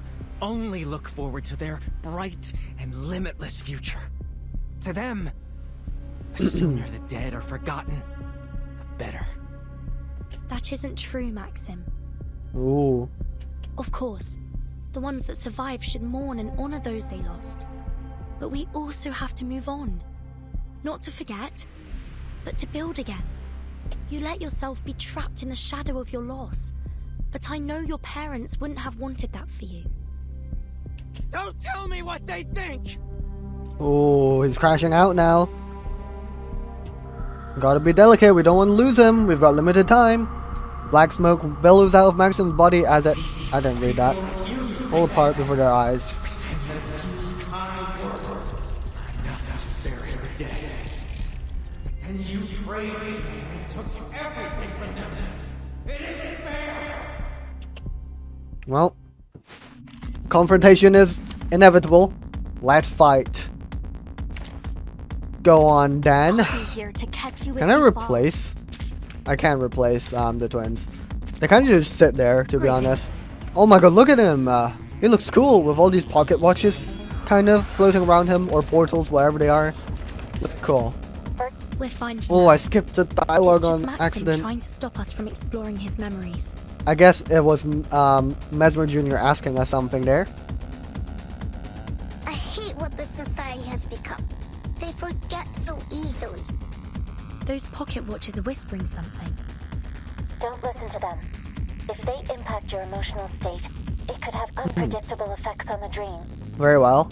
only look forward to their bright and limitless future. To them, the sooner the dead are forgotten, the better. That isn't true, Maxim. Ooh. Of course, the ones that survive should mourn and honor those they lost. But we also have to move on. Not to forget, but to build again. You let yourself be trapped in the shadow of your loss. But I know your parents wouldn't have wanted that for you. Don't tell me what they think! Oh, he's crashing out now. Gotta be delicate, we don't want to lose him. We've got limited time. Black smoke billows out of Maxim's body as it... I didn't read that. Fall apart before their eyes. And you praise me and took everything from them. It isn't fair! Well, confrontation is inevitable. Let's fight. Go on, Dan. I'll be here to catch you Can I if you fall. replace? I can't replace the twins. They kind of just sit there, to be honest. Oh my god, look at him. He looks cool with all these pocket watches kind of floating around him, or portals, whatever they are. Look cool. We're fine for Oh, now. I skipped the dialogue It's just on Maxim accident. trying to stop us from exploring his memories. I guess it was Mesmer Jr. asking us something there. I hate what this society has become. They forget so easily. Those pocket watches are whispering something. Don't listen to them. If they impact your emotional state, it could have unpredictable effects on the dream. Very well.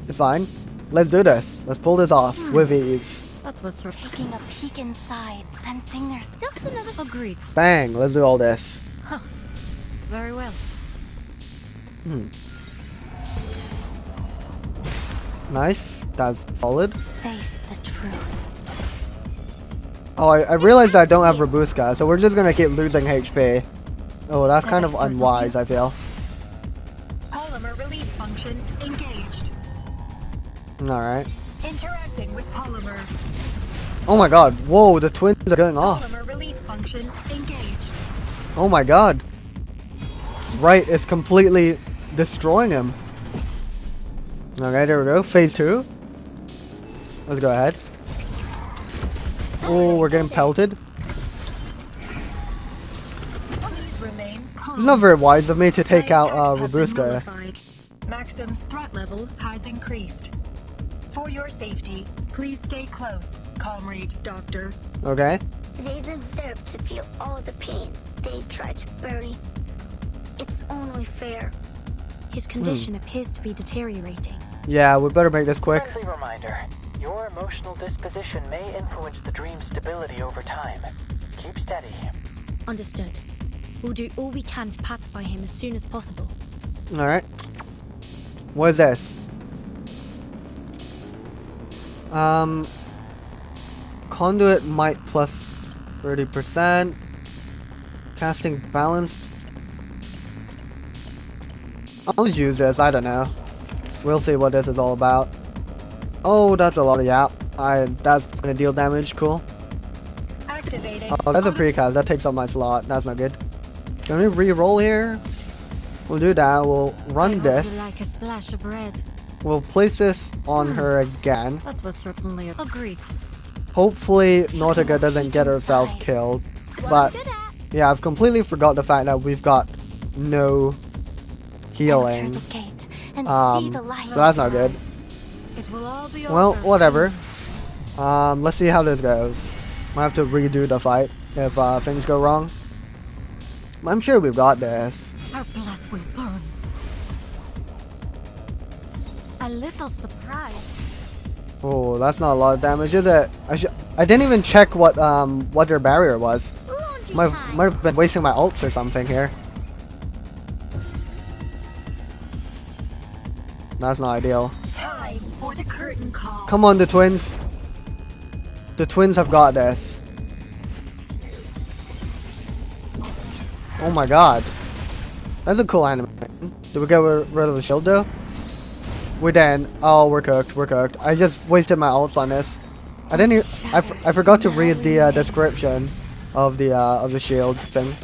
It's fine. Let's do this. Let's pull this off with ease. That was her Taking a peek inside, sensing their... Just another... Agreed. Bang! Let's do all this. Huh. Very well. Nice. That's solid. Face the truth. Oh, I realized I don't have Robuska, so we're just gonna keep losing HP. Oh, that's kind of unwise, I feel. Polymer release function engaged. Alright. Interacting with polymer. Oh my god. Whoa, the twins are going off. Polymer release function engaged. Oh my god. Right, it's completely destroying him. Okay, there we go. Phase 2. Let's go ahead. Oh, we're getting pelted. Please remain calm. It's not very wise of me to take out Attacks have been Robuska. nullified. Maxim's threat level has increased. For your safety, please stay close, comrade doctor. Okay. They deserve to feel all the pain they tried to bury. It's only fair. His condition appears to be deteriorating. Yeah, we better make this quick. Friendly reminder. Your emotional disposition may influence the dream's stability over time. Keep steady. Understood. We'll do all we can to pacify him as soon as possible. Alright. What is this? Conduit might plus 30%. Casting balanced. I'll just use this, I don't know. We'll see what this is all about. Oh, that's a lot of yap. That's gonna deal damage, cool. Activating. Oh, that's a precast, that takes up my slot, that's not good. Can we re-roll here? We'll do that, we'll run this. Like a splash of red. We'll place this on her again. That was certainly agreed. Hopefully Nautica doesn't get herself killed. But yeah, I've completely forgot the fact that we've got no healing. So that's not good. It will all be Well, over whatever. Let's see how this goes. Might have to redo the fight if things go wrong. I'm sure we've got this. Our blood will burn. A little surprise. Oh, that's not a lot of damage, is it? I didn't even check what their barrier was. Might have been wasting my ults or something here. That's not ideal. Time for the curtain call. Come on, the twins. The twins have got this. Oh my god. That's a cool animation. Did we get rid of the shield though? We're done. Oh, we're cooked. We're cooked. I just wasted my ults on this. I didn't. I forgot to read the description of the shield thing.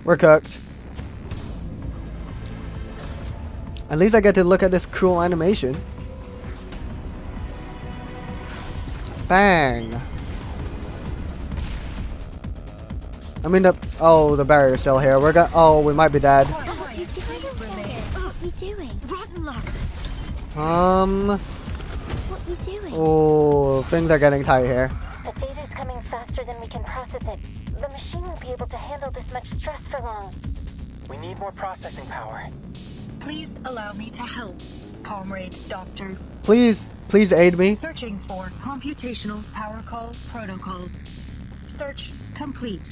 We're cooked. At least I get to look at this cool animation. Bang. I mean the barrier's still here. We might be dead. What are you doing? Rotten luck. What are you doing? Oh, things are getting tight here. The data's coming faster than we can process it. The machine won't be able to handle this much stress for long. We need more processing power. Please allow me to help, Comrade Doctor. Please aid me. Searching for computational power call protocols. Search complete.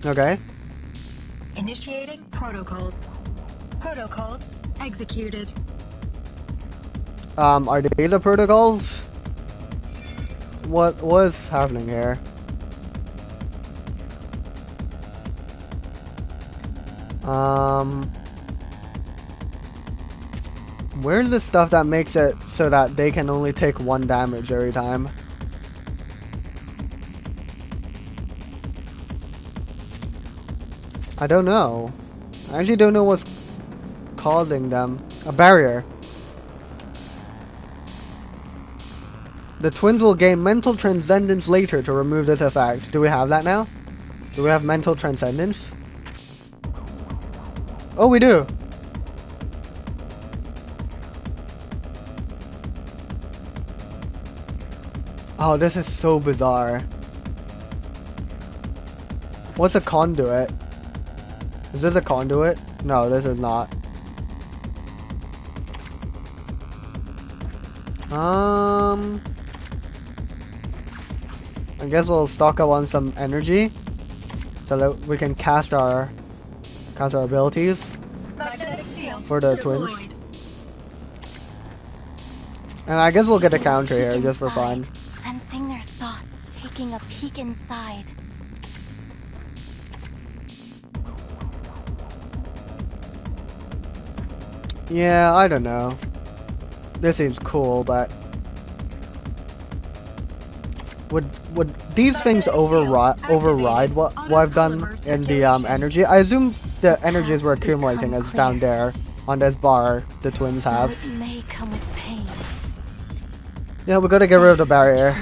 Okay. Initiating protocols. Protocols executed. Are these the protocols? What was happening here? Where's the stuff that makes it so that they can only take 1 damage every time? I don't know. I actually don't know what's causing them. A barrier. The twins will gain mental transcendence later to remove this effect. Do we have that now? Do we have mental transcendence? Oh, we do. Oh, this is so bizarre. What's a conduit? Is this a conduit? No, this is not. I guess we'll stock up on some energy so that we can cast our abilities for the twins. And I guess we'll get a counter here just for fun. Sensing their thoughts, taking a peek inside. Yeah, I don't know. This seems cool, but would these things override what I've done in the energy? I assume the energies we're accumulating is down there on this bar the twins have. It may come with pain. Yeah, we gotta get rid of the barrier.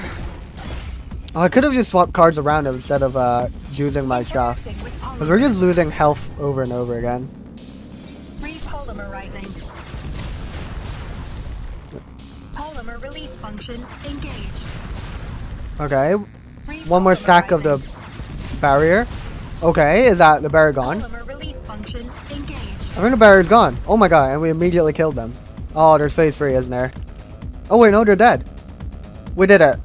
Oh, I could have just swapped cards around instead of using my stuff, because we're just losing health over and over again. Repolymerizing. Polymer release function engaged. Okay, one more stack of the barrier. Okay, is that the barrier gone? Polymer release function engaged. I think the barrier's gone. Oh my god, and we immediately killed them. Oh, there's phase 3, isn't there? Oh wait, no, they're dead. We did it.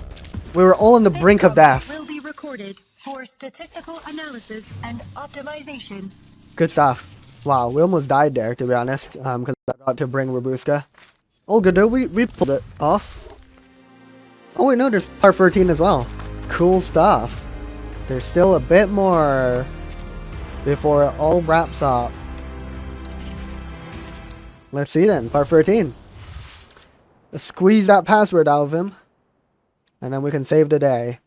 We were all on the brink of death. Will be recorded for statistical analysis and optimization. Good stuff. Wow, we almost died there, to be honest, because I got to bring Robuska. All good though, we pulled it off. Oh wait, no, there's part 13 as well. Cool stuff. There's still a bit more before it all wraps up. Let's see then, part 13. Let's squeeze that password out of him, and then we can save the day.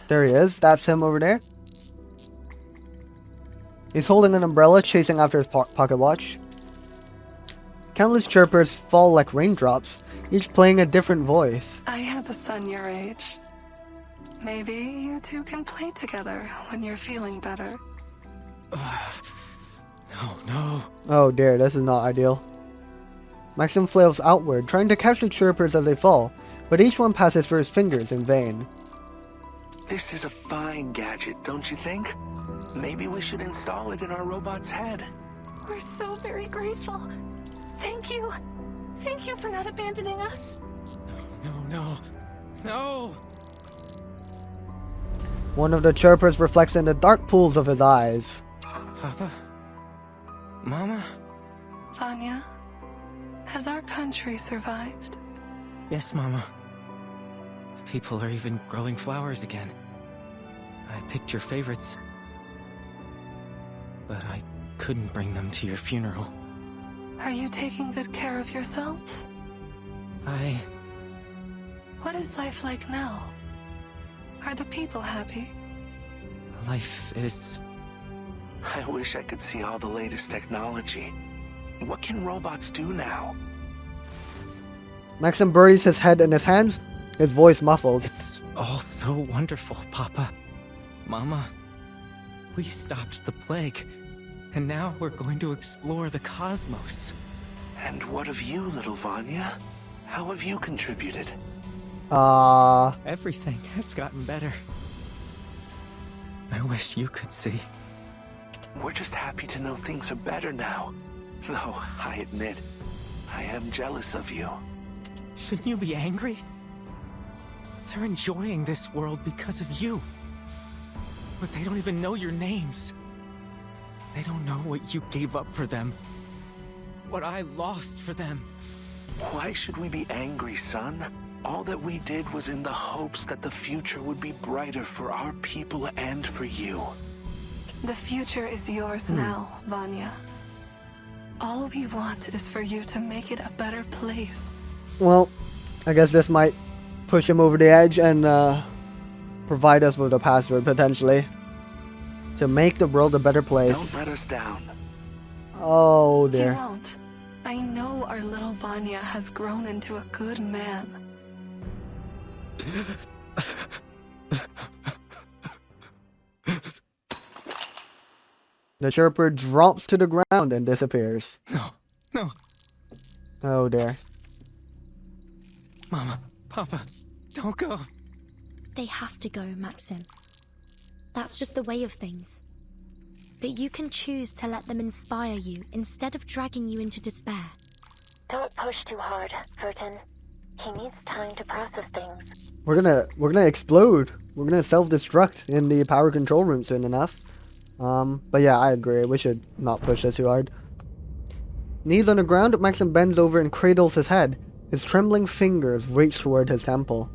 There he is. That's him over there. He's holding an umbrella, chasing after his pocket watch. Countless chirpers fall like raindrops, each playing a different voice. I have a son your age. Maybe you two can play together when you're feeling better. No. Oh dear, this is not ideal. Maxim flails outward, trying to catch the chirpers as they fall, but each one passes through his fingers in vain. This is a fine gadget, don't you think? Maybe we should install it in our robot's head. We're so very grateful. Thank you. Thank you for not abandoning us. No! One of the chirpers reflects in the dark pools of his eyes. Papa? Mama? Vanya, has our country survived? Yes, Mama. People are even growing flowers again. I picked your favorites, but I couldn't bring them to your funeral. Are you taking good care of yourself? What is life like now? Are the people happy? Life is... I wish I could see all the latest technology. What can robots do now? Maxim buries his head in his hands, his voice muffled. It's all so wonderful, Papa. Mama, we stopped the plague, and now we're going to explore the cosmos. And what of you, little Vanya? How have you contributed? Everything has gotten better. I wish you could see. We're just happy to know things are better now. Though, I admit, I am jealous of you. Shouldn't you be angry? They're enjoying this world because of you. But they don't even know your names. They don't know what you gave up for them. What I lost for them. Why should we be angry, son? All that we did was in the hopes that the future would be brighter for our people and for you. The future is yours now, Vanya. All we want is for you to make it a better place. Well, I guess this might push him over the edge and provide us with a password, potentially. To make the world a better place. Don't let us down. Oh, He dear. won't. I know our little Vanya has grown into a good man. The chirper drops to the ground and disappears. No. Oh, dear. Mama, Papa, don't go. They have to go, Maxim. That's just the way of things. But you can choose to let them inspire you instead of dragging you into despair. Don't push too hard, Furton. He needs time to process things. We're gonna explode. We're gonna self-destruct in the power control room soon enough. But yeah, I agree. We should not push this too hard. Knees on the ground, Maxim bends over and cradles his head. His trembling fingers reach toward his temple.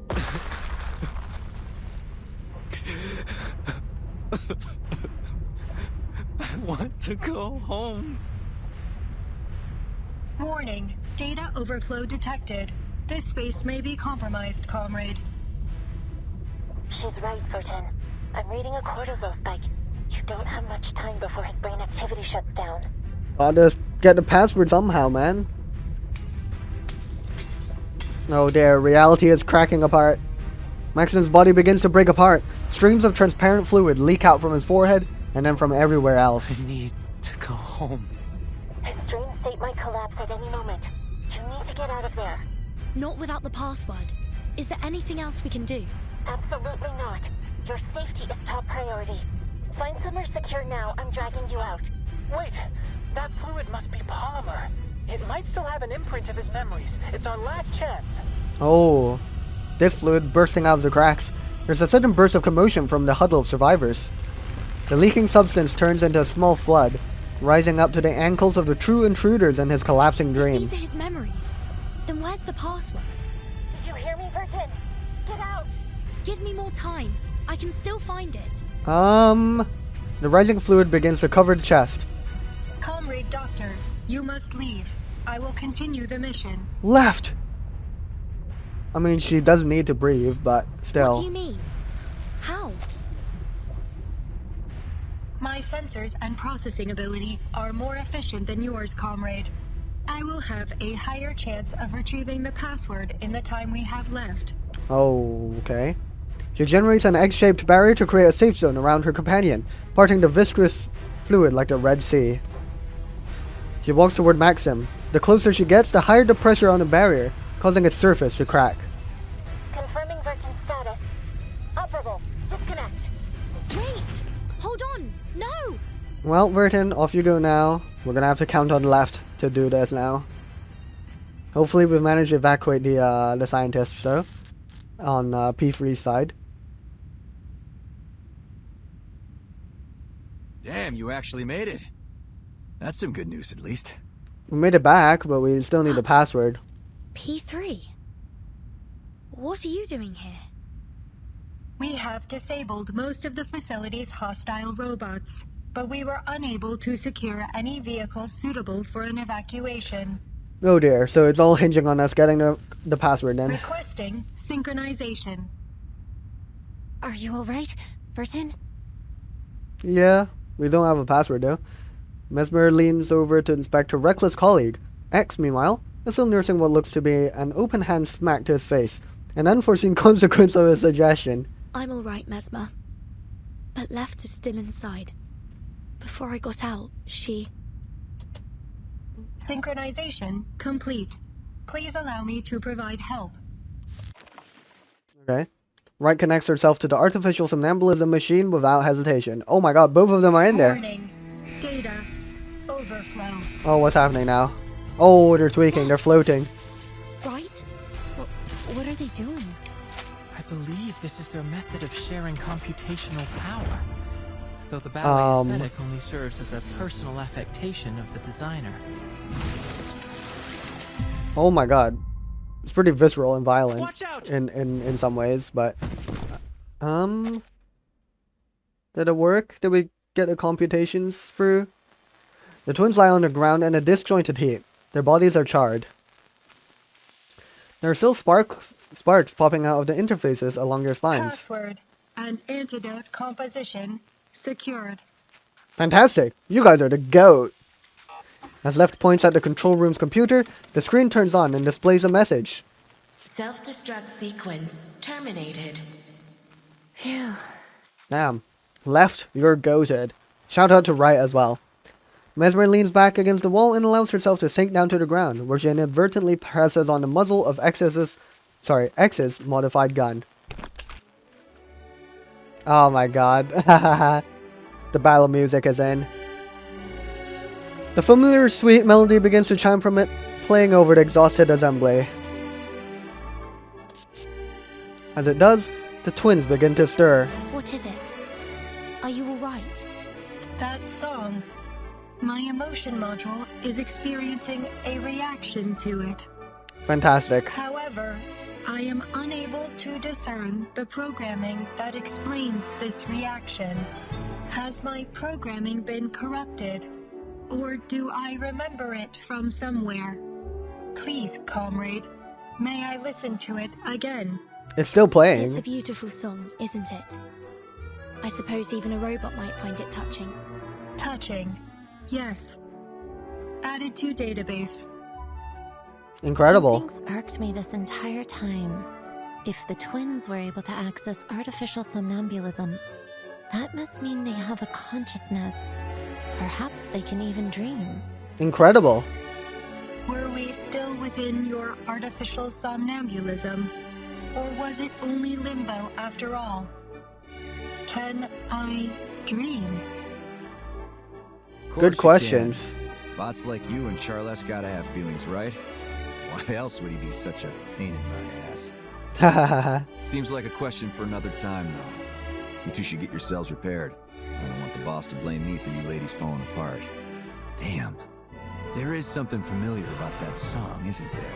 I want to go home. Warning. Data overflow detected. This space may be compromised, comrade. She's right, Furton. I'm reading a cortisol spike. You don't have much time before his brain activity shuts down. Gotta get the password somehow, man. Oh dear, reality is cracking apart. Maxim's body begins to break apart. Streams of transparent fluid leak out from his forehead and then from everywhere else. I need to go home. His dream state might collapse at any moment. You need to get out of there. Not without the password. Is there anything else we can do? Absolutely not. Your safety is top priority. Find somewhere secure now. I'm dragging you out. Wait, that fluid must be polymer. It might still have an imprint of his memories. It's our last chance. Oh, this fluid bursting out of the cracks. There's a sudden burst of commotion from the huddle of survivors. The leaking substance turns into a small flood, rising up to the ankles of the true intruders in his collapsing dream. These are his memories. Then where's the password? You hear me, Virgin? Get out! Give me more time. I can still find it. The rising fluid begins to cover the chest. Comrade Doctor, you must leave. I will continue the mission. Left! I mean, she does need to breathe, but still. What do you mean? How? My sensors and processing ability are more efficient than yours, comrade. I will have a higher chance of retrieving the password in the time we have left. Oh, okay. She generates an egg-shaped barrier to create a safe zone around her companion, parting the viscous fluid like the Red Sea. She walks toward Maxim. The closer she gets, the higher the pressure on the barrier, causing its surface to crack. disconnect. Wait! Hold on! No! Well, Vertin, off you go now. We're gonna have to count on left to do this now. Hopefully we've managed to evacuate the scientists, though, on P3's side. Damn, you actually made it. That's some good news, at least. We made it back, but we still need the password. P3? What are you doing here? We have disabled most of the facility's hostile robots, but we were unable to secure any vehicles suitable for an evacuation. Oh dear, so it's all hinging on us getting the password then. Requesting synchronization. Are you alright, Burton? Yeah, we don't have a password though. Mesmer leans over to inspect her reckless colleague. X, meanwhile, is still nursing what looks to be an open hand smack to his face, an unforeseen consequence of his suggestion. I'm alright, Mesmer. But Left is still inside. Before I got out, she... Synchronization complete. Please allow me to provide help. Okay. Right connects herself to the artificial somnambulism machine without hesitation. Oh my god, both of them are in there. Warning. Data overflow. Oh, what's happening now? Oh, they're tweaking, they're floating. Right? What are they doing? I believe this is their method of sharing computational power. Though the ballet aesthetic only serves as a personal affectation of the designer. Oh my god. It's pretty visceral and violent. Watch out! In some ways, but did it work? Did we get the computations through? The twins lie on the ground in a disjointed heap. Their bodies are charred. There are still sparks popping out of the interfaces along their spines. Password and antidote composition secured. Fantastic! You guys are the GOAT! As Left points at the control room's computer, the screen turns on and displays a message. Self-destruct sequence terminated. Phew. Damn. Left, you're goated. Shout out to Right as well. Mesmer leans back against the wall and allows herself to sink down to the ground, where she inadvertently presses on the muzzle of X's modified gun. Oh my god. The battle music is in. The familiar sweet melody begins to chime from it, playing over the exhausted assembly. As it does, the twins begin to stir. What is it? Are you alright? That song. My emotion module is experiencing a reaction to it. Fantastic. However, I am unable to discern the programming that explains this reaction. Has my programming been corrupted? Or do I remember it from somewhere? Please, comrade, may I listen to it again? It's still playing. It's a beautiful song, isn't it? I suppose even a robot might find it touching. Touching, yes. Added to database. Incredible. Something's irked me this entire time. If the twins were able to access artificial somnambulism, that must mean they have a consciousness. Perhaps they can even dream. Incredible. Were we still within your artificial somnambulism? Or was it only limbo after all? Can I dream? Good questions. Bots like you and Charles gotta have feelings, right? Why else would he be such a pain in my ass? Seems like a question for another time, though. You two should get yourselves repaired. I don't want the boss to blame me for you ladies falling apart. Damn. There is something familiar about that song, isn't there?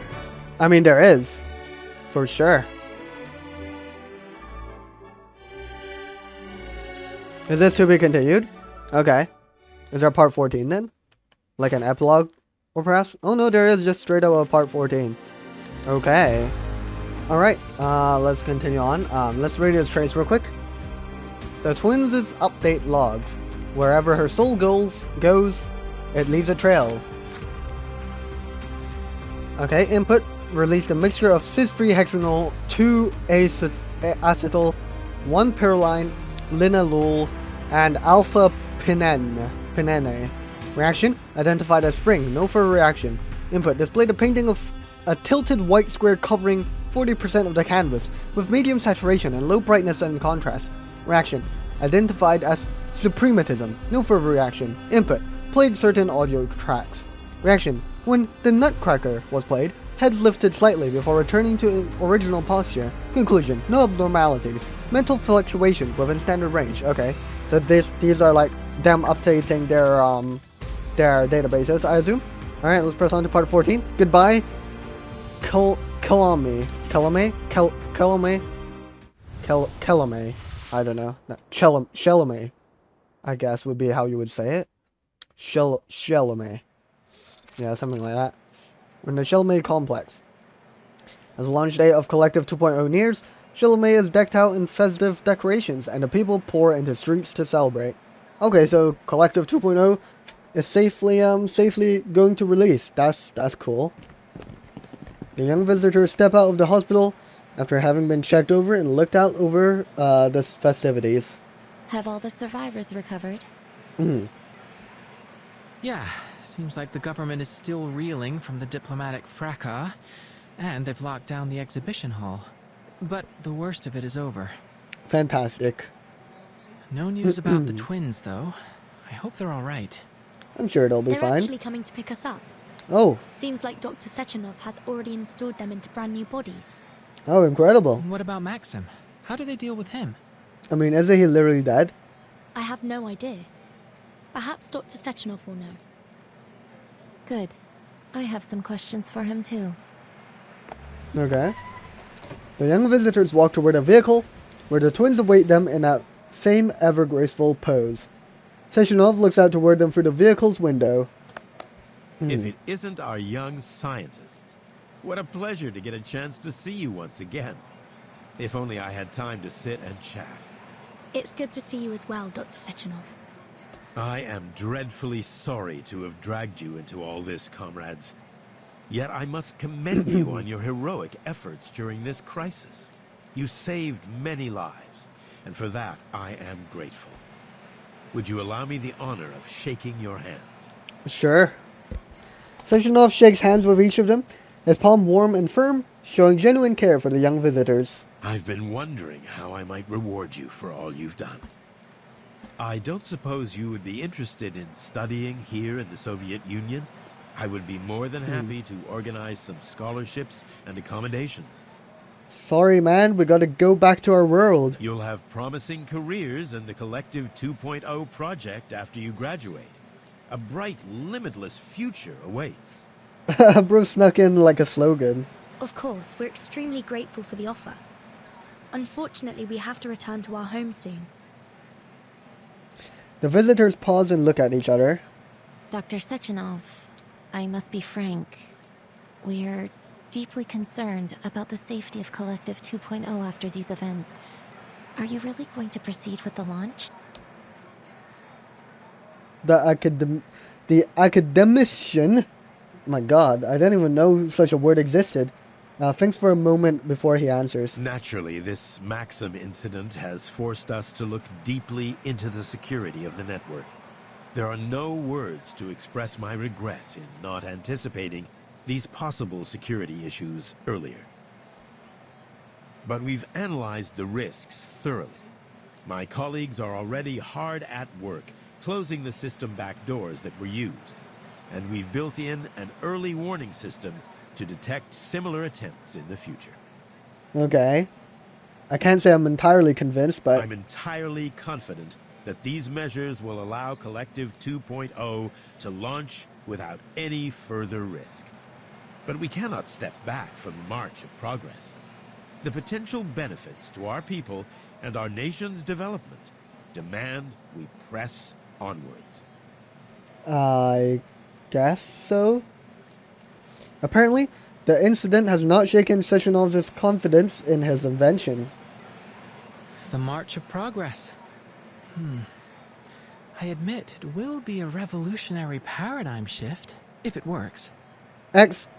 I mean, there is. For sure. Is this to be continued? Okay. Is there a part 14 then? Like an epilogue? Or perhaps? Oh no, there is just straight up a part 14. Okay. Alright, let's continue on. Let's read his trace real quick. The twins' update logs. Wherever her soul goes, it leaves a trail. Okay, input. Released a mixture of cis-free hexanol, 2-acetyl, 1-pyroline, linalool, and alpha-pinene. Reaction, identified as spring, no further reaction. Input, displayed a painting of a tilted white square covering 40% of the canvas, with medium saturation and low brightness and contrast. Reaction. Identified as suprematism. No further reaction. Input. Played certain audio tracks. Reaction. When the Nutcracker was played, heads lifted slightly before returning to original posture. Conclusion. No abnormalities. Mental fluctuation within standard range. Okay. So these are like them updating their databases, I assume. Alright, let's press on to part 14. Goodbye. Kelame. I don't know. Chalamet, I guess would be how you would say it. Chalamet. Yeah, something like that. In the Chalamet complex. As the launch day of Collective 2.0 nears, Chalamet is decked out in festive decorations, and the people pour into streets to celebrate. Okay, so Collective 2.0 is safely going to release. That's cool. The young visitors step out of the hospital after having been checked over and looked out over the festivities. Have all the survivors recovered? Yeah, seems like the government is still reeling from the diplomatic fracas, and they've locked down the exhibition hall. But the worst of it is over. Fantastic. No news about the twins, though. I hope they're all right. I'm sure they'll be They're fine. actually coming to pick us up. Oh. Seems like Dr. Sechenov has already installed them into brand new bodies. Oh, incredible. And what about Maxim? How do they deal with him? I mean, isn't he literally dead? I have no idea. Perhaps Dr. Sechenov will know. Good. I have some questions for him too. Okay. The young visitors walk toward a vehicle, where the twins await them in that same ever-graceful pose. Sechenov looks out toward them through the vehicle's window. If it isn't our young scientists, what a pleasure to get a chance to see you once again. If only I had time to sit and chat. It's good to see you as well, Dr. Sechenov. I am dreadfully sorry to have dragged you into all this, comrades. Yet I must commend you on your heroic efforts during this crisis. You saved many lives, and for that I am grateful. Would you allow me the honor of shaking your hands? Sure. Sechenov shakes hands with each of them, his palm warm and firm, showing genuine care for the young visitors. I've been wondering how I might reward you for all you've done. I don't suppose you would be interested in studying here in the Soviet Union? I would be more than happy to organize some scholarships and accommodations. Sorry, man, we gotta go back to our world. You'll have promising careers in the Collective 2.0 project after you graduate. A bright, limitless future awaits. Bro snuck in like a slogan. Of course, we're extremely grateful for the offer. Unfortunately, we have to return to our home soon. The visitors pause and look at each other. Dr. Sechenov, I must be frank. We're deeply concerned about the safety of Collective 2.0 after these events. Are you really going to proceed with the launch? The academician, my god, I didn't even know such a word existed, thinks for a moment before he answers. Naturally, this Maxim incident has forced us to look deeply into the security of the network. There are no words to express my regret in not anticipating these possible security issues earlier. But we've analyzed the risks thoroughly. My colleagues are already hard at work closing the system back doors that were used, and we've built in an early warning system to detect similar attempts in the future. Okay. I can't say I'm entirely convinced, but... I'm entirely confident that these measures will allow Collective 2.0 to launch without any further risk. But we cannot step back from the march of progress. The potential benefits to our people and our nation's development demand we press onwards. I guess so. Apparently, the incident has not shaken Sechenov's confidence in his invention. The march of progress. I admit, it will be a revolutionary paradigm shift, if it works. X,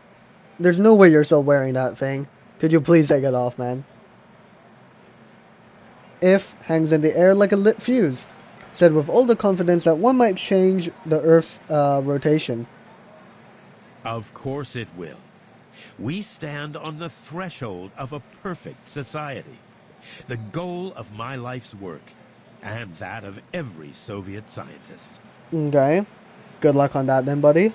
there's no way you're still wearing that thing. Could you please take it off, man? If hangs in the air like a lit fuse, said with all the confidence that one might change the Earth's rotation. Of course it will. We stand on the threshold of a perfect society. the goal of my life's work, and that of every Soviet scientist. Okay. Good luck on that then, buddy.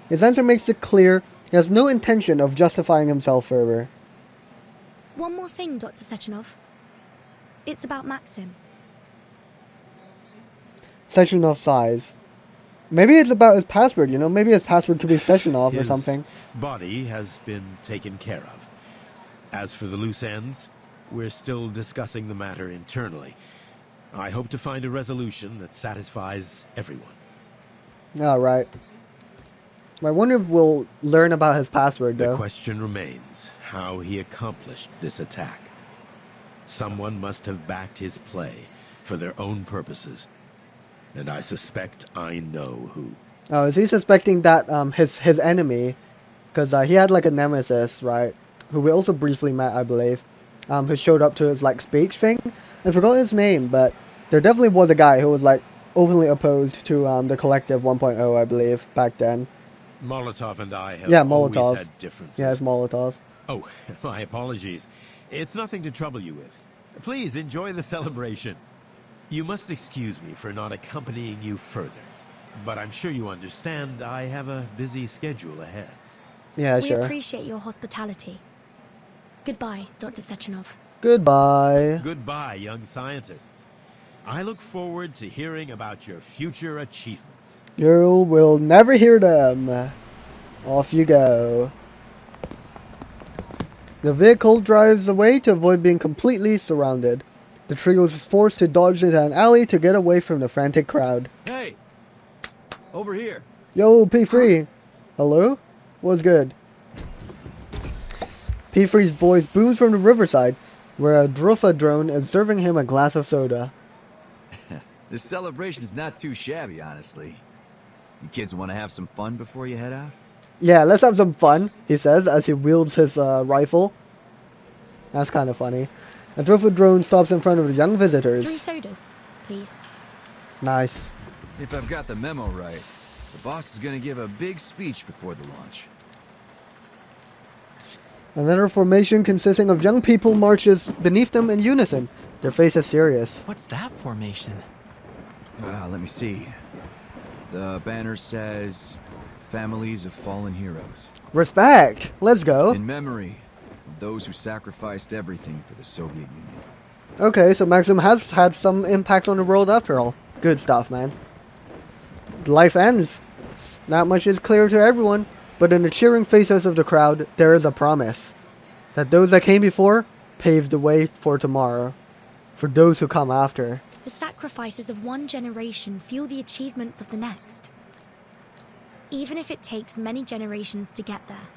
His answer makes it clear he has no intention of justifying himself further. One more thing, Dr. Sechenov. It's about Maxim. Sechenov sighs. Maybe it's about his password, you know? Maybe his password could be Sechenov or something. His body has been taken care of. As for the loose ends, we're still discussing the matter internally. I hope to find a resolution that satisfies everyone. Alright. I wonder if we'll learn about his password, though. The question remains how he accomplished this attack. Someone must have backed his play for their own purposes. And I suspect I know who. Oh, is he suspecting that his enemy, because he had like a nemesis, right? Who we also briefly met, I believe, who showed up to his like speech thing. I forgot his name, but there definitely was a guy who was like openly opposed to the Collective 1.0, I believe, back then. Molotov and I have always had differences. Yeah, it's Molotov. Oh, my apologies. It's nothing to trouble you with. Please enjoy the celebration. You must excuse me for not accompanying you further, but I'm sure you understand I have a busy schedule ahead. Yeah, sure. We appreciate your hospitality. Goodbye, Dr. Sechenov. Goodbye. Goodbye, young scientists. I look forward to hearing about your future achievements. You will never hear them. Off you go. The vehicle drives away to avoid being completely surrounded. The trio is forced to dodge into an alley to get away from the frantic crowd. Hey! Over here. Yo, P3. Hello? What's good? P3's voice booms from the riverside, where a Drufa drone is serving him a glass of soda. This celebration's not too shabby, honestly. You kids want to have some fun before you head out? Yeah, let's have some fun, he says as he wields his rifle. That's kind of funny. A Drufa drone stops in front of the young visitors. 3 sodas, please. Nice. If I've got the memo right, the boss is going to give a big speech before the launch. Another formation consisting of young people marches beneath them in unison, their faces serious. What's that formation? Let me see. The banner says, "Families of Fallen Heroes." Respect! Let's go! In memory of those who sacrificed everything for the Soviet Union. Okay, so Maxim has had some impact on the world after all. Good stuff, man. Life ends. That much is clear to everyone, but in the cheering faces of the crowd, there is a promise. That those that came before paved the way for tomorrow. For those who come after. The sacrifices of one generation fuel the achievements of the next. Even if it takes many generations to get there,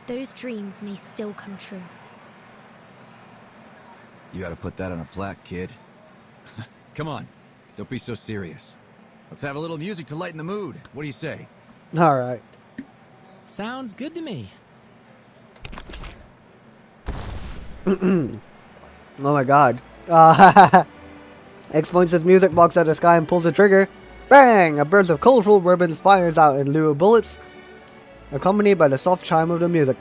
those dreams may still come true. You gotta put that on a plaque, kid. Come on, don't be so serious. Let's have a little music to lighten the mood. What do you say? Alright. Sounds good to me. Oh my god. X points his music box at the sky and pulls the trigger. Bang! A burst of colorful ribbons fires out in lieu of bullets, accompanied by the soft chime of the music.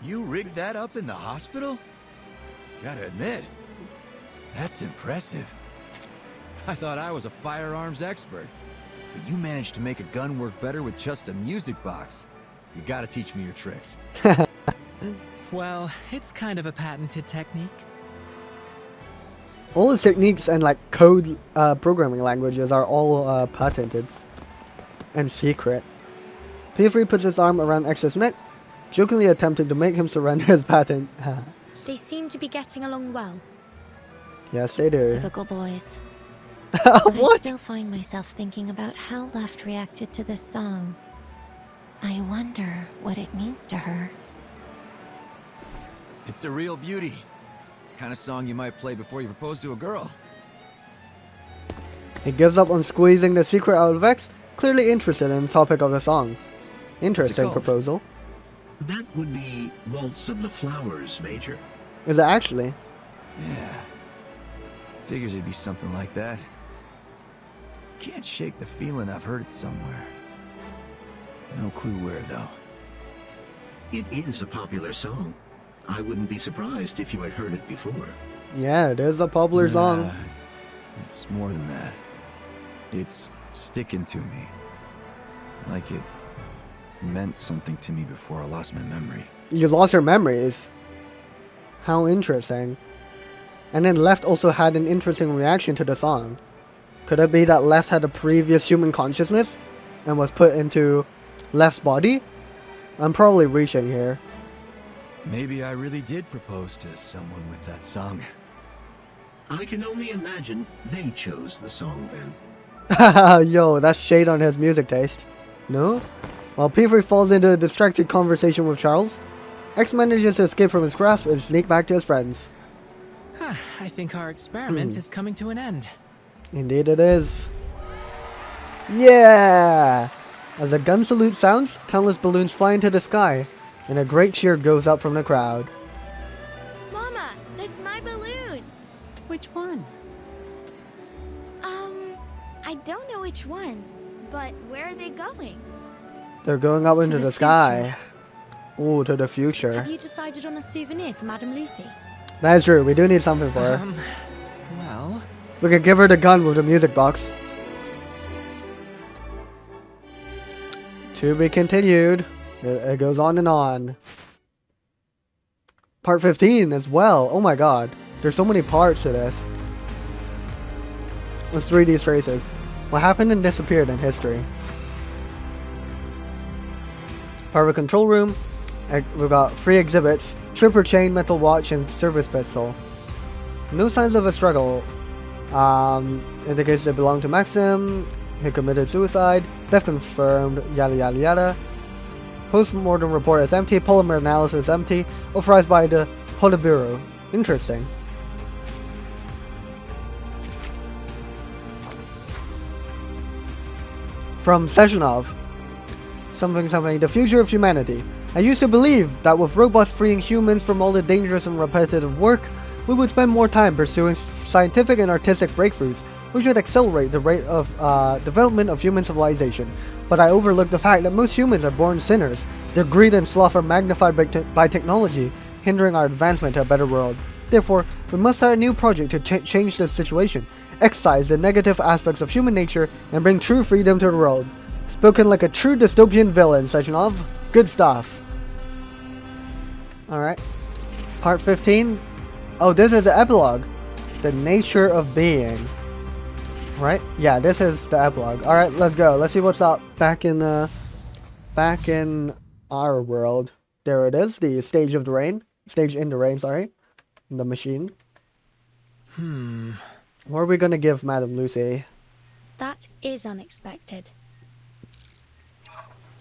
You rigged that up in the hospital? Gotta admit, that's impressive. I thought I was a firearms expert, but you managed to make a gun work better with just a music box. You gotta teach me your tricks. Well, it's kind of a patented technique. All his techniques and like code programming languages are all patented and secret. P3 puts his arm around X's neck, jokingly attempting to make him surrender his patent. They seem to be getting along well. Yes, they do. Typical boys. What? I still find myself thinking about how Left reacted to this song. I wonder what it means to her. It's a real beauty. Kind of song you might play before you propose to a girl. He gives up on squeezing the secret out of X, clearly interested in the topic of the song. Interesting proposal. That would be Waltz of the Flowers, Major. Is it actually? Yeah. Figures it'd be something like that. Can't shake the feeling I've heard it somewhere. No clue where, though. It is a popular song. I wouldn't be surprised if you had heard it before. Yeah, it is a popular song. It's more than that. It's sticking to me. Like it meant something to me before I lost my memory. You lost your memories? How interesting. And then Left also had an interesting reaction to the song. Could it be that Left had a previous human consciousness and was put into Left's body? I'm probably reaching here. Maybe I really did propose to someone with that song. I can only imagine they chose the song then. Yo, that's shade on his music taste. No? While P3 falls into a distracted conversation with Charles, X manages to escape from his grasp and sneak back to his friends. I think our experiment is coming to an end. Indeed it is. Yeah! As a gun salute sounds, countless balloons fly into the sky, and a great cheer goes up from the crowd. Mama, that's my balloon. Which one? I don't know which one, but where are they going? They're going up into the sky. Ooh, to the future. Have you decided on a souvenir for Madame Lucy? That is true, we do need something for her. Well... We could give her the gun with the music box. To be continued. It goes on and on. Part 15 as well. Oh my god. There's so many parts to this. Let's read these phrases. What happened and disappeared in history. Part of a control room. We've got 3 exhibits. Tripper chain, metal watch, and service pistol. No signs of a struggle. Indicates they belong to Maxim. He committed suicide. Death confirmed. Yada yada yada. Post-mortem report is empty. Polymer analysis empty. Authorized by the Politburo. Interesting. From Sezhnov. Something. The future of humanity. I used to believe that with robots freeing humans from all the dangerous and repetitive work, we would spend more time pursuing scientific and artistic breakthroughs, which would accelerate the rate of development of human civilization. But I overlooked the fact that most humans are born sinners. Their greed and sloth are magnified by technology, hindering our advancement to a better world. Therefore, we must start a new project to change this situation, excise the negative aspects of human nature, and bring true freedom to the world. Spoken like a true dystopian villain, Sezhnov. Good stuff. Alright. Part 15. Oh, this is the epilogue. The nature of being. Right? Yeah, this is the epilogue. Alright, let's go. Let's see what's up back in our world. There it is. The stage of the rain. Stage in the rain, sorry. The machine. What are we gonna give Madame Lucy? That is unexpected.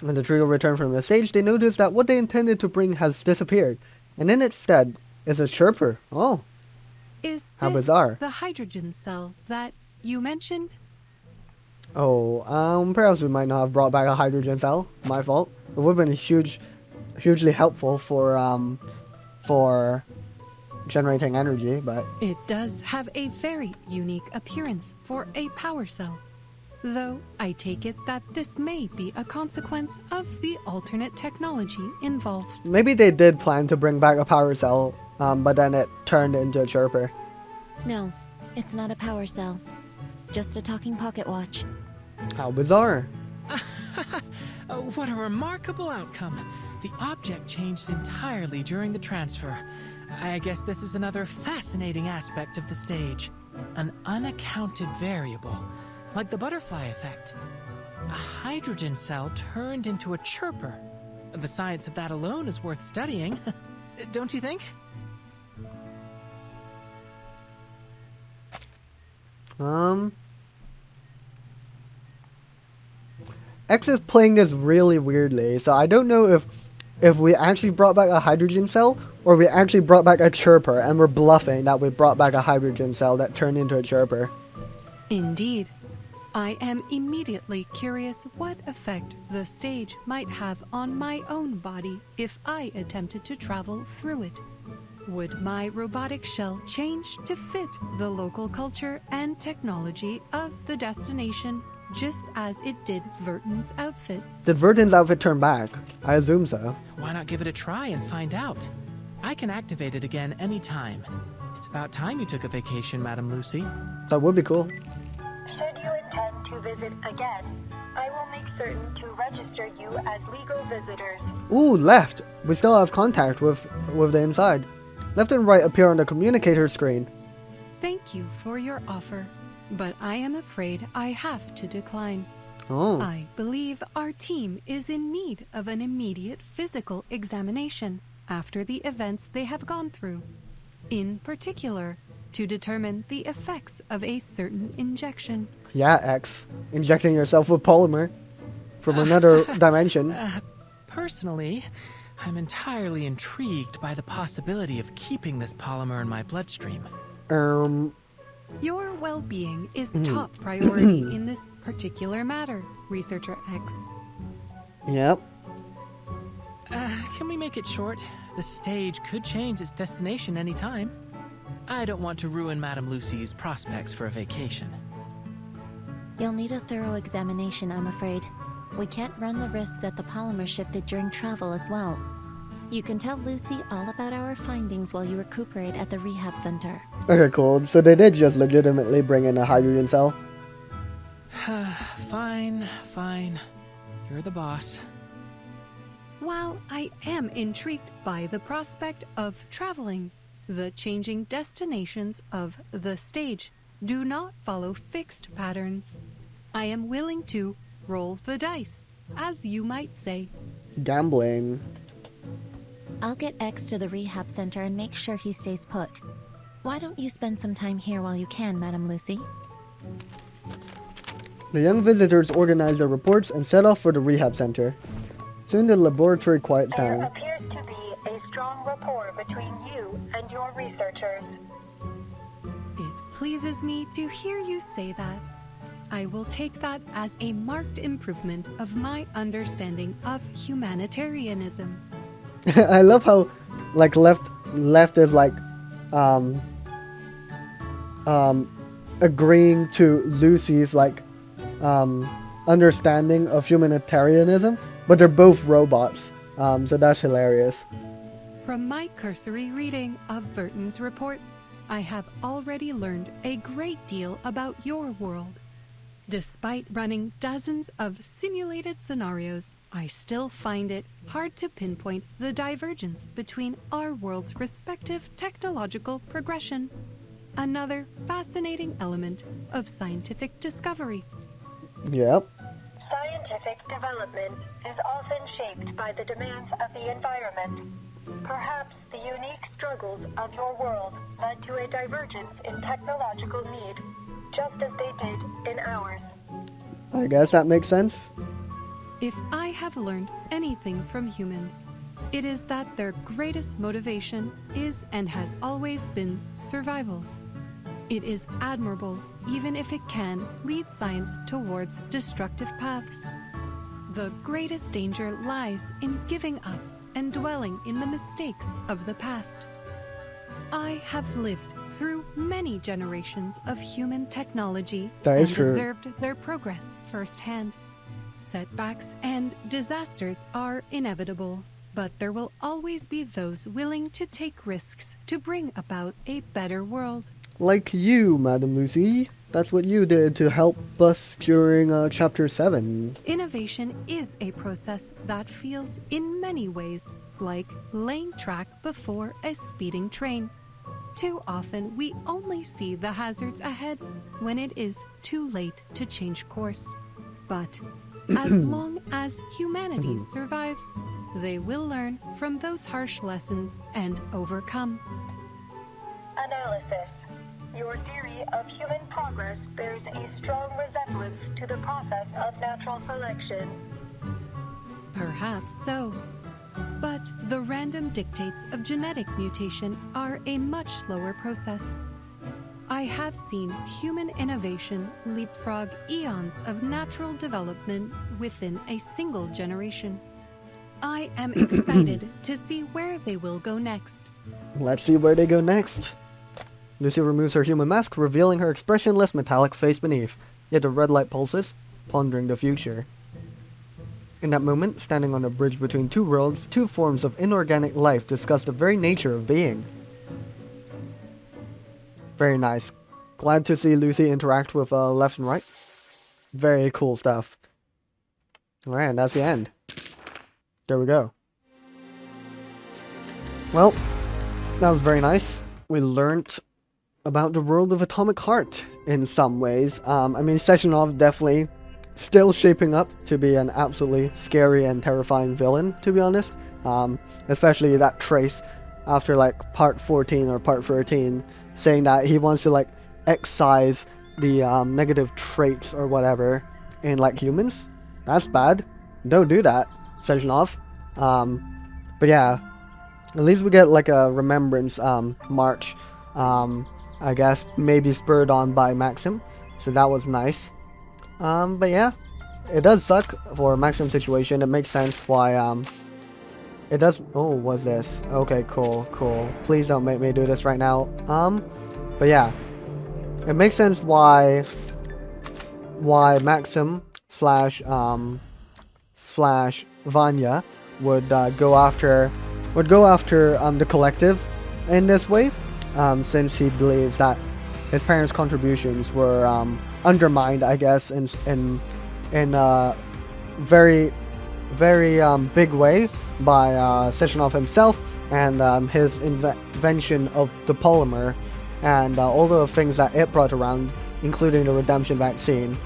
When the trio return from the stage, they notice that what they intended to bring has disappeared, and in its stead is a chirper. Oh, is how this bizarre! The hydrogen cell that you mentioned? Oh, perhaps we might not have brought back a hydrogen cell. My fault. It would have been hugely helpful for generating energy, but it does have a very unique appearance for a power cell. Though I take it that this may be a consequence of the alternate technology involved. Maybe they did plan to bring back a power cell, but then it turned into a chirper. No, it's not a power cell. Just a talking pocket watch. How bizarre. What a remarkable outcome. The object changed entirely during the transfer. I guess this is another fascinating aspect of the stage. An unaccounted variable. Like the butterfly effect. A hydrogen cell turned into a chirper. The science of that alone is worth studying. Don't you think? X is playing this really weirdly, so I don't know if we actually brought back a hydrogen cell or we actually brought back a chirper and we're bluffing that we brought back a hydrogen cell that turned into a chirper. Indeed. I am immediately curious what effect the stage might have on my own body if I attempted to travel through it. Would my robotic shell change to fit the local culture and technology of the destination just as it did Verton's outfit? Did Verton's outfit turn back? I assume so. Why not give it a try and find out? I can activate it again anytime. It's about time you took a vacation, Madam Lucy. That would be cool. Should you intend to visit again, I will make certain to register you as legal visitors. Ooh, left. We still have contact with the inside. Left and right appear on the communicator screen. Thank you for your offer, but I am afraid I have to decline. Oh. I believe our team is in need of an immediate physical examination after the events they have gone through. In particular, to determine the effects of a certain injection. Yeah, X. Injecting yourself with polymer from another dimension. Personally, I'm entirely intrigued by the possibility of keeping this polymer in my bloodstream. Your well-being is top priority in this particular matter, Researcher X. Yep. Can we make it short? The stage could change its destination anytime. I don't want to ruin Madame Lucy's prospects for a vacation. You'll need a thorough examination, I'm afraid. We can't run the risk that the polymer shifted during travel as well. You can tell Lucy all about our findings while you recuperate at the rehab center. Okay, cool. So they did just legitimately bring in a hydrogen cell? Fine. You're the boss. While I am intrigued by the prospect of traveling, the changing destinations of the stage do not follow fixed patterns. I am willing to roll the dice, as you might say. Gambling. I'll get X to the rehab center and make sure he stays put. Why don't you spend some time here while you can, Madam Lucy? The young visitors organize their reports and set off for the rehab center. Soon the laboratory quiets down. There appears to be a strong rapport between you and your researchers. It pleases me to hear you say that. I will take that as a marked improvement of my understanding of humanitarianism. I love how, like, left is like, agreeing to Lucy's, like, understanding of humanitarianism, but they're both robots, so that's hilarious. From my cursory reading of Verton's report, I have already learned a great deal about your world. Despite running dozens of simulated scenarios, I still find it hard to pinpoint the divergence between our world's respective technological progression. Another fascinating element of scientific discovery. Yep. Scientific development is often shaped by the demands of the environment. Perhaps the unique struggles of your world led to a divergence in technological need, just as they did in ours. I guess that makes sense. If I have learned anything from humans, it is that their greatest motivation is and has always been survival. It is admirable, even if it can lead science towards destructive paths. The greatest danger lies in giving up and dwelling in the mistakes of the past. I have lived through many generations of human technology and observed their progress firsthand. Setbacks and disasters are inevitable, but there will always be those willing to take risks to bring about a better world. Like you, Madam Lucy. That's what you did to help us during Chapter 7. Innovation is a process that feels in many ways like laying track before a speeding train. Too often, we only see the hazards ahead when it is too late to change course. But as long as humanity survives, they will learn from those harsh lessons and overcome. Analysis. Your theory of human progress bears a strong resemblance to the process of natural selection. Perhaps so. But the random dictates of genetic mutation are a much slower process. I have seen human innovation leapfrog eons of natural development within a single generation. I am excited to see where they will go next. Let's see where they go next. Lucy removes her human mask, revealing her expressionless metallic face beneath, yet the red light pulses, pondering the future. In that moment, standing on a bridge between two worlds, two forms of inorganic life discuss the very nature of being. Very nice. Glad to see Lucy interact with left and right. Very cool stuff. Alright, and that's the end. There we go. Well, that was very nice. We learned about the world of Atomic Heart in some ways. I mean, Sechenov definitely still shaping up to be an absolutely scary and terrifying villain, to be honest. Especially that trace after like part 14 or part 13 saying that he wants to like excise the negative traits or whatever in like humans. That's bad. Don't do that, Sechenov. But yeah, at least we get like a remembrance march. I guess maybe spurred on by Maxim, so that was nice. But yeah, it does suck for Maxim's situation. It makes sense why it does. Oh, what's this? Okay, cool. Please don't make me do this right now. But yeah, it makes sense why Maxim slash Vanya would go after the collective in this way, since he believes that his parents' contributions were undermined, I guess, in a very big way by Sechenov himself and his invention of the polymer and all the things that it brought around, including the redemption vaccine.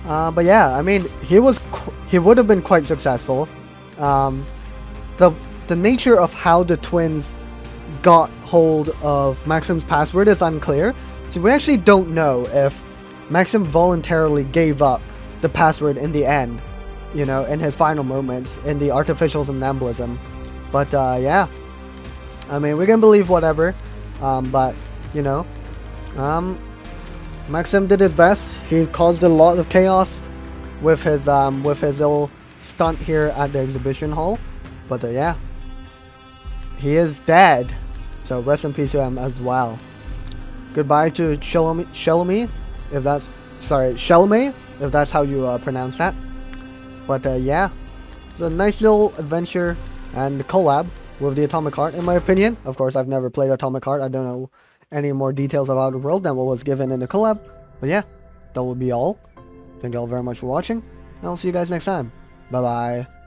But yeah, I mean, he would have been quite successful. The nature of how the twins got hold of Maxim's password is unclear, so we actually don't know if Maxim voluntarily gave up the password in the end, you know, in his final moments in the artificial somnambulism. But yeah, I mean, we can believe whatever, but you know, Maxim did his best. He caused a lot of chaos with his little stunt here at the exhibition hall. But yeah, he is dead. So rest in peace to him as well. Goodbye to Shelmy, if that's Shelmy, if that's how you pronounce that. But yeah, it's a nice little adventure and collab with the Atomic Heart, in my opinion. Of course, I've never played Atomic Heart. I don't know any more details about the world than what was given in the collab. But yeah, that will be all. Thank you all very much for watching, and I'll see you guys next time. Bye bye.